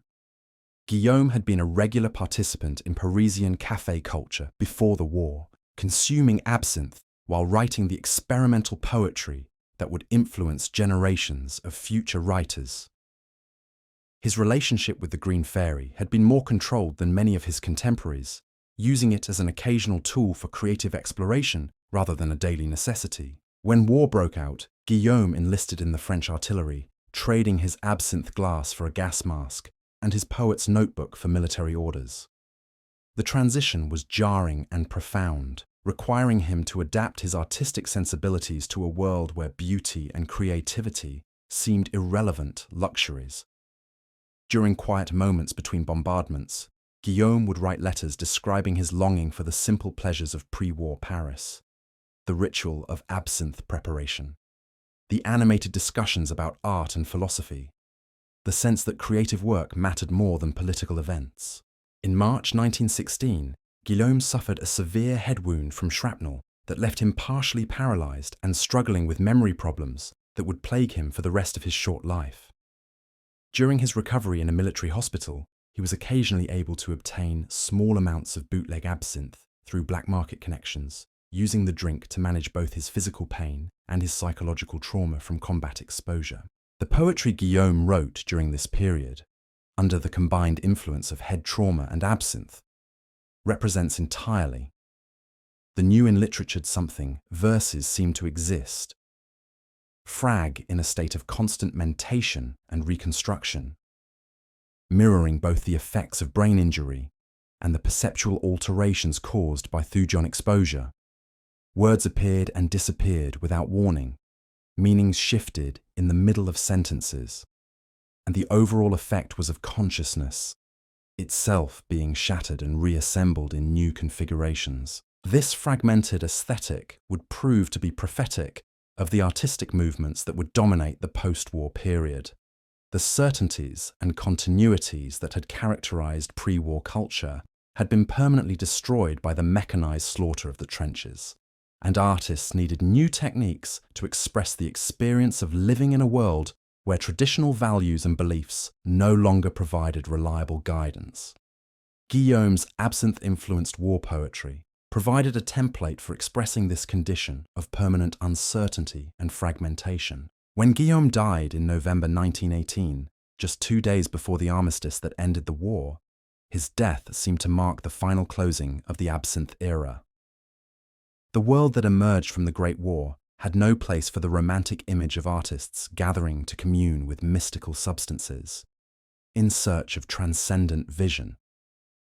Guillaume had been a regular participant in Parisian café culture before the war, consuming absinthe while writing the experimental poetry that would influence generations of future writers. His relationship with the Green Fairy had been more controlled than many of his contemporaries, using it as an occasional tool for creative exploration rather than a daily necessity. When war broke out, Guillaume enlisted in the French artillery, trading his absinthe glass for a gas mask and his poet's notebook for military orders. The transition was jarring and profound, requiring him to adapt his artistic sensibilities to a world where beauty and creativity seemed irrelevant luxuries. During quiet moments between bombardments, Guillaume would write letters describing his longing for the simple pleasures of pre-war Paris, the ritual of absinthe preparation, the animated discussions about art and philosophy, the sense that creative work mattered more than political events. In March 1916, Guillaume suffered a severe head wound from shrapnel that left him partially paralyzed and struggling with memory problems that would plague him for the rest of his short life. During his recovery in a military hospital, he was occasionally able to obtain small amounts of bootleg absinthe through black market connections, using the drink to manage both his physical pain and his psychological trauma from combat exposure. The poetry Guillaume wrote during this period, under the combined influence of head trauma and absinthe, represents entirely the new in literature's something. Verses seem to exist, frag in a state of constant mentation and reconstruction, mirroring both the effects of brain injury and the perceptual alterations caused by thujon exposure. Words appeared and disappeared without warning, meanings shifted in the middle of sentences, and the overall effect was of consciousness itself being shattered and reassembled in new configurations. This fragmented aesthetic would prove to be prophetic of the artistic movements that would dominate the post-war period. The certainties and continuities that had characterized pre-war culture had been permanently destroyed by the mechanized slaughter of the trenches, and artists needed new techniques to express the experience of living in a world where traditional values and beliefs no longer provided reliable guidance. Guillaume's absinthe-influenced war poetry provided a template for expressing this condition of permanent uncertainty and fragmentation. When Guillaume died in November 1918, just 2 days before the armistice that ended the war, his death seemed to mark the final closing of the absinthe era. The world that emerged from the Great War had no place for the romantic image of artists gathering to commune with mystical substances, in search of transcendent vision.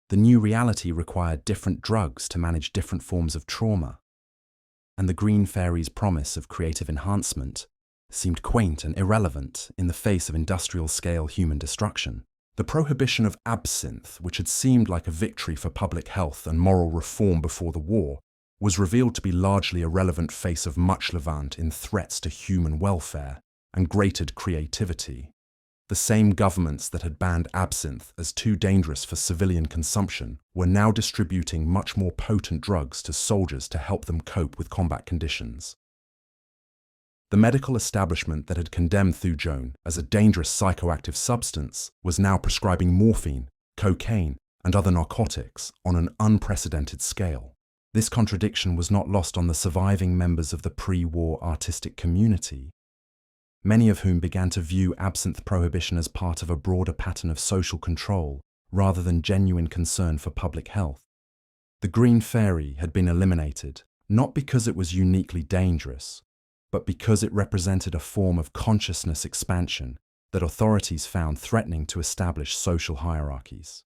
The new reality required different drugs to manage different forms of trauma, and the Green Fairy's promise of creative enhancement seemed quaint and irrelevant in the face of industrial-scale human destruction. The prohibition of absinthe, which had seemed like a victory for public health and moral reform before the war, was revealed to be largely a relevant face of much levant in threats to human welfare and grated creativity. The same governments that had banned absinthe as too dangerous for civilian consumption were now distributing much more potent drugs to soldiers to help them cope with combat conditions. The medical establishment that had condemned thujon as a dangerous psychoactive substance was now prescribing morphine, cocaine, and other narcotics on an unprecedented scale. This contradiction was not lost on the surviving members of the pre-war artistic community, many of whom began to view absinthe prohibition as part of a broader pattern of social control rather than genuine concern for public health. The Green Fairy had been eliminated, not because it was uniquely dangerous, but because it represented a form of consciousness expansion that authorities found threatening to establish social hierarchies.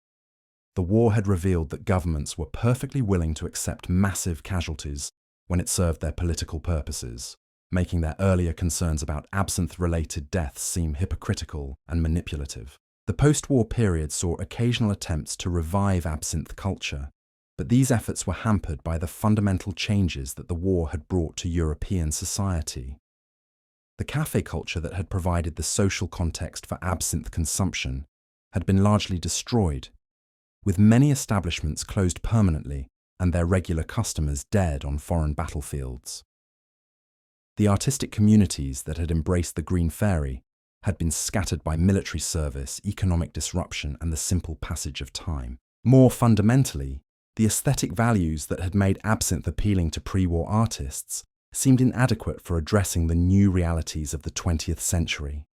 The war had revealed that governments were perfectly willing to accept massive casualties when it served their political purposes, making their earlier concerns about absinthe-related deaths seem hypocritical and manipulative. The post-war period saw occasional attempts to revive absinthe culture, but these efforts were hampered by the fundamental changes that the war had brought to European society. The café culture that had provided the social context for absinthe consumption had been largely destroyed, with many establishments closed permanently and their regular customers dead on foreign battlefields. The artistic communities that had embraced the Green Fairy had been scattered by military service, economic disruption, and the simple passage of time. More fundamentally, the aesthetic values that had made absinthe appealing to pre-war artists seemed inadequate for addressing the new realities of the 20th century.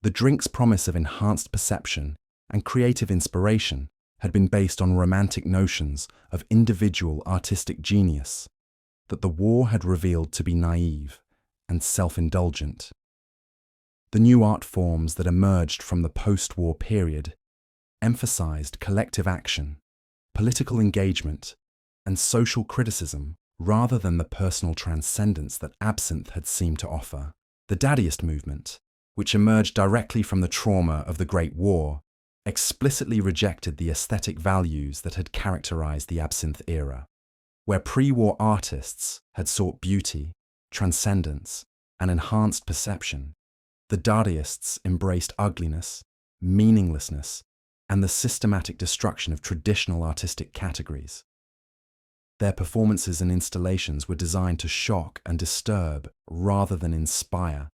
The drink's promise of enhanced perception and creative inspiration had been based on romantic notions of individual artistic genius that the war had revealed to be naive and self-indulgent. The new art forms that emerged from the post-war period emphasized collective action, political engagement, and social criticism rather than the personal transcendence that absinthe had seemed to offer. The Dadaist movement, which emerged directly from the trauma of the Great War, explicitly rejected the aesthetic values that had characterized the Absinthe era. Where pre-war artists had sought beauty, transcendence, and enhanced perception, the Dadaists embraced ugliness, meaninglessness, and the systematic destruction of traditional artistic categories. Their performances and installations were designed to shock and disturb rather than inspire,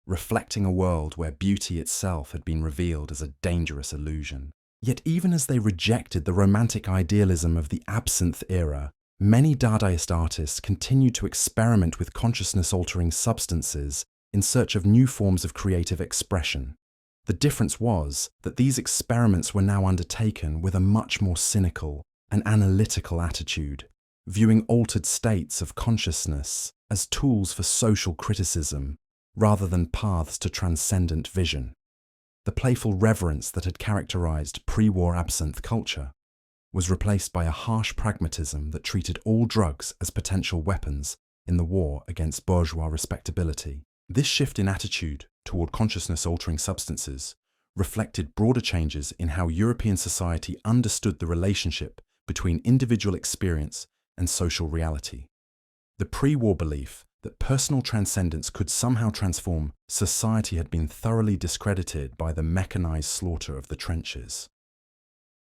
reflecting a world where beauty itself had been revealed as a dangerous illusion. Yet even as they rejected the romantic idealism of the Absinthe era, many Dadaist artists continued to experiment with consciousness-altering substances in search of new forms of creative expression. The difference was that these experiments were now undertaken with a much more cynical and analytical attitude, viewing altered states of consciousness as tools for social criticism rather than paths to transcendent vision. The playful reverence that had characterized pre-war Absinthe culture was replaced by a harsh pragmatism that treated all drugs as potential weapons in the war against bourgeois respectability. This shift in attitude toward consciousness-altering substances reflected broader changes in how European society understood the relationship between individual experience and social reality. The pre-war belief that personal transcendence could somehow transform society had been thoroughly discredited by the mechanized slaughter of the trenches.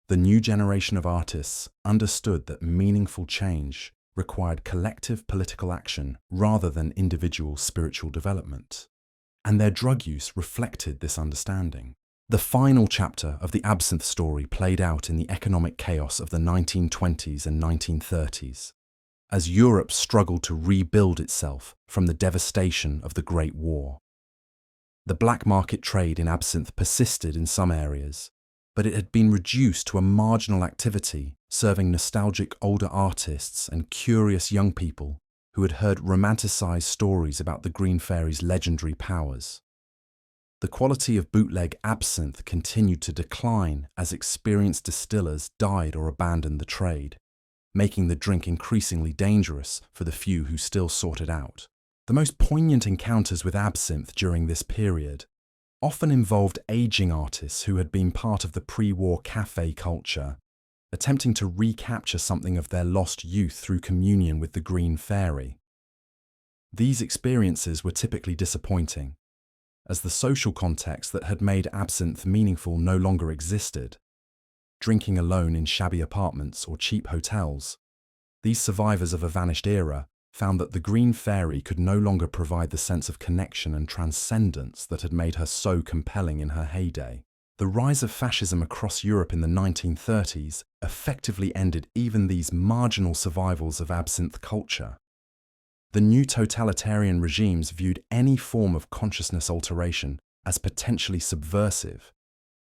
The new generation of artists understood that meaningful change required collective political action rather than individual spiritual development, and their drug use reflected this understanding. The final chapter of the Absinthe story played out in the economic chaos of the 1920s and 1930s, as Europe struggled to rebuild itself from the devastation of the Great War. The black market trade in absinthe persisted in some areas, but it had been reduced to a marginal activity serving nostalgic older artists and curious young people who had heard romanticized stories about the Green Fairy's legendary powers. The quality of bootleg absinthe continued to decline as experienced distillers died or abandoned the trade, making the drink increasingly dangerous for the few who still sought it out. The most poignant encounters with absinthe during this period often involved aging artists who had been part of the pre-war café culture, attempting to recapture something of their lost youth through communion with the Green Fairy. These experiences were typically disappointing, as the social context that had made absinthe meaningful no longer existed. Drinking alone in shabby apartments or cheap hotels, these survivors of a vanished era found that the Green Fairy could no longer provide the sense of connection and transcendence that had made her so compelling in her heyday. The rise of fascism across Europe in the 1930s effectively ended even these marginal survivals of absinthe culture. The new totalitarian regimes viewed any form of consciousness alteration as potentially subversive,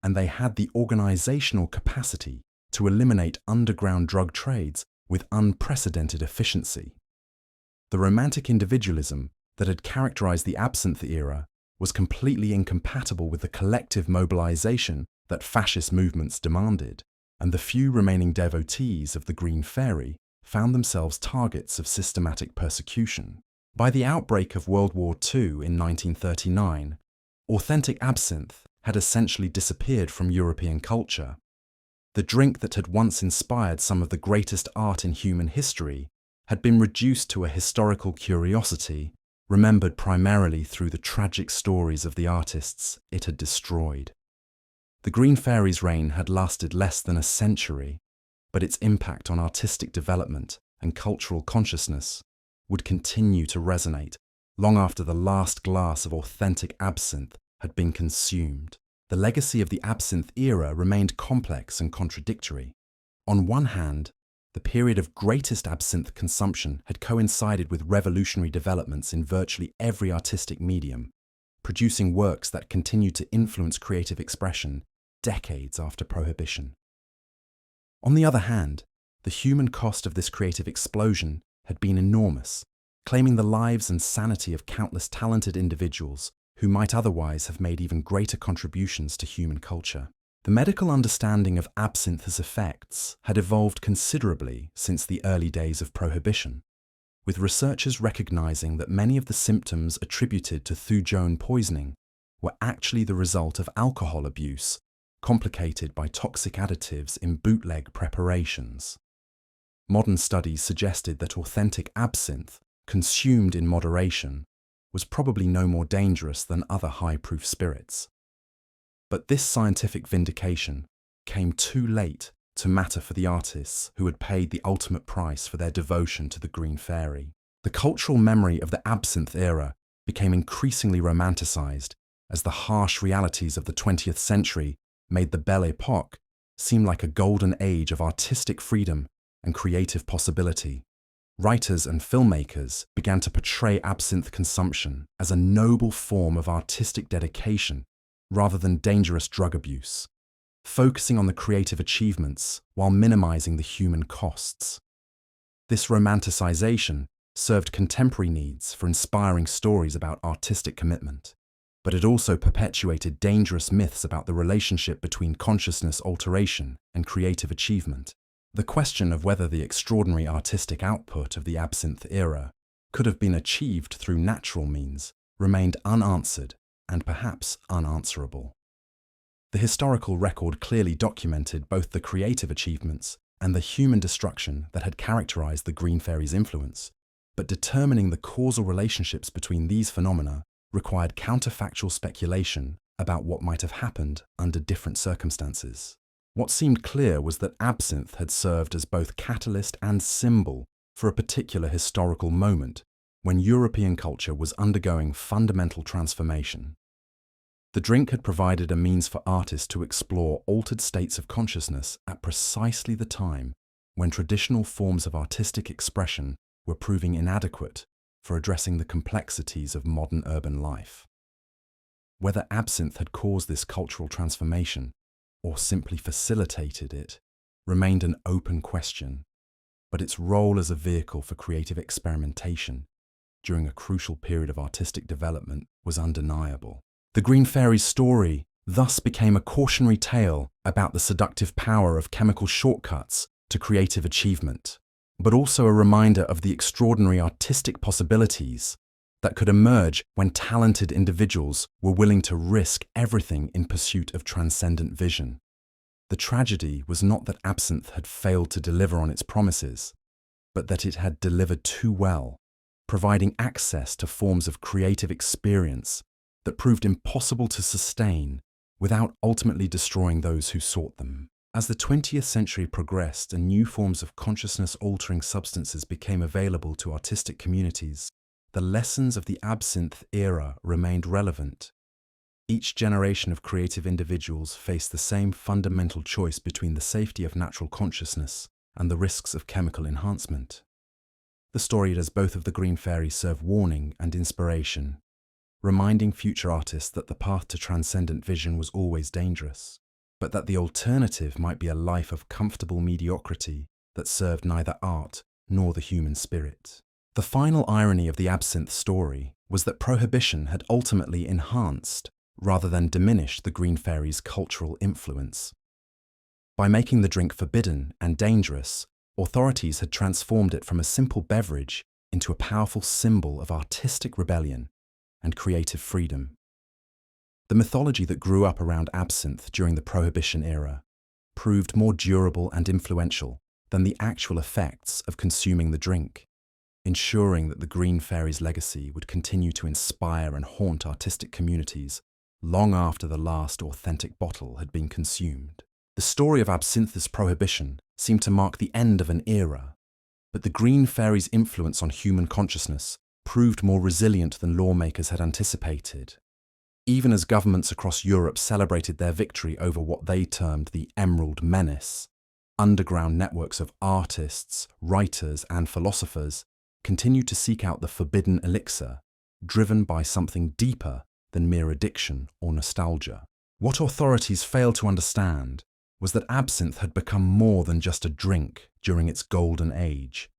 and they had the organizational capacity to eliminate underground drug trades with unprecedented efficiency. The romantic individualism that had characterized the Absinthe era was completely incompatible with the collective mobilization that fascist movements demanded, and the few remaining devotees of the Green Fairy found themselves targets of systematic persecution. By the outbreak of World War II in 1939, authentic absinthe had essentially disappeared from European culture. The drink that had once inspired some of the greatest art in human history had been reduced to a historical curiosity, remembered primarily through the tragic stories of the artists it had destroyed. The Green Fairy's reign had lasted less than a century, but its impact on artistic development and cultural consciousness would continue to resonate long after the last glass of authentic absinthe had been consumed. The legacy of the Absinthe era remained complex and contradictory. On one hand, the period of greatest absinthe consumption had coincided with revolutionary developments in virtually every artistic medium, producing works that continued to influence creative expression decades after Prohibition. On the other hand, the human cost of this creative explosion had been enormous, claiming the lives and sanity of countless talented individuals who might otherwise have made even greater contributions to human culture. The medical understanding of absinthe's effects had evolved considerably since the early days of Prohibition, with researchers recognizing that many of the symptoms attributed to thujone poisoning were actually the result of alcohol abuse, complicated by toxic additives in bootleg preparations. Modern studies suggested that authentic absinthe, consumed in moderation, was probably no more dangerous than other high-proof spirits. But this scientific vindication came too late to matter for the artists who had paid the ultimate price for their devotion to the Green Fairy. The cultural memory of the Absinthe era became increasingly romanticized as the harsh realities of the 20th century made the Belle Époque seem like a golden age of artistic freedom and creative possibility. Writers and filmmakers began to portray absinthe consumption as a noble form of artistic dedication rather than dangerous drug abuse, focusing on the creative achievements while minimizing the human costs. This romanticization served contemporary needs for inspiring stories about artistic commitment, but it also perpetuated dangerous myths about the relationship between consciousness alteration and creative achievement. The question of whether the extraordinary artistic output of the Absinthe era could have been achieved through natural means remained unanswered and perhaps unanswerable. The historical record clearly documented both the creative achievements and the human destruction that had characterized the Green Fairy's influence, but determining the causal relationships between these phenomena required counterfactual speculation about what might have happened under different circumstances. What seemed clear was that absinthe had served as both catalyst and symbol for a particular historical moment when European culture was undergoing fundamental transformation. The drink had provided a means for artists to explore altered states of consciousness at precisely the time when traditional forms of artistic expression were proving inadequate for addressing the complexities of modern urban life. Whether absinthe had caused this cultural transformation or simply facilitated it remained an open question, but its role as a vehicle for creative experimentation during a crucial period of artistic development was undeniable. The Green Fairy's story thus became a cautionary tale about the seductive power of chemical shortcuts to creative achievement, but also a reminder of the extraordinary artistic possibilities that could emerge when talented individuals were willing to risk everything in pursuit of transcendent vision. The tragedy was not that absinthe had failed to deliver on its promises, but that it had delivered too well, providing access to forms of creative experience that proved impossible to sustain without ultimately destroying those who sought them. As the 20th century progressed and new forms of consciousness-altering substances became available to artistic communities, the lessons of the Absinthe era remained relevant. Each generation of creative individuals faced the same fundamental choice between the safety of natural consciousness and the risks of chemical enhancement. The story does both of the Green Fairy serve warning and inspiration, reminding future artists that the path to transcendent vision was always dangerous, but that the alternative might be a life of comfortable mediocrity that served neither art nor the human spirit. The final irony of the Absinthe story was that prohibition had ultimately enhanced rather than diminished the Green Fairy's cultural influence. By making the drink forbidden and dangerous, authorities had transformed it from a simple beverage into a powerful symbol of artistic rebellion and creative freedom. The mythology that grew up around absinthe during the Prohibition era proved more durable and influential than the actual effects of consuming the drink, ensuring that the Green Fairy's legacy would continue to inspire and haunt artistic communities long after the last authentic bottle had been consumed. The story of absinthe's prohibition seemed to mark the end of an era, but the Green Fairy's influence on human consciousness proved more resilient than lawmakers had anticipated. Even as governments across Europe celebrated their victory over what they termed the Emerald Menace, underground networks of artists, writers, and philosophers continued to seek out the forbidden elixir, driven by something deeper than mere addiction or nostalgia. What authorities failed to understand was that absinthe had become more than just a drink during its golden age.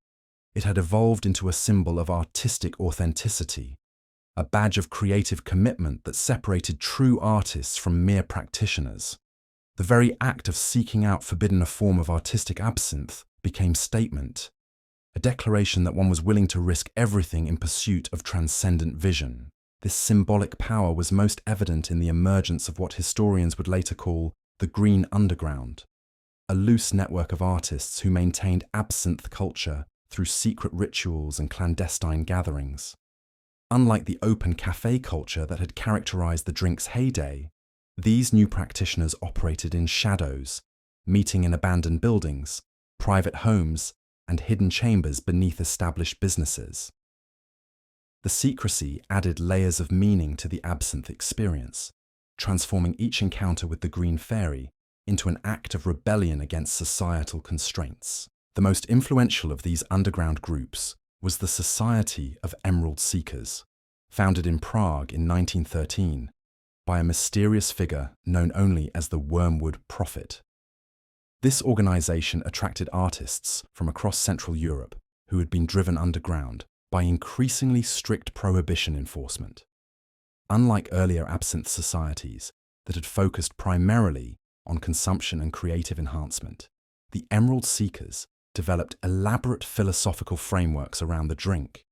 It had evolved into a symbol of artistic authenticity, a badge of creative commitment that separated true artists from mere practitioners. The very act of seeking out forbidden a form of artistic absinthe became statement, a declaration that one was willing to risk everything in pursuit of transcendent vision. This symbolic power was most evident in the emergence of what historians would later call the Green Underground, a loose network of artists who maintained absinthe culture through secret rituals and clandestine gatherings. Unlike the open cafe culture that had characterized the drink's heyday, these new practitioners operated in shadows, meeting in abandoned buildings, private homes, and hidden chambers beneath established businesses. The secrecy added layers of meaning to the absinthe experience, transforming each encounter with the Green Fairy into an act of rebellion against societal constraints. The most influential of these underground groups was the Society of Emerald Seekers, founded in Prague in 1913 by a mysterious figure known only as the Wormwood Prophet. This organization attracted artists from across Central Europe who had been driven underground by increasingly strict prohibition enforcement. Unlike earlier absinthe societies that had focused primarily on consumption and creative enhancement, the Emerald Seekers developed elaborate philosophical frameworks around the drink,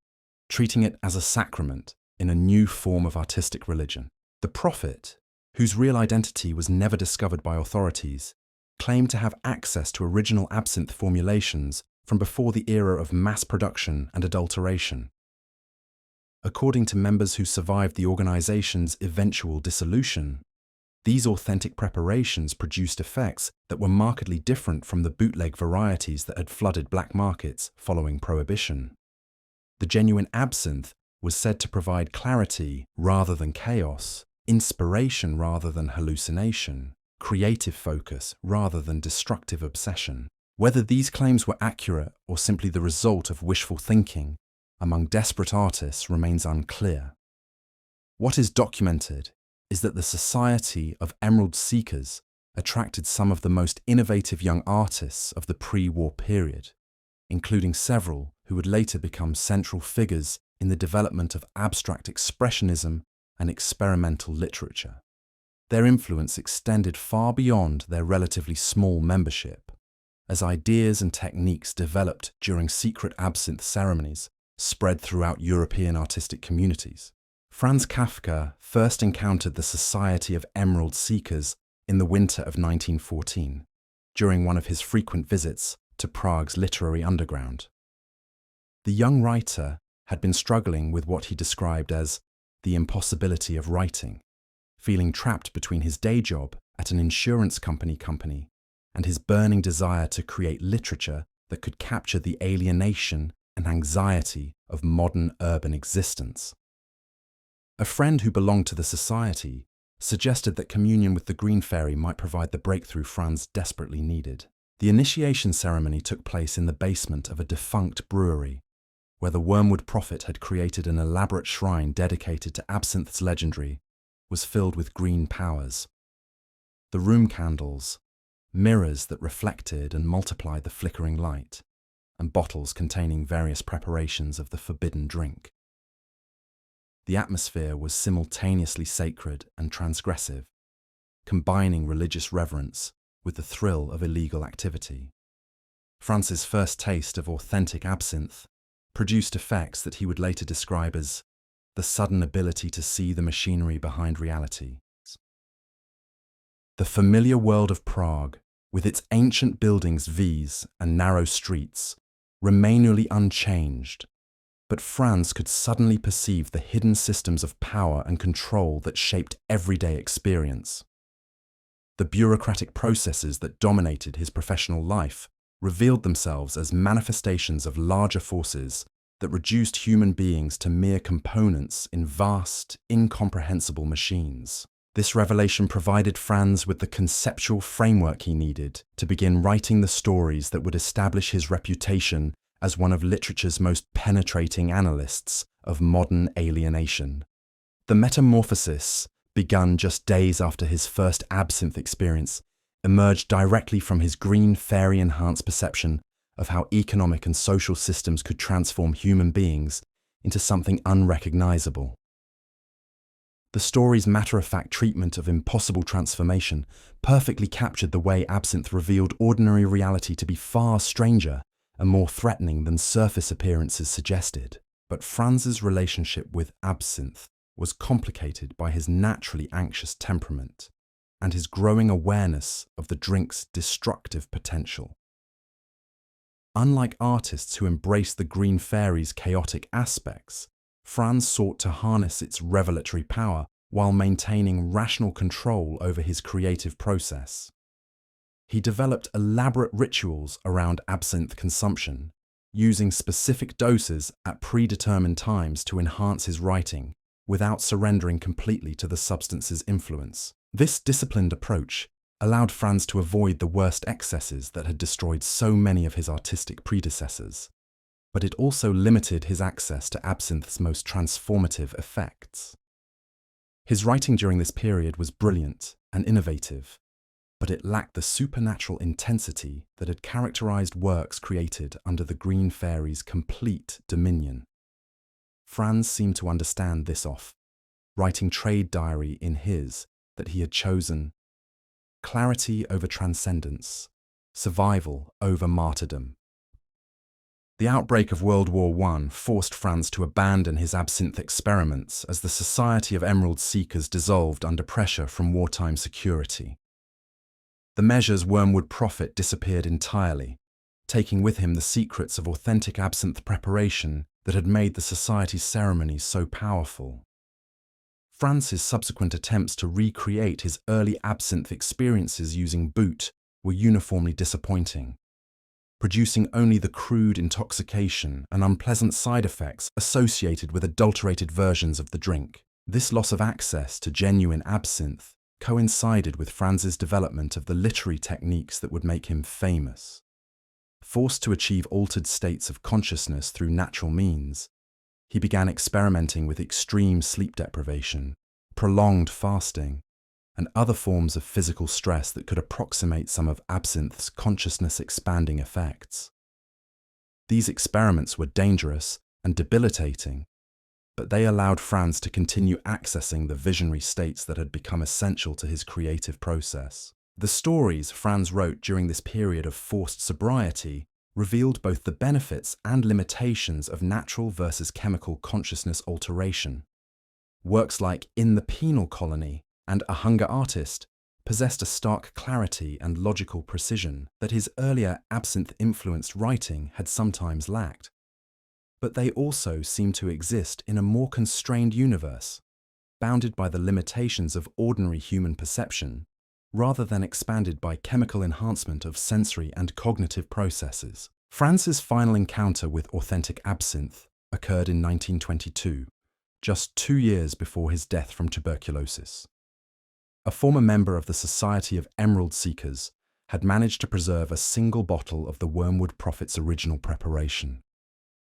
treating it as a sacrament in a new form of artistic religion. The Prophet, whose real identity was never discovered by authorities, claimed to have access to original absinthe formulations from before the era of mass production and adulteration. According to members who survived the organization's eventual dissolution, these authentic preparations produced effects that were markedly different from the bootleg varieties that had flooded black markets following Prohibition. The genuine absinthe was said to provide clarity rather than chaos, inspiration rather than hallucination, creative focus rather than destructive obsession. Whether these claims were accurate or simply the result of wishful thinking among desperate artists remains unclear. What is documented is that the Society of Emerald Seekers attracted some of the most innovative young artists of the pre-war period, including several who would later become central figures in the development of abstract expressionism and experimental literature. Their influence extended far beyond their relatively small membership, as ideas and techniques developed during secret absinthe ceremonies spread throughout European artistic communities. Franz Kafka first encountered the Society of Emerald Seekers in the winter of 1914, during one of his frequent visits to Prague's literary underground. The young writer had been struggling with what he described as the impossibility of writing, feeling trapped between his day job at an insurance company and his burning desire to create literature that could capture the alienation and anxiety of modern urban existence. A friend who belonged to the society suggested that communion with the Green Fairy might provide the breakthrough Franz desperately needed. The initiation ceremony took place in the basement of a defunct brewery, where the Wormwood Prophet had created an elaborate shrine dedicated to absinthe's legendary, was filled with green powers. The room candles, mirrors that reflected and multiplied the flickering light, and bottles containing various preparations of the forbidden drink. The atmosphere was simultaneously sacred and transgressive, combining religious reverence with the thrill of illegal activity. Franz's first taste of authentic absinthe produced effects that he would later describe as the sudden ability to see the machinery behind reality. The familiar world of Prague, with its ancient buildings, V's, and narrow streets, remained nearly unchanged, but Franz could suddenly perceive the hidden systems of power and control that shaped everyday experience. The bureaucratic processes that dominated his professional life revealed themselves as manifestations of larger forces that reduced human beings to mere components in vast, incomprehensible machines. This revelation provided Franz with the conceptual framework he needed to begin writing the stories that would establish his reputation as one of literature's most penetrating analysts of modern alienation. The metamorphosis, begun just days after his first absinthe experience, emerged directly from his Green Fairy-enhanced perception of how economic and social systems could transform human beings into something unrecognizable. The story's matter-of-fact treatment of impossible transformation perfectly captured the way absinthe revealed ordinary reality to be far stranger and more threatening than surface appearances suggested. But Franz's relationship with absinthe was complicated by his naturally anxious temperament and his growing awareness of the drink's destructive potential. Unlike artists who embrace the green fairy's chaotic aspects, Franz sought to harness its revelatory power while maintaining rational control over his creative process. He developed elaborate rituals around absinthe consumption, using specific doses at predetermined times to enhance his writing without surrendering completely to the substance's influence. This disciplined approach allowed Franz to avoid the worst excesses that had destroyed so many of his artistic predecessors, but it also limited his access to absinthe's most transformative effects. His writing during this period was brilliant and innovative, but it lacked the supernatural intensity that had characterized works created under the Green Fairy's complete dominion. Franz seemed to understand this writing trade diary in his that he had chosen clarity over transcendence, survival over martyrdom. The outbreak of World War I forced Franz to abandon his absinthe experiments as the Society of Emerald Seekers dissolved under pressure from wartime security. The measure's wormwood profit disappeared entirely, taking with him the secrets of authentic absinthe preparation that had made the Society's ceremonies so powerful. Franz's subsequent attempts to recreate his early absinthe experiences using boot were uniformly disappointing, producing only the crude intoxication and unpleasant side effects associated with adulterated versions of the drink. This loss of access to genuine absinthe coincided with Franz's development of the literary techniques that would make him famous. Forced to achieve altered states of consciousness through natural means, he began experimenting with extreme sleep deprivation, prolonged fasting, and other forms of physical stress that could approximate some of absinthe's consciousness-expanding effects. These experiments were dangerous and debilitating, but they allowed Franz to continue accessing the visionary states that had become essential to his creative process. The stories Franz wrote during this period of forced sobriety revealed both the benefits and limitations of natural versus chemical consciousness alteration. Works like In the Penal Colony and A Hunger Artist possessed a stark clarity and logical precision that his earlier absinthe-influenced writing had sometimes lacked. But they also seemed to exist in a more constrained universe, bounded by the limitations of ordinary human perception, rather than expanded by chemical enhancement of sensory and cognitive processes. Franz's final encounter with authentic absinthe occurred in 1922, just 2 years before his death from tuberculosis. A former member of the Society of Emerald Seekers had managed to preserve a single bottle of the Wormwood Prophet's original preparation,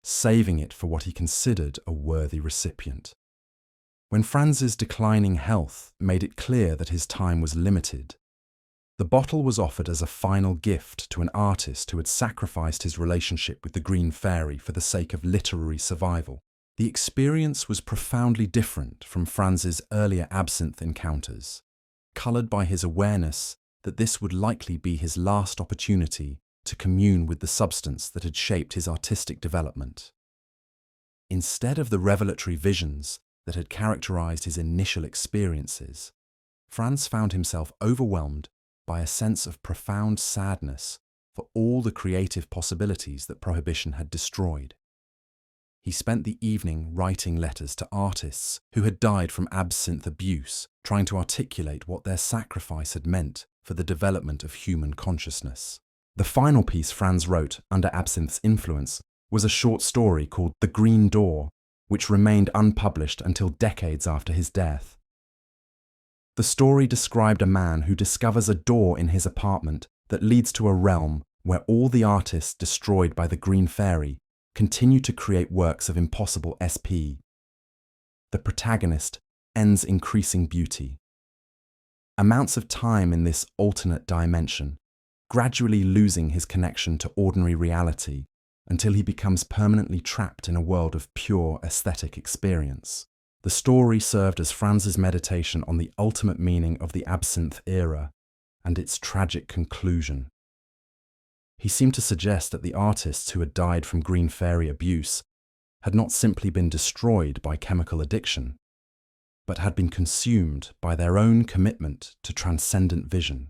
saving it for what he considered a worthy recipient. When Franz's declining health made it clear that his time was limited, the bottle was offered as a final gift to an artist who had sacrificed his relationship with the Green Fairy for the sake of literary survival. The experience was profoundly different from Franz's earlier absinthe encounters, coloured by his awareness that this would likely be his last opportunity to commune with the substance that had shaped his artistic development. Instead of the revelatory visions that had characterized his initial experiences, Franz found himself overwhelmed by a sense of profound sadness for all the creative possibilities that Prohibition had destroyed. He spent the evening writing letters to artists who had died from absinthe abuse, trying to articulate what their sacrifice had meant for the development of human consciousness. The final piece Franz wrote under absinthe's influence was a short story called The Green Door, which remained unpublished until decades after his death. The story described a man who discovers a door in his apartment that leads to a realm where all the artists destroyed by the Green Fairy continue to create works of impossible SP. The protagonist ends increasing beauty. Amounts of time in this alternate dimension, gradually losing his connection to ordinary reality until he becomes permanently trapped in a world of pure aesthetic experience. The story served as Franz's meditation on the ultimate meaning of the absinthe era and its tragic conclusion. He seemed to suggest that the artists who had died from Green Fairy abuse had not simply been destroyed by chemical addiction, but had been consumed by their own commitment to transcendent vision.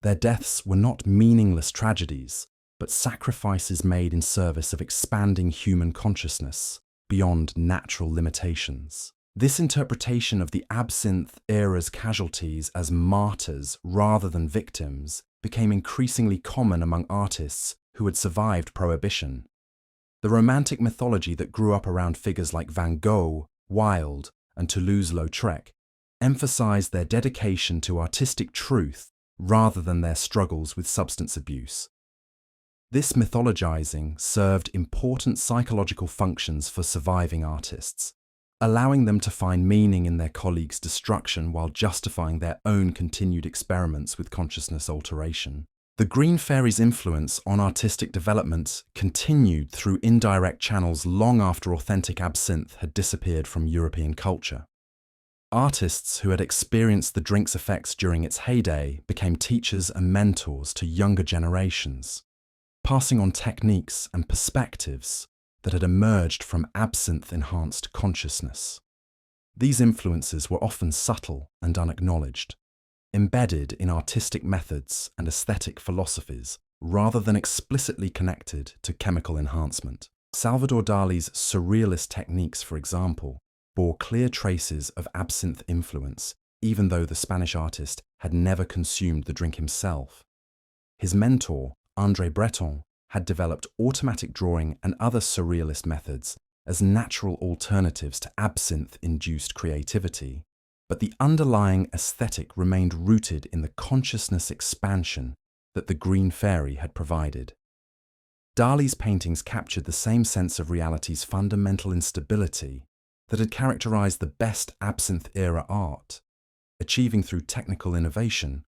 Their deaths were not meaningless tragedies, but sacrifices made in service of expanding human consciousness beyond natural limitations. This interpretation of the Absinthe era's casualties as martyrs rather than victims became increasingly common among artists who had survived Prohibition. The romantic mythology that grew up around figures like Van Gogh, Wilde, and Toulouse-Lautrec emphasized their dedication to artistic truth rather than their struggles with substance abuse. This mythologizing served important psychological functions for surviving artists, allowing them to find meaning in their colleagues' destruction while justifying their own continued experiments with consciousness alteration. The Green Fairy's influence on artistic development continued through indirect channels long after authentic absinthe had disappeared from European culture. Artists who had experienced the drink's effects during its heyday became teachers and mentors to younger generations, passing on techniques and perspectives that had emerged from absinthe-enhanced consciousness. These influences were often subtle and unacknowledged, embedded in artistic methods and aesthetic philosophies rather than explicitly connected to chemical enhancement. Salvador Dali's surrealist techniques, for example, bore clear traces of absinthe influence, even though the Spanish artist had never consumed the drink himself. His mentor, André Breton, had developed automatic drawing and other surrealist methods as natural alternatives to absinthe-induced creativity, but the underlying aesthetic remained rooted in the consciousness expansion that the Green Fairy had provided. Dali's paintings captured the same sense of reality's fundamental instability that had characterized the best absinthe-era art, achieving through technical innovation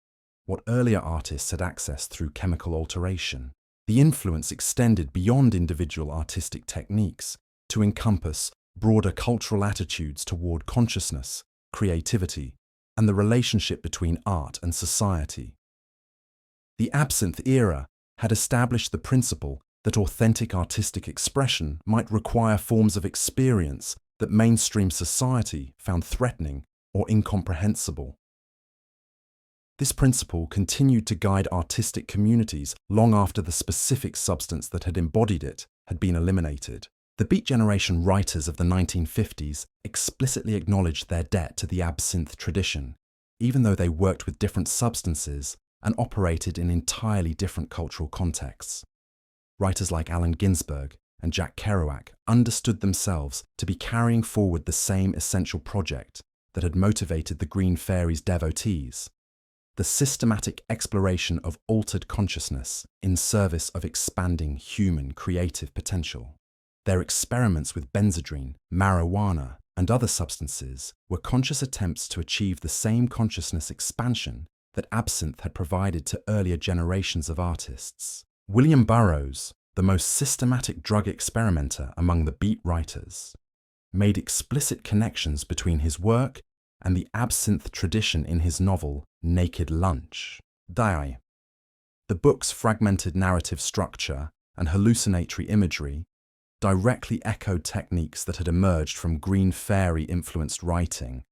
what earlier artists had accessed through chemical alteration. The influence extended beyond individual artistic techniques to encompass broader cultural attitudes toward consciousness, creativity, and the relationship between art and society. The Absinthe era had established the principle that authentic artistic expression might require forms of experience that mainstream society found threatening or incomprehensible. This principle continued to guide artistic communities long after the specific substance that had embodied it had been eliminated. The Beat Generation writers of the 1950s explicitly acknowledged their debt to the absinthe tradition, even though they worked with different substances and operated in entirely different cultural contexts. Writers like Allen Ginsberg and Jack Kerouac understood themselves to be carrying forward the same essential project that had motivated the Green Fairy's devotees: the systematic exploration of altered consciousness in service of expanding human creative potential. Their experiments with benzodrine, marijuana, and other substances were conscious attempts to achieve the same consciousness expansion that absinthe had provided to earlier generations of artists. William Burroughs, the most systematic drug experimenter among the Beat writers, made explicit connections between his work and the absinthe tradition in his novel Naked Lunch. Die. The book's fragmented narrative structure and hallucinatory imagery directly echoed techniques that had emerged from Green Fairy-influenced writing,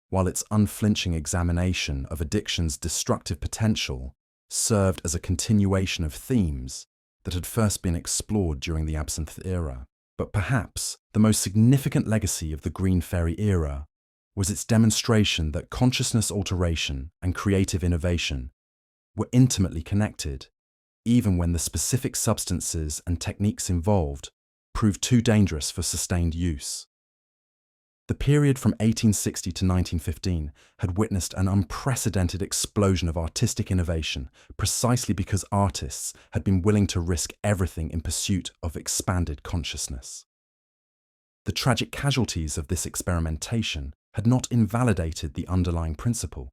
while its unflinching examination of addiction's destructive potential served as a continuation of themes that had first been explored during the Absinthe era. But perhaps the most significant legacy of the Green Fairy era was its demonstration that consciousness alteration and creative innovation were intimately connected, even when the specific substances and techniques involved proved too dangerous for sustained use. The period from 1860 to 1915 had witnessed an unprecedented explosion of artistic innovation precisely because artists had been willing to risk everything in pursuit of expanded consciousness. The tragic casualties of this experimentation had not invalidated the underlying principle,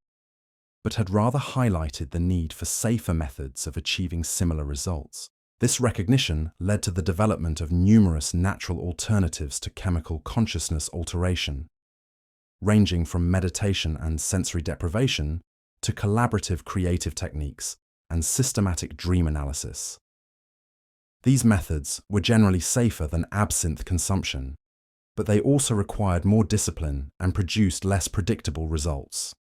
but had rather highlighted the need for safer methods of achieving similar results. This recognition led to the development of numerous natural alternatives to chemical consciousness alteration, ranging from meditation and sensory deprivation to collaborative creative techniques and systematic dream analysis. These methods were generally safer than absinthe consumption, but they also required more discipline and produced less predictable results.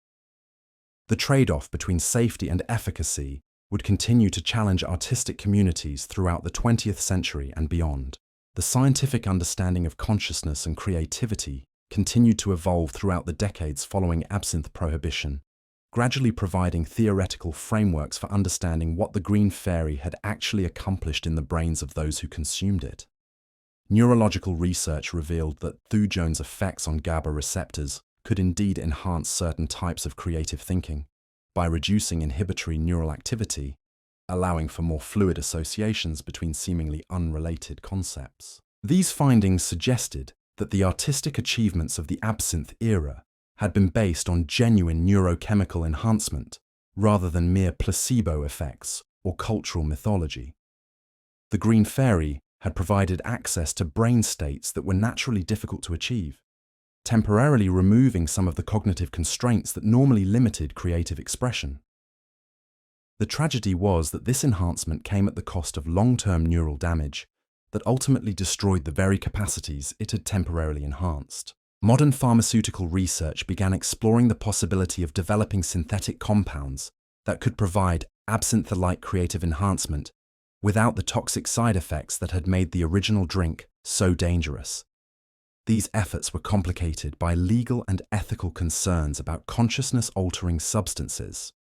The trade-off between safety and efficacy would continue to challenge artistic communities throughout the 20th century and beyond. The scientific understanding of consciousness and creativity continued to evolve throughout the decades following absinthe prohibition, gradually providing theoretical frameworks for understanding what the green fairy had actually accomplished in the brains of those who consumed it. Neurological research revealed that Thujone's effects on GABA receptors could indeed enhance certain types of creative thinking by reducing inhibitory neural activity, allowing for more fluid associations between seemingly unrelated concepts. These findings suggested that the artistic achievements of the absinthe era had been based on genuine neurochemical enhancement rather than mere placebo effects or cultural mythology. The green fairy had provided access to brain states that were naturally difficult to achieve, temporarily removing some of the cognitive constraints that normally limited creative expression. The tragedy was that this enhancement came at the cost of long-term neural damage that ultimately destroyed the very capacities it had temporarily enhanced. Modern pharmaceutical research began exploring the possibility of developing synthetic compounds that could provide absinthe-like creative enhancement without the toxic side effects that had made the original drink so dangerous. These efforts were complicated by legal and ethical concerns about consciousness-altering substances,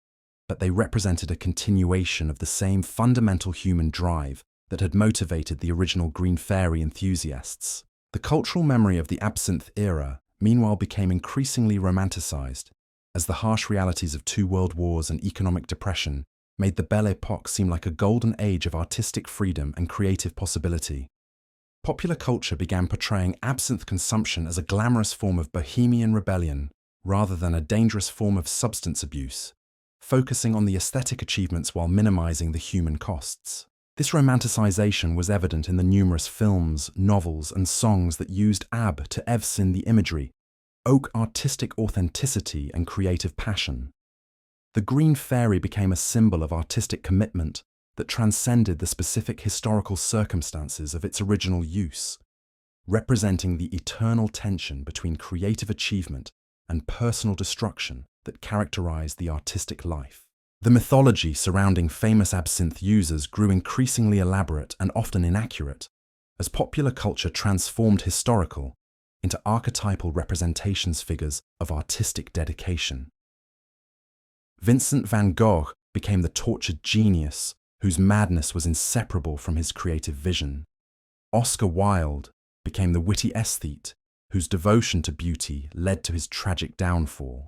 but they represented a continuation of the same fundamental human drive that had motivated the original green fairy enthusiasts. The cultural memory of the absinthe era, meanwhile, became increasingly romanticized, as the harsh realities of 2 world wars and economic depression made the Belle Époque seem like a golden age of artistic freedom and creative possibility. Popular culture began portraying absinthe consumption as a glamorous form of bohemian rebellion rather than a dangerous form of substance abuse, focusing on the aesthetic achievements while minimizing the human costs. This romanticization was evident in the numerous films, novels, and songs that used ab to evsin the imagery, oak artistic authenticity and creative passion. The green fairy became a symbol of artistic commitment that transcended the specific historical circumstances of its original use, representing the eternal tension between creative achievement and personal destruction that characterized the artistic life. The mythology surrounding famous absinthe users grew increasingly elaborate and often inaccurate, as popular culture transformed historical into archetypal representations figures of artistic dedication. Vincent van Gogh became the tortured genius whose madness was inseparable from his creative vision. Oscar Wilde became the witty aesthete whose devotion to beauty led to his tragic downfall.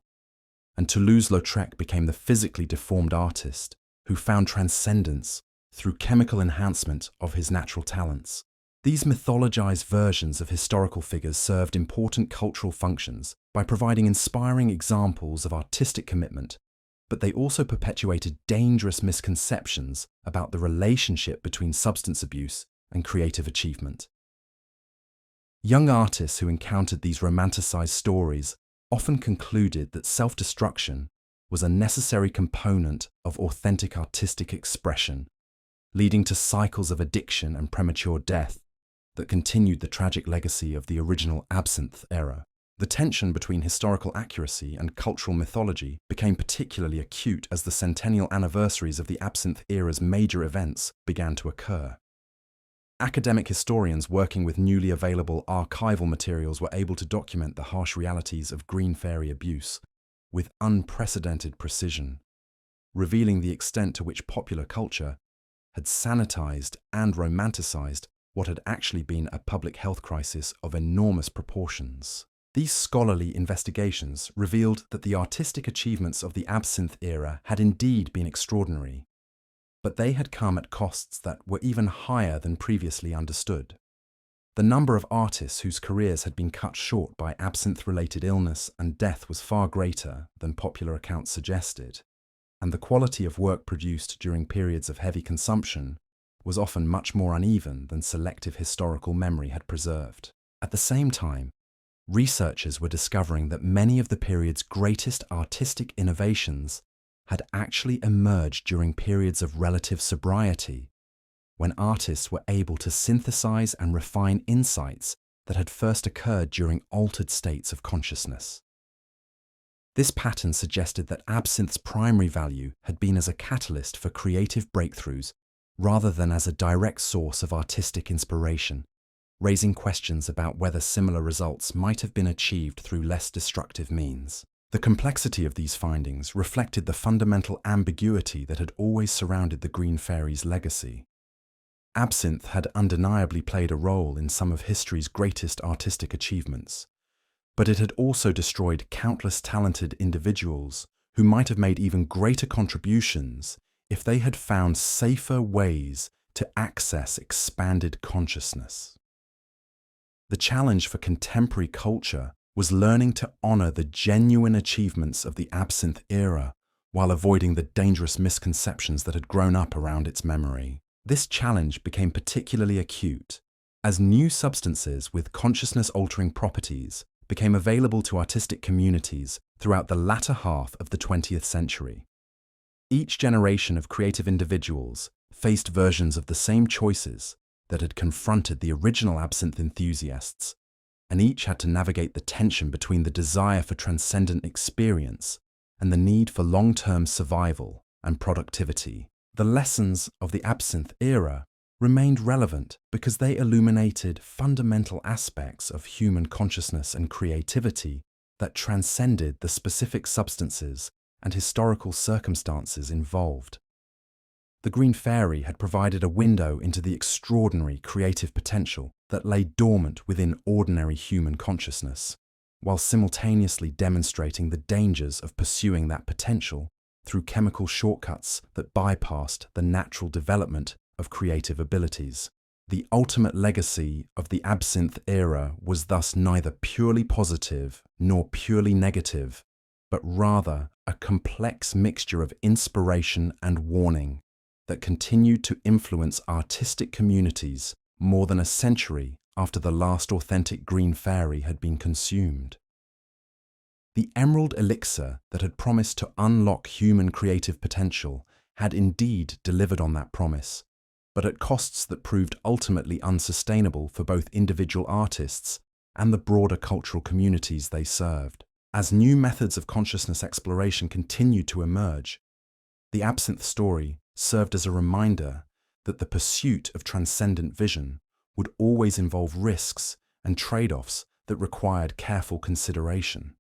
And Toulouse-Lautrec became the physically deformed artist who found transcendence through chemical enhancement of his natural talents. These mythologized versions of historical figures served important cultural functions by providing inspiring examples of artistic commitment, but they also perpetuated dangerous misconceptions about the relationship between substance abuse and creative achievement. Young artists who encountered these romanticized stories often concluded that self-destruction was a necessary component of authentic artistic expression, leading to cycles of addiction and premature death that continued the tragic legacy of the original absinthe era. The tension between historical accuracy and cultural mythology became particularly acute as the centennial anniversaries of the absinthe era's major events began to occur. Academic historians working with newly available archival materials were able to document the harsh realities of green fairy abuse with unprecedented precision, revealing the extent to which popular culture had sanitized and romanticized what had actually been a public health crisis of enormous proportions. These scholarly investigations revealed that the artistic achievements of the absinthe era had indeed been extraordinary, but they had come at costs that were even higher than previously understood. The number of artists whose careers had been cut short by absinthe-related illness and death was far greater than popular accounts suggested, and the quality of work produced during periods of heavy consumption was often much more uneven than selective historical memory had preserved. At the same time, researchers were discovering that many of the period's greatest artistic innovations had actually emerged during periods of relative sobriety, when artists were able to synthesize and refine insights that had first occurred during altered states of consciousness. This pattern suggested that absinthe's primary value had been as a catalyst for creative breakthroughs rather than as a direct source of artistic inspiration, raising questions about whether similar results might have been achieved through less destructive means. The complexity of these findings reflected the fundamental ambiguity that had always surrounded the Green Fairy's legacy. Absinthe had undeniably played a role in some of history's greatest artistic achievements, but it had also destroyed countless talented individuals who might have made even greater contributions if they had found safer ways to access expanded consciousness. The challenge for contemporary culture was learning to honor the genuine achievements of the Absinthe era while avoiding the dangerous misconceptions that had grown up around its memory. This challenge became particularly acute as new substances with consciousness-altering properties became available to artistic communities throughout the latter half of the 20th century. Each generation of creative individuals faced versions of the same choices that had confronted the original absinthe enthusiasts, and each had to navigate the tension between the desire for transcendent experience and the need for long-term survival and productivity. The lessons of the absinthe era remained relevant because they illuminated fundamental aspects of human consciousness and creativity that transcended the specific substances and historical circumstances involved. The Green Fairy had provided a window into the extraordinary creative potential that lay dormant within ordinary human consciousness, while simultaneously demonstrating the dangers of pursuing that potential through chemical shortcuts that bypassed the natural development of creative abilities. The ultimate legacy of the Absinthe era was thus neither purely positive nor purely negative, but rather a complex mixture of inspiration and warning that continued to influence artistic communities more than a century after the last authentic Green Fairy had been consumed. The emerald elixir that had promised to unlock human creative potential had indeed delivered on that promise, but at costs that proved ultimately unsustainable for both individual artists and the broader cultural communities they served. As new methods of consciousness exploration continued to emerge, the Absinthe story served as a reminder that the pursuit of transcendent vision would always involve risks and trade-offs that required careful consideration.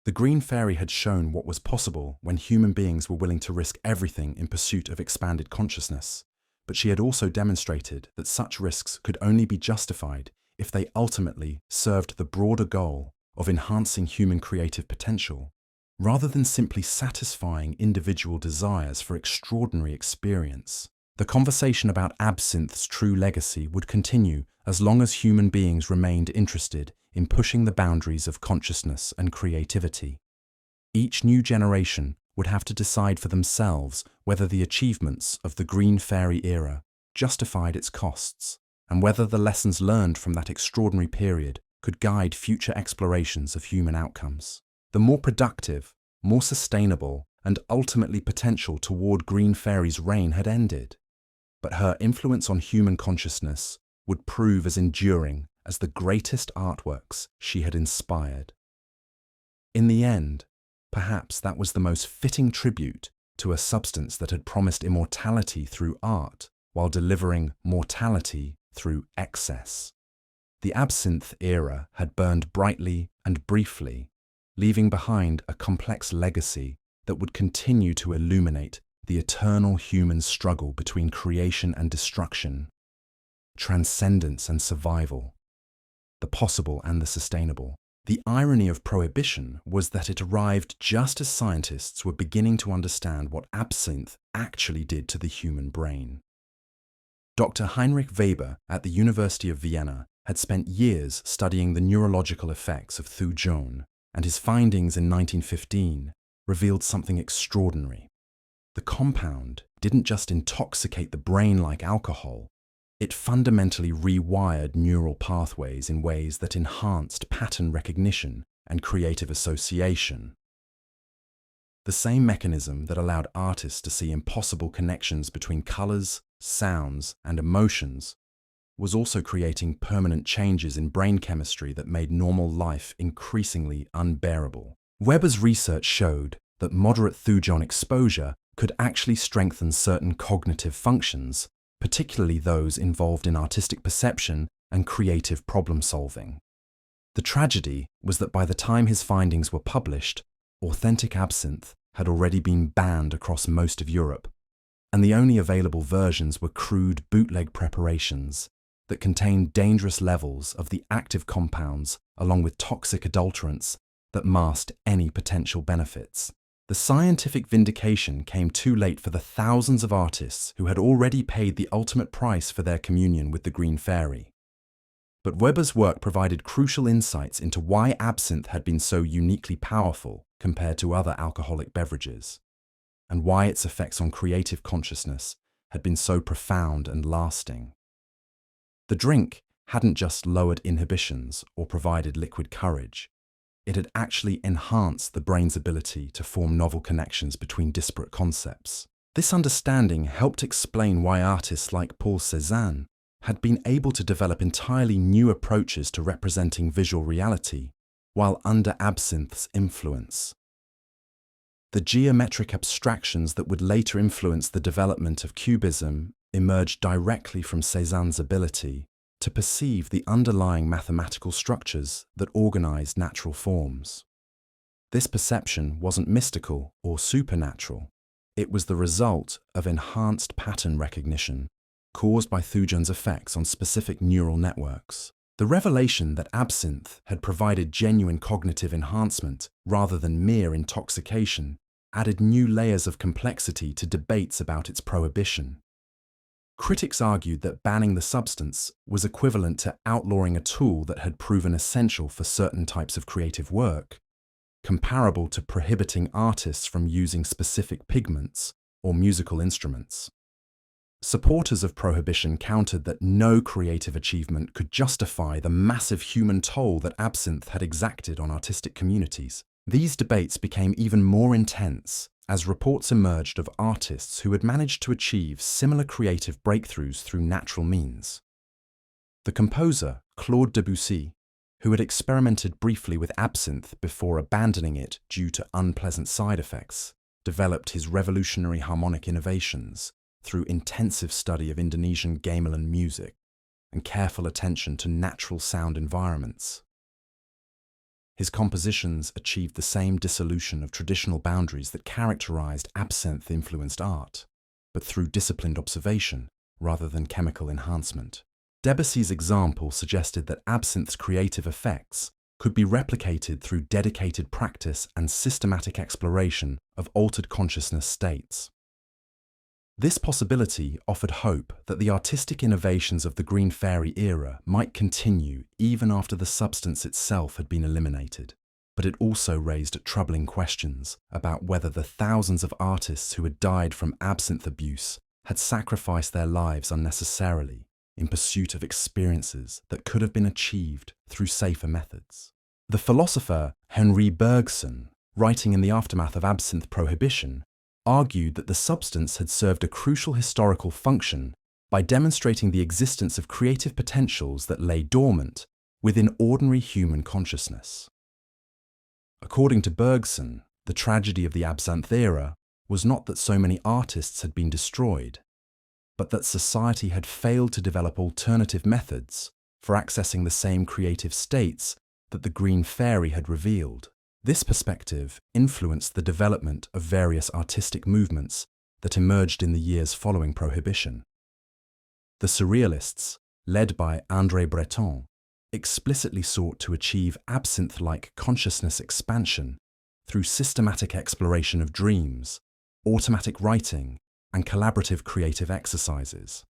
The Green Fairy had shown what was possible when human beings were willing to risk everything in pursuit of expanded consciousness, but she had also demonstrated that such risks could only be justified if they ultimately served the broader goal of enhancing human creative potential, rather than simply satisfying individual desires for extraordinary experience. The conversation about absinthe's true legacy would continue as long as human beings remained interested in pushing the boundaries of consciousness and creativity. Each new generation would have to decide for themselves whether the achievements of the Green Fairy era justified its costs, and whether the lessons learned from that extraordinary period could guide future explorations of human outcomes. The more productive, more sustainable, and ultimately potential toward Green Fairy's reign had ended, but her influence on human consciousness would prove as enduring as the greatest artworks she had inspired. In the end, perhaps that was the most fitting tribute to a substance that had promised immortality through art while delivering mortality through excess. The Absinthe era had burned brightly and briefly, leaving behind a complex legacy that would continue to illuminate the eternal human struggle between creation and destruction, transcendence and survival, the possible and the sustainable. The irony of Prohibition was that it arrived just as scientists were beginning to understand what absinthe actually did to the human brain. Dr. Heinrich Weber at the University of Vienna had spent years studying the neurological effects of thujone, and his findings in 1915 revealed something extraordinary. The compound didn't just intoxicate the brain like alcohol, it fundamentally rewired neural pathways in ways that enhanced pattern recognition and creative association. The same mechanism that allowed artists to see impossible connections between colors, sounds, and emotions was also creating permanent changes in brain chemistry that made normal life increasingly unbearable. Weber's research showed that moderate thujon exposure could actually strengthen certain cognitive functions, particularly those involved in artistic perception and creative problem-solving. The tragedy was that by the time his findings were published, authentic absinthe had already been banned across most of Europe, and the only available versions were crude bootleg preparations that contained dangerous levels of the active compounds along with toxic adulterants that masked any potential benefits. The scientific vindication came too late for the thousands of artists who had already paid the ultimate price for their communion with the Green Fairy. But Weber's work provided crucial insights into why absinthe had been so uniquely powerful compared to other alcoholic beverages, and why its effects on creative consciousness had been so profound and lasting. The drink hadn't just lowered inhibitions or provided liquid courage. It had actually enhanced the brain's ability to form novel connections between disparate concepts. This understanding helped explain why artists like Paul Cézanne had been able to develop entirely new approaches to representing visual reality while under absinthe's influence. The geometric abstractions that would later influence the development of Cubism emerged directly from Cézanne's ability to perceive the underlying mathematical structures that organized natural forms. This perception wasn't mystical or supernatural. It was the result of enhanced pattern recognition caused by thujon's effects on specific neural networks. The revelation that absinthe had provided genuine cognitive enhancement rather than mere intoxication added new layers of complexity to debates about its prohibition. Critics argued that banning the substance was equivalent to outlawing a tool that had proven essential for certain types of creative work, comparable to prohibiting artists from using specific pigments or musical instruments. Supporters of prohibition countered that no creative achievement could justify the massive human toll that absinthe had exacted on artistic communities. These debates became even more intense as reports emerged of artists who had managed to achieve similar creative breakthroughs through natural means. The composer, Claude Debussy, who had experimented briefly with absinthe before abandoning it due to unpleasant side effects, developed his revolutionary harmonic innovations through intensive study of Indonesian gamelan music and careful attention to natural sound environments. His compositions achieved the same dissolution of traditional boundaries that characterized absinthe-influenced art, but through disciplined observation rather than chemical enhancement. Debussy's example suggested that absinthe's creative effects could be replicated through dedicated practice and systematic exploration of altered consciousness states. This possibility offered hope that the artistic innovations of the Green Fairy era might continue even after the substance itself had been eliminated. But it also raised troubling questions about whether the thousands of artists who had died from absinthe abuse had sacrificed their lives unnecessarily in pursuit of experiences that could have been achieved through safer methods. The philosopher Henri Bergson, writing in the aftermath of absinthe prohibition, argued that the substance had served a crucial historical function by demonstrating the existence of creative potentials that lay dormant within ordinary human consciousness. According to Bergson, the tragedy of the absinthe era was not that so many artists had been destroyed, but that society had failed to develop alternative methods for accessing the same creative states that the Green Fairy had revealed. This perspective influenced the development of various artistic movements that emerged in the years following Prohibition. The Surrealists, led by André Breton, explicitly sought to achieve absinthe-like consciousness expansion through systematic exploration of dreams, automatic writing, and collaborative creative exercises.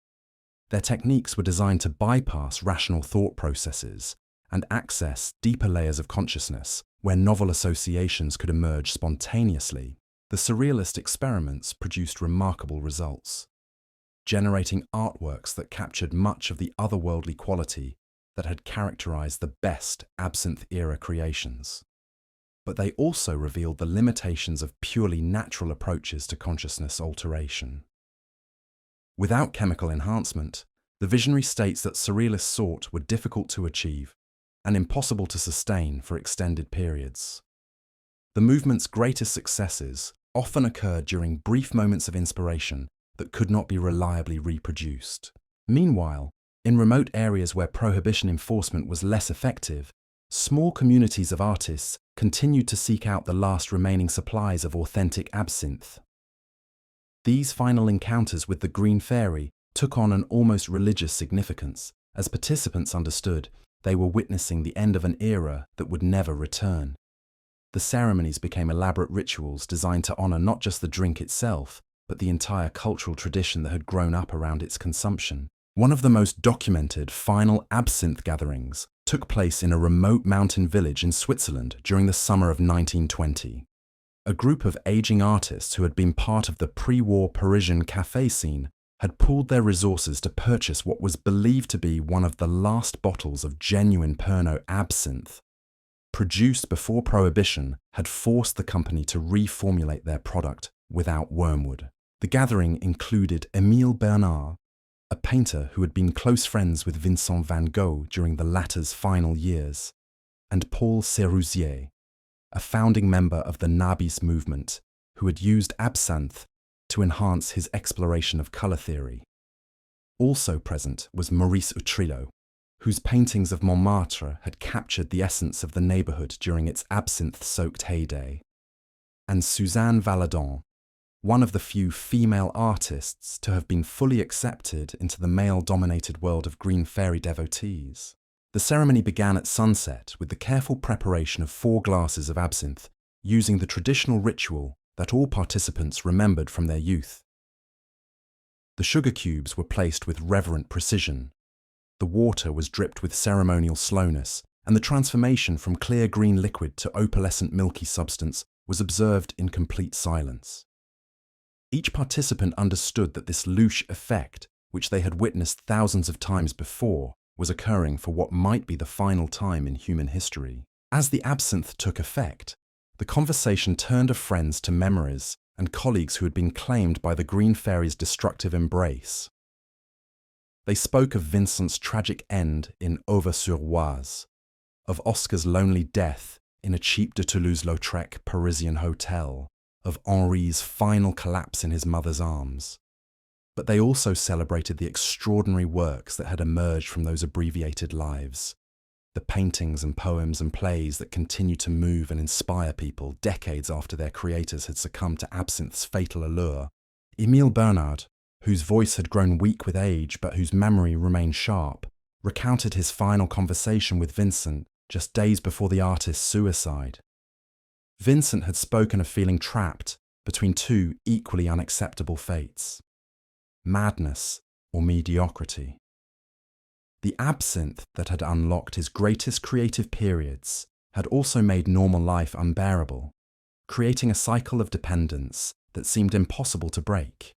Their techniques were designed to bypass rational thought processes and access deeper layers of consciousness where novel associations could emerge spontaneously. The Surrealist experiments produced remarkable results, generating artworks that captured much of the otherworldly quality that had characterized the best absinthe-era creations. But they also revealed the limitations of purely natural approaches to consciousness alteration. Without chemical enhancement, The visionary states that surrealists sought were difficult to achieve and impossible to sustain for extended periods. The movement's greatest successes often occurred during brief moments of inspiration that could not be reliably reproduced. Meanwhile, in remote areas where prohibition enforcement was less effective, small communities of artists continued to seek out the last remaining supplies of authentic absinthe. These final encounters with the Green Fairy took on an almost religious significance, as participants understood they were witnessing the end of an era that would never return. The ceremonies became elaborate rituals designed to honor not just the drink itself, but the entire cultural tradition that had grown up around its consumption. One of the most documented final absinthe gatherings took place in a remote mountain village in Switzerland during the summer of 1920. A group of aging artists who had been part of the pre-war Parisian café scene had pooled their resources to purchase what was believed to be one of the last bottles of genuine Pernod absinthe. Produced before Prohibition had forced the company to reformulate their product without wormwood. The gathering included Émile Bernard, a painter who had been close friends with Vincent van Gogh during the latter's final years, and Paul Sérusier, a founding member of the Nabis movement who had used absinthe to enhance his exploration of color theory. Also present was Maurice Utrillo, whose paintings of Montmartre had captured the essence of the neighborhood during its absinthe-soaked heyday, and Suzanne Valadon, one of the few female artists to have been fully accepted into the male-dominated world of Green Fairy devotees. The ceremony began at sunset with the careful preparation of 4 glasses of absinthe, using the traditional ritual that all participants remembered from their youth. The sugar cubes were placed with reverent precision. The water was dripped with ceremonial slowness, and the transformation from clear green liquid to opalescent milky substance was observed in complete silence. Each participant understood that this louche effect, which they had witnessed thousands of times before, was occurring for what might be the final time in human history. As the absinthe took effect, the conversation turned of friends to memories and colleagues who had been claimed by the Green Fairy's destructive embrace. They spoke of Vincent's tragic end in Auvers-sur-Oise, of Oscar's lonely death in a cheap de Toulouse-Lautrec Parisian hotel, of Henri's final collapse in his mother's arms. But they also celebrated the extraordinary works that had emerged from those abbreviated lives, the paintings and poems and plays that continue to move and inspire people decades after their creators had succumbed to absinthe's fatal allure. Émile Bernard, whose voice had grown weak with age but whose memory remained sharp, recounted his final conversation with Vincent just days before the artist's suicide. Vincent had spoken of feeling trapped between 2 equally unacceptable fates: madness or mediocrity. The absinthe that had unlocked his greatest creative periods had also made normal life unbearable, creating a cycle of dependence that seemed impossible to break.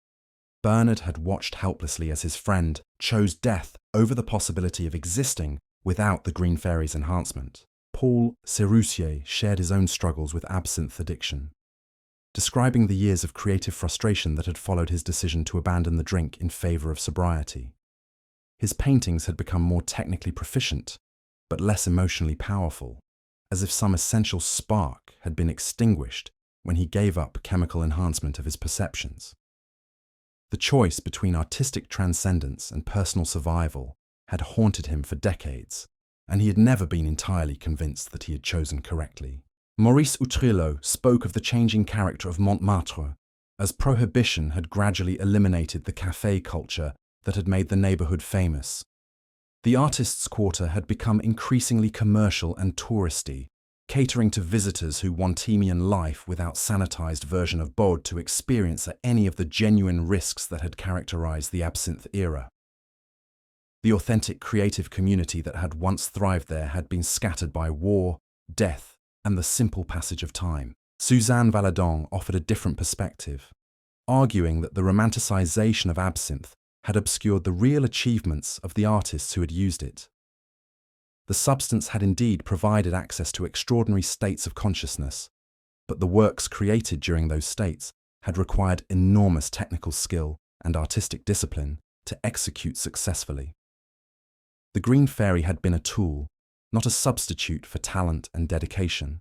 Bernard had watched helplessly as his friend chose death over the possibility of existing without the Green Fairy's enhancement. Paul Sérusier shared his own struggles with absinthe addiction, describing the years of creative frustration that had followed his decision to abandon the drink in favor of sobriety. His paintings had become more technically proficient, but less emotionally powerful, as if some essential spark had been extinguished when he gave up chemical enhancement of his perceptions. The choice between artistic transcendence and personal survival had haunted him for decades, and he had never been entirely convinced that he had chosen correctly. Maurice Utrillo spoke of the changing character of Montmartre, as Prohibition had gradually eliminated the café culture that had made the neighborhood famous. The artists' quarter had become increasingly commercial and touristy, catering to visitors who want Bohemian life without sanitized version of bod to experience any of the genuine risks that had characterized the absinthe era. The authentic creative community that had once thrived there had been scattered by war, death, and the simple passage of time. Suzanne Valadon offered a different perspective, arguing that the romanticization of absinthe had obscured the real achievements of the artists who had used it. The substance had indeed provided access to extraordinary states of consciousness, but the works created during those states had required enormous technical skill and artistic discipline to execute successfully. The Green Fairy had been a tool, not a substitute for talent and dedication,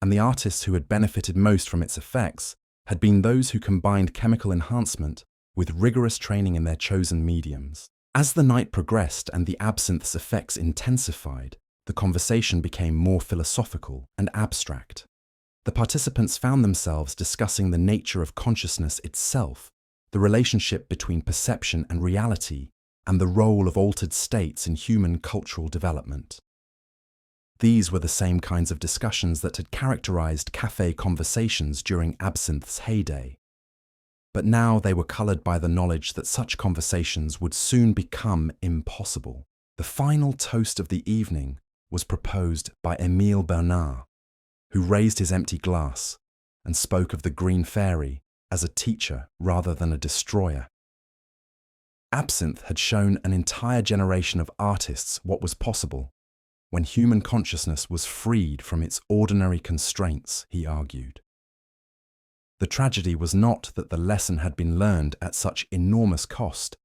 and the artists who had benefited most from its effects had been those who combined chemical enhancement with rigorous training in their chosen mediums. As the night progressed and the absinthe's effects intensified, the conversation became more philosophical and abstract. The participants found themselves discussing the nature of consciousness itself, the relationship between perception and reality, and the role of altered states in human cultural development. These were the same kinds of discussions that had characterized café conversations during Absinthe's heyday. But now they were colored by the knowledge that such conversations would soon become impossible. The final toast of the evening was proposed by Émile Bernard, who raised his empty glass and spoke of the Green Fairy as a teacher rather than a destroyer. Absinthe had shown an entire generation of artists what was possible when human consciousness was freed from its ordinary constraints, he argued. The tragedy was not that the lesson had been learned at such enormous cost,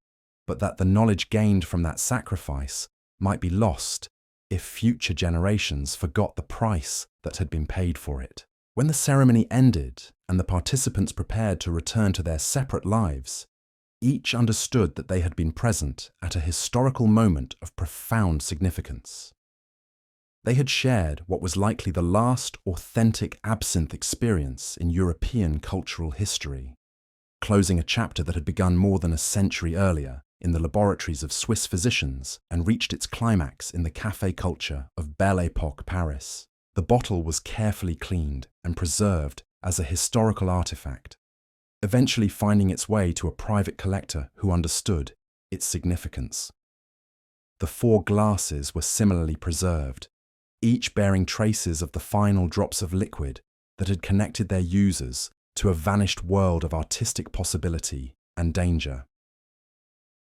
but that the knowledge gained from that sacrifice might be lost if future generations forgot the price that had been paid for it. When the ceremony ended and the participants prepared to return to their separate lives, each understood that they had been present at a historical moment of profound significance. They had shared what was likely the last authentic absinthe experience in European cultural history, closing a chapter that had begun more than a century earlier in the laboratories of Swiss physicians and reached its climax in the café culture of Belle Époque Paris. The bottle was carefully cleaned and preserved as a historical artifact, eventually finding its way to a private collector who understood its significance. The 4 glasses were similarly preserved, each bearing traces of the final drops of liquid that had connected their users to a vanished world of artistic possibility and danger.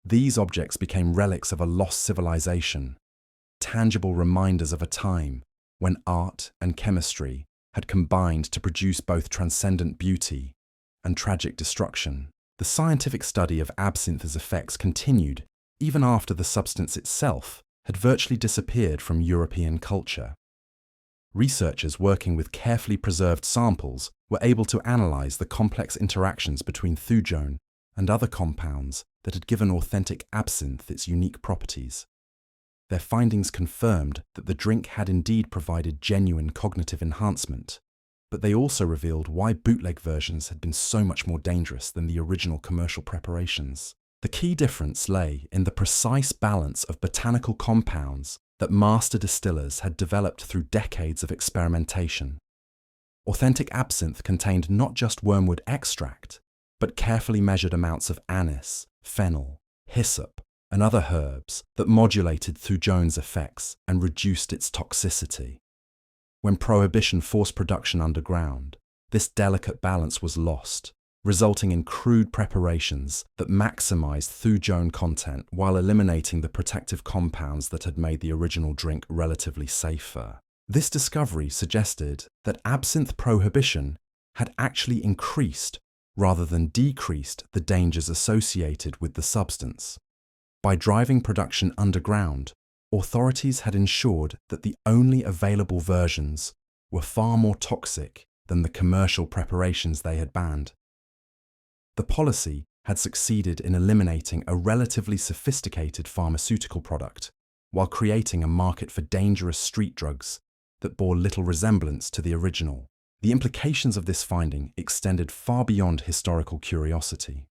These objects became relics of a lost civilization, tangible reminders of a time when art and chemistry had combined to produce both transcendent beauty and tragic destruction. The scientific study of absinthe's effects continued even after the substance itself had virtually disappeared from European culture. Researchers working with carefully preserved samples were able to analyze the complex interactions between thujone and other compounds that had given authentic absinthe its unique properties. Their findings confirmed that the drink had indeed provided genuine cognitive enhancement, but they also revealed why bootleg versions had been so much more dangerous than the original commercial preparations. The key difference lay in the precise balance of botanical compounds that master distillers had developed through decades of experimentation. Authentic absinthe contained not just wormwood extract, but carefully measured amounts of anise, fennel, hyssop, and other herbs that modulated thujone's effects and reduced its toxicity. When Prohibition forced production underground, this delicate balance was lost, resulting in crude preparations that maximized thujone content while eliminating the protective compounds that had made the original drink relatively safer. This discovery suggested that absinthe prohibition had actually increased rather than decreased the dangers associated with the substance. By driving production underground, authorities had ensured that the only available versions were far more toxic than the commercial preparations they had banned. The policy had succeeded in eliminating a relatively sophisticated pharmaceutical product while creating a market for dangerous street drugs that bore little resemblance to the original. The implications of this finding extended far beyond historical curiosity.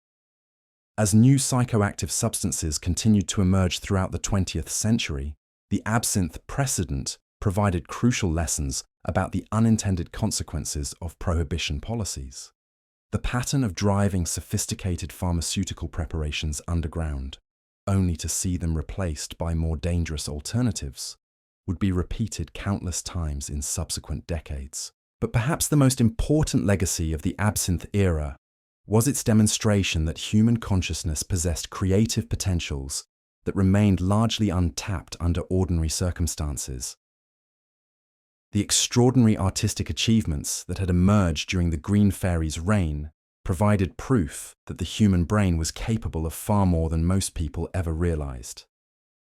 As new psychoactive substances continued to emerge throughout the 20th century, the absinthe precedent provided crucial lessons about the unintended consequences of prohibition policies. The pattern of driving sophisticated pharmaceutical preparations underground, only to see them replaced by more dangerous alternatives, would be repeated countless times in subsequent decades. But perhaps the most important legacy of the absinthe era was its demonstration that human consciousness possessed creative potentials that remained largely untapped under ordinary circumstances. The extraordinary artistic achievements that had emerged during the Green Fairy's reign provided proof that the human brain was capable of far more than most people ever realized.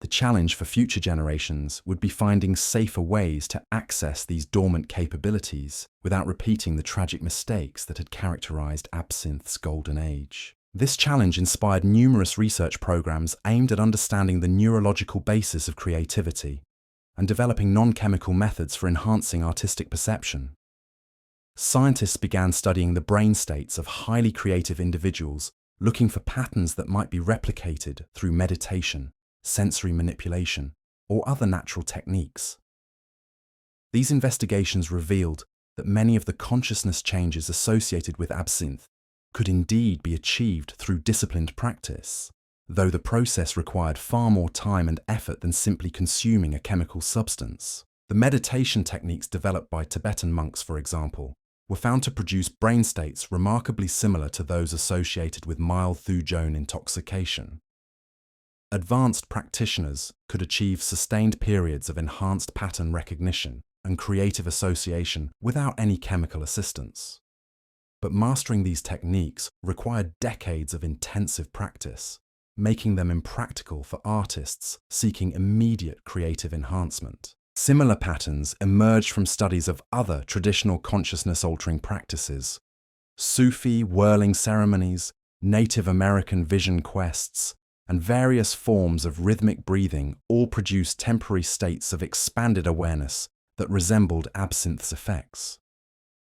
The challenge for future generations would be finding safer ways to access these dormant capabilities without repeating the tragic mistakes that had characterized Absinthe's golden age. This challenge inspired numerous research programs aimed at understanding the neurological basis of creativity and developing non-chemical methods for enhancing artistic perception. Scientists began studying the brain states of highly creative individuals, looking for patterns that might be replicated through meditation, sensory manipulation, or other natural techniques. These investigations revealed that many of the consciousness changes associated with absinthe could indeed be achieved through disciplined practice, though the process required far more time and effort than simply consuming a chemical substance. The meditation techniques developed by Tibetan monks, for example, were found to produce brain states remarkably similar to those associated with mild thujone intoxication. Advanced practitioners could achieve sustained periods of enhanced pattern recognition and creative association without any chemical assistance. But mastering these techniques required decades of intensive practice, making them impractical for artists seeking immediate creative enhancement. Similar patterns emerged from studies of other traditional consciousness-altering practices. Sufi whirling ceremonies, Native American vision quests, and various forms of rhythmic breathing all produced temporary states of expanded awareness that resembled absinthe's effects.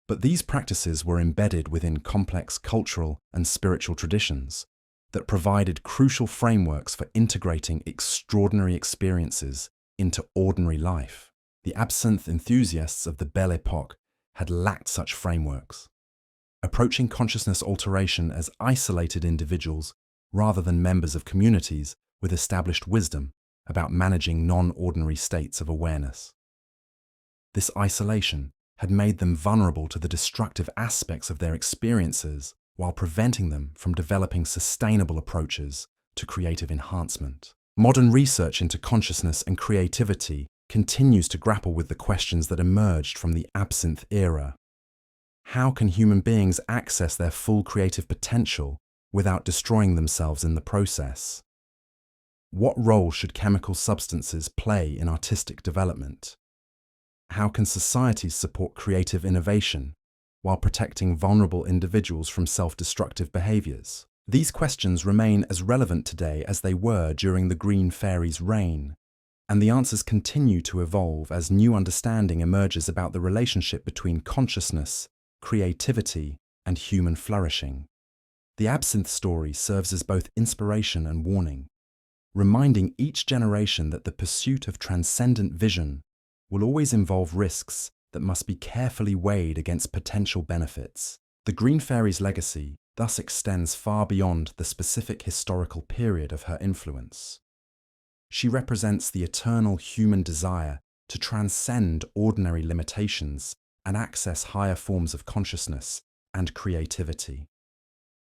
But these practices were embedded within complex cultural and spiritual traditions that provided crucial frameworks for integrating extraordinary experiences into ordinary life. The absinthe enthusiasts of the Belle Époque had lacked such frameworks, approaching consciousness alteration as isolated individuals rather than members of communities with established wisdom about managing non-ordinary states of awareness. This isolation had made them vulnerable to the destructive aspects of their experiences while preventing them from developing sustainable approaches to creative enhancement. Modern research into consciousness and creativity continues to grapple with the questions that emerged from the absinthe era. How can human beings access their full creative potential without destroying themselves in the process? What role should chemical substances play in artistic development? How can societies support creative innovation while protecting vulnerable individuals from self-destructive behaviors? These questions remain as relevant today as they were during the Green Fairy's reign, and the answers continue to evolve as new understanding emerges about the relationship between consciousness, creativity, and human flourishing. The absinthe story serves as both inspiration and warning, reminding each generation that the pursuit of transcendent vision will always involve risks that must be carefully weighed against potential benefits. The Green Fairy's legacy thus extends far beyond the specific historical period of her influence. She represents the eternal human desire to transcend ordinary limitations and access higher forms of consciousness and creativity.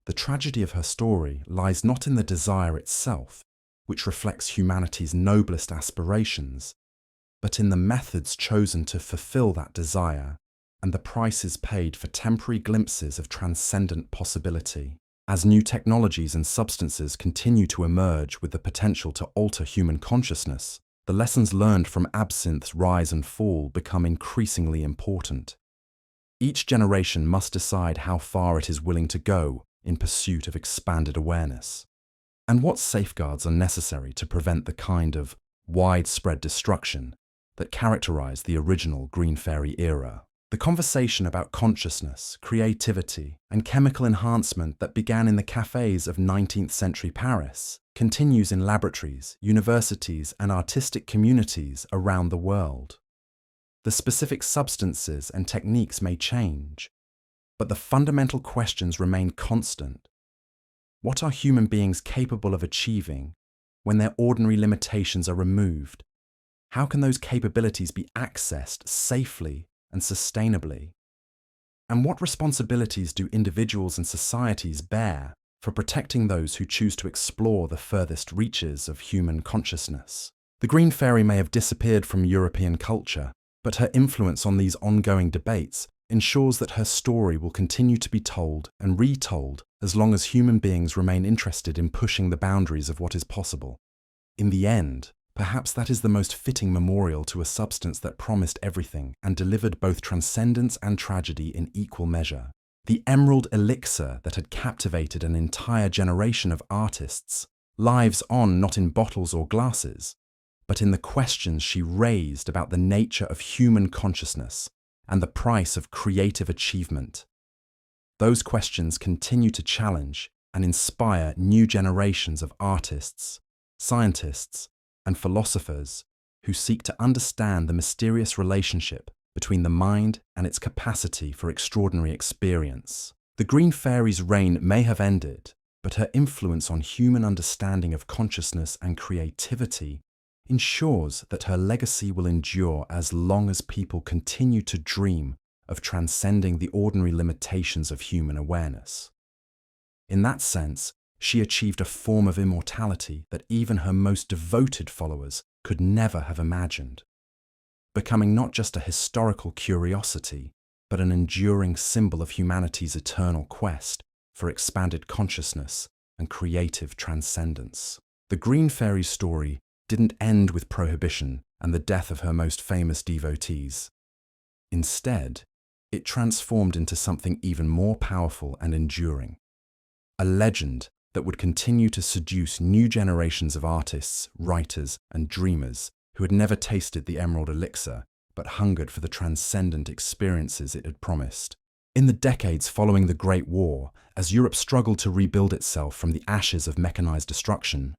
The tragedy of her story lies not in the desire itself, which reflects humanity's noblest aspirations, but in the methods chosen to fulfill that desire and the prices paid for temporary glimpses of transcendent possibility. As new technologies and substances continue to emerge with the potential to alter human consciousness, the lessons learned from absinthe's rise and fall become increasingly important. Each generation must decide how far it is willing to go in pursuit of expanded awareness, and what safeguards are necessary to prevent the kind of widespread destruction that characterized the original Green Fairy era. The conversation about consciousness, creativity, and chemical enhancement that began in the cafes of 19th century Paris continues in laboratories, universities, and artistic communities around the world. The specific substances and techniques may change, but the fundamental questions remain constant. What are human beings capable of achieving when their ordinary limitations are removed? How can those capabilities be accessed safely and sustainably? And what responsibilities do individuals and societies bear for protecting those who choose to explore the furthest reaches of human consciousness? The Green Fairy may have disappeared from European culture, but her influence on these ongoing debates ensures that her story will continue to be told and retold as long as human beings remain interested in pushing the boundaries of what is possible. In the end, perhaps that is the most fitting memorial to a substance that promised everything and delivered both transcendence and tragedy in equal measure. The emerald elixir that had captivated an entire generation of artists, lives on not in bottles or glasses, but in the questions she raised about the nature of human consciousness and the price of creative achievement. Those questions continue to challenge and inspire new generations of artists, scientists, and philosophers who seek to understand the mysterious relationship between the mind and its capacity for extraordinary experience. The Green Fairy's reign may have ended, but her influence on human understanding of consciousness and creativity ensures that her legacy will endure as long as people continue to dream of transcending the ordinary limitations of human awareness. In that sense, she achieved a form of immortality that even her most devoted followers could never have imagined, becoming not just a historical curiosity, but an enduring symbol of humanity's eternal quest for expanded consciousness and creative transcendence. The Green Fairy's story didn't end with prohibition and the death of her most famous devotees. Instead, it transformed into something even more powerful and enduring. A legend that would continue to seduce new generations of artists, writers, and dreamers who had never tasted the emerald elixir but hungered for the transcendent experiences it had promised. In the decades following the Great War, as Europe struggled to rebuild itself from the ashes of mechanized destruction,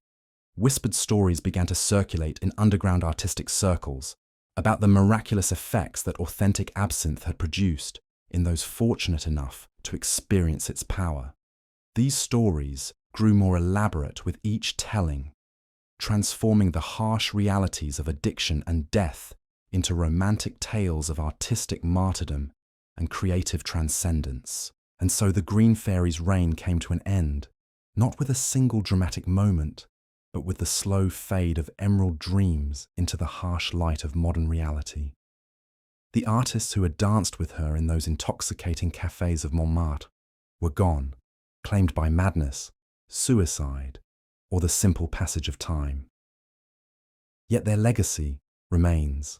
whispered stories began to circulate in underground artistic circles about the miraculous effects that authentic absinthe had produced in those fortunate enough to experience its power. These stories grew more elaborate with each telling, transforming the harsh realities of addiction and death into romantic tales of artistic martyrdom and creative transcendence. And so the Green Fairy's reign came to an end, not with a single dramatic moment, but with the slow fade of emerald dreams into the harsh light of modern reality. The artists who had danced with her in those intoxicating cafes of Montmartre were gone, claimed by madness, suicide, or the simple passage of time. Yet their legacy remains,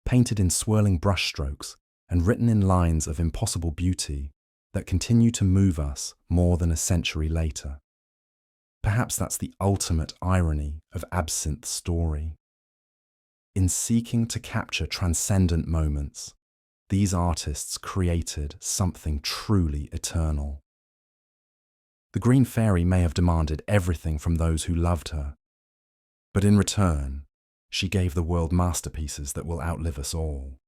painted in swirling brushstrokes and written in lines of impossible beauty that continue to move us more than a century later. Perhaps that's the ultimate irony of Absinthe's story. In seeking to capture transcendent moments, these artists created something truly eternal. The Green Fairy may have demanded everything from those who loved her, but in return, she gave the world masterpieces that will outlive us all.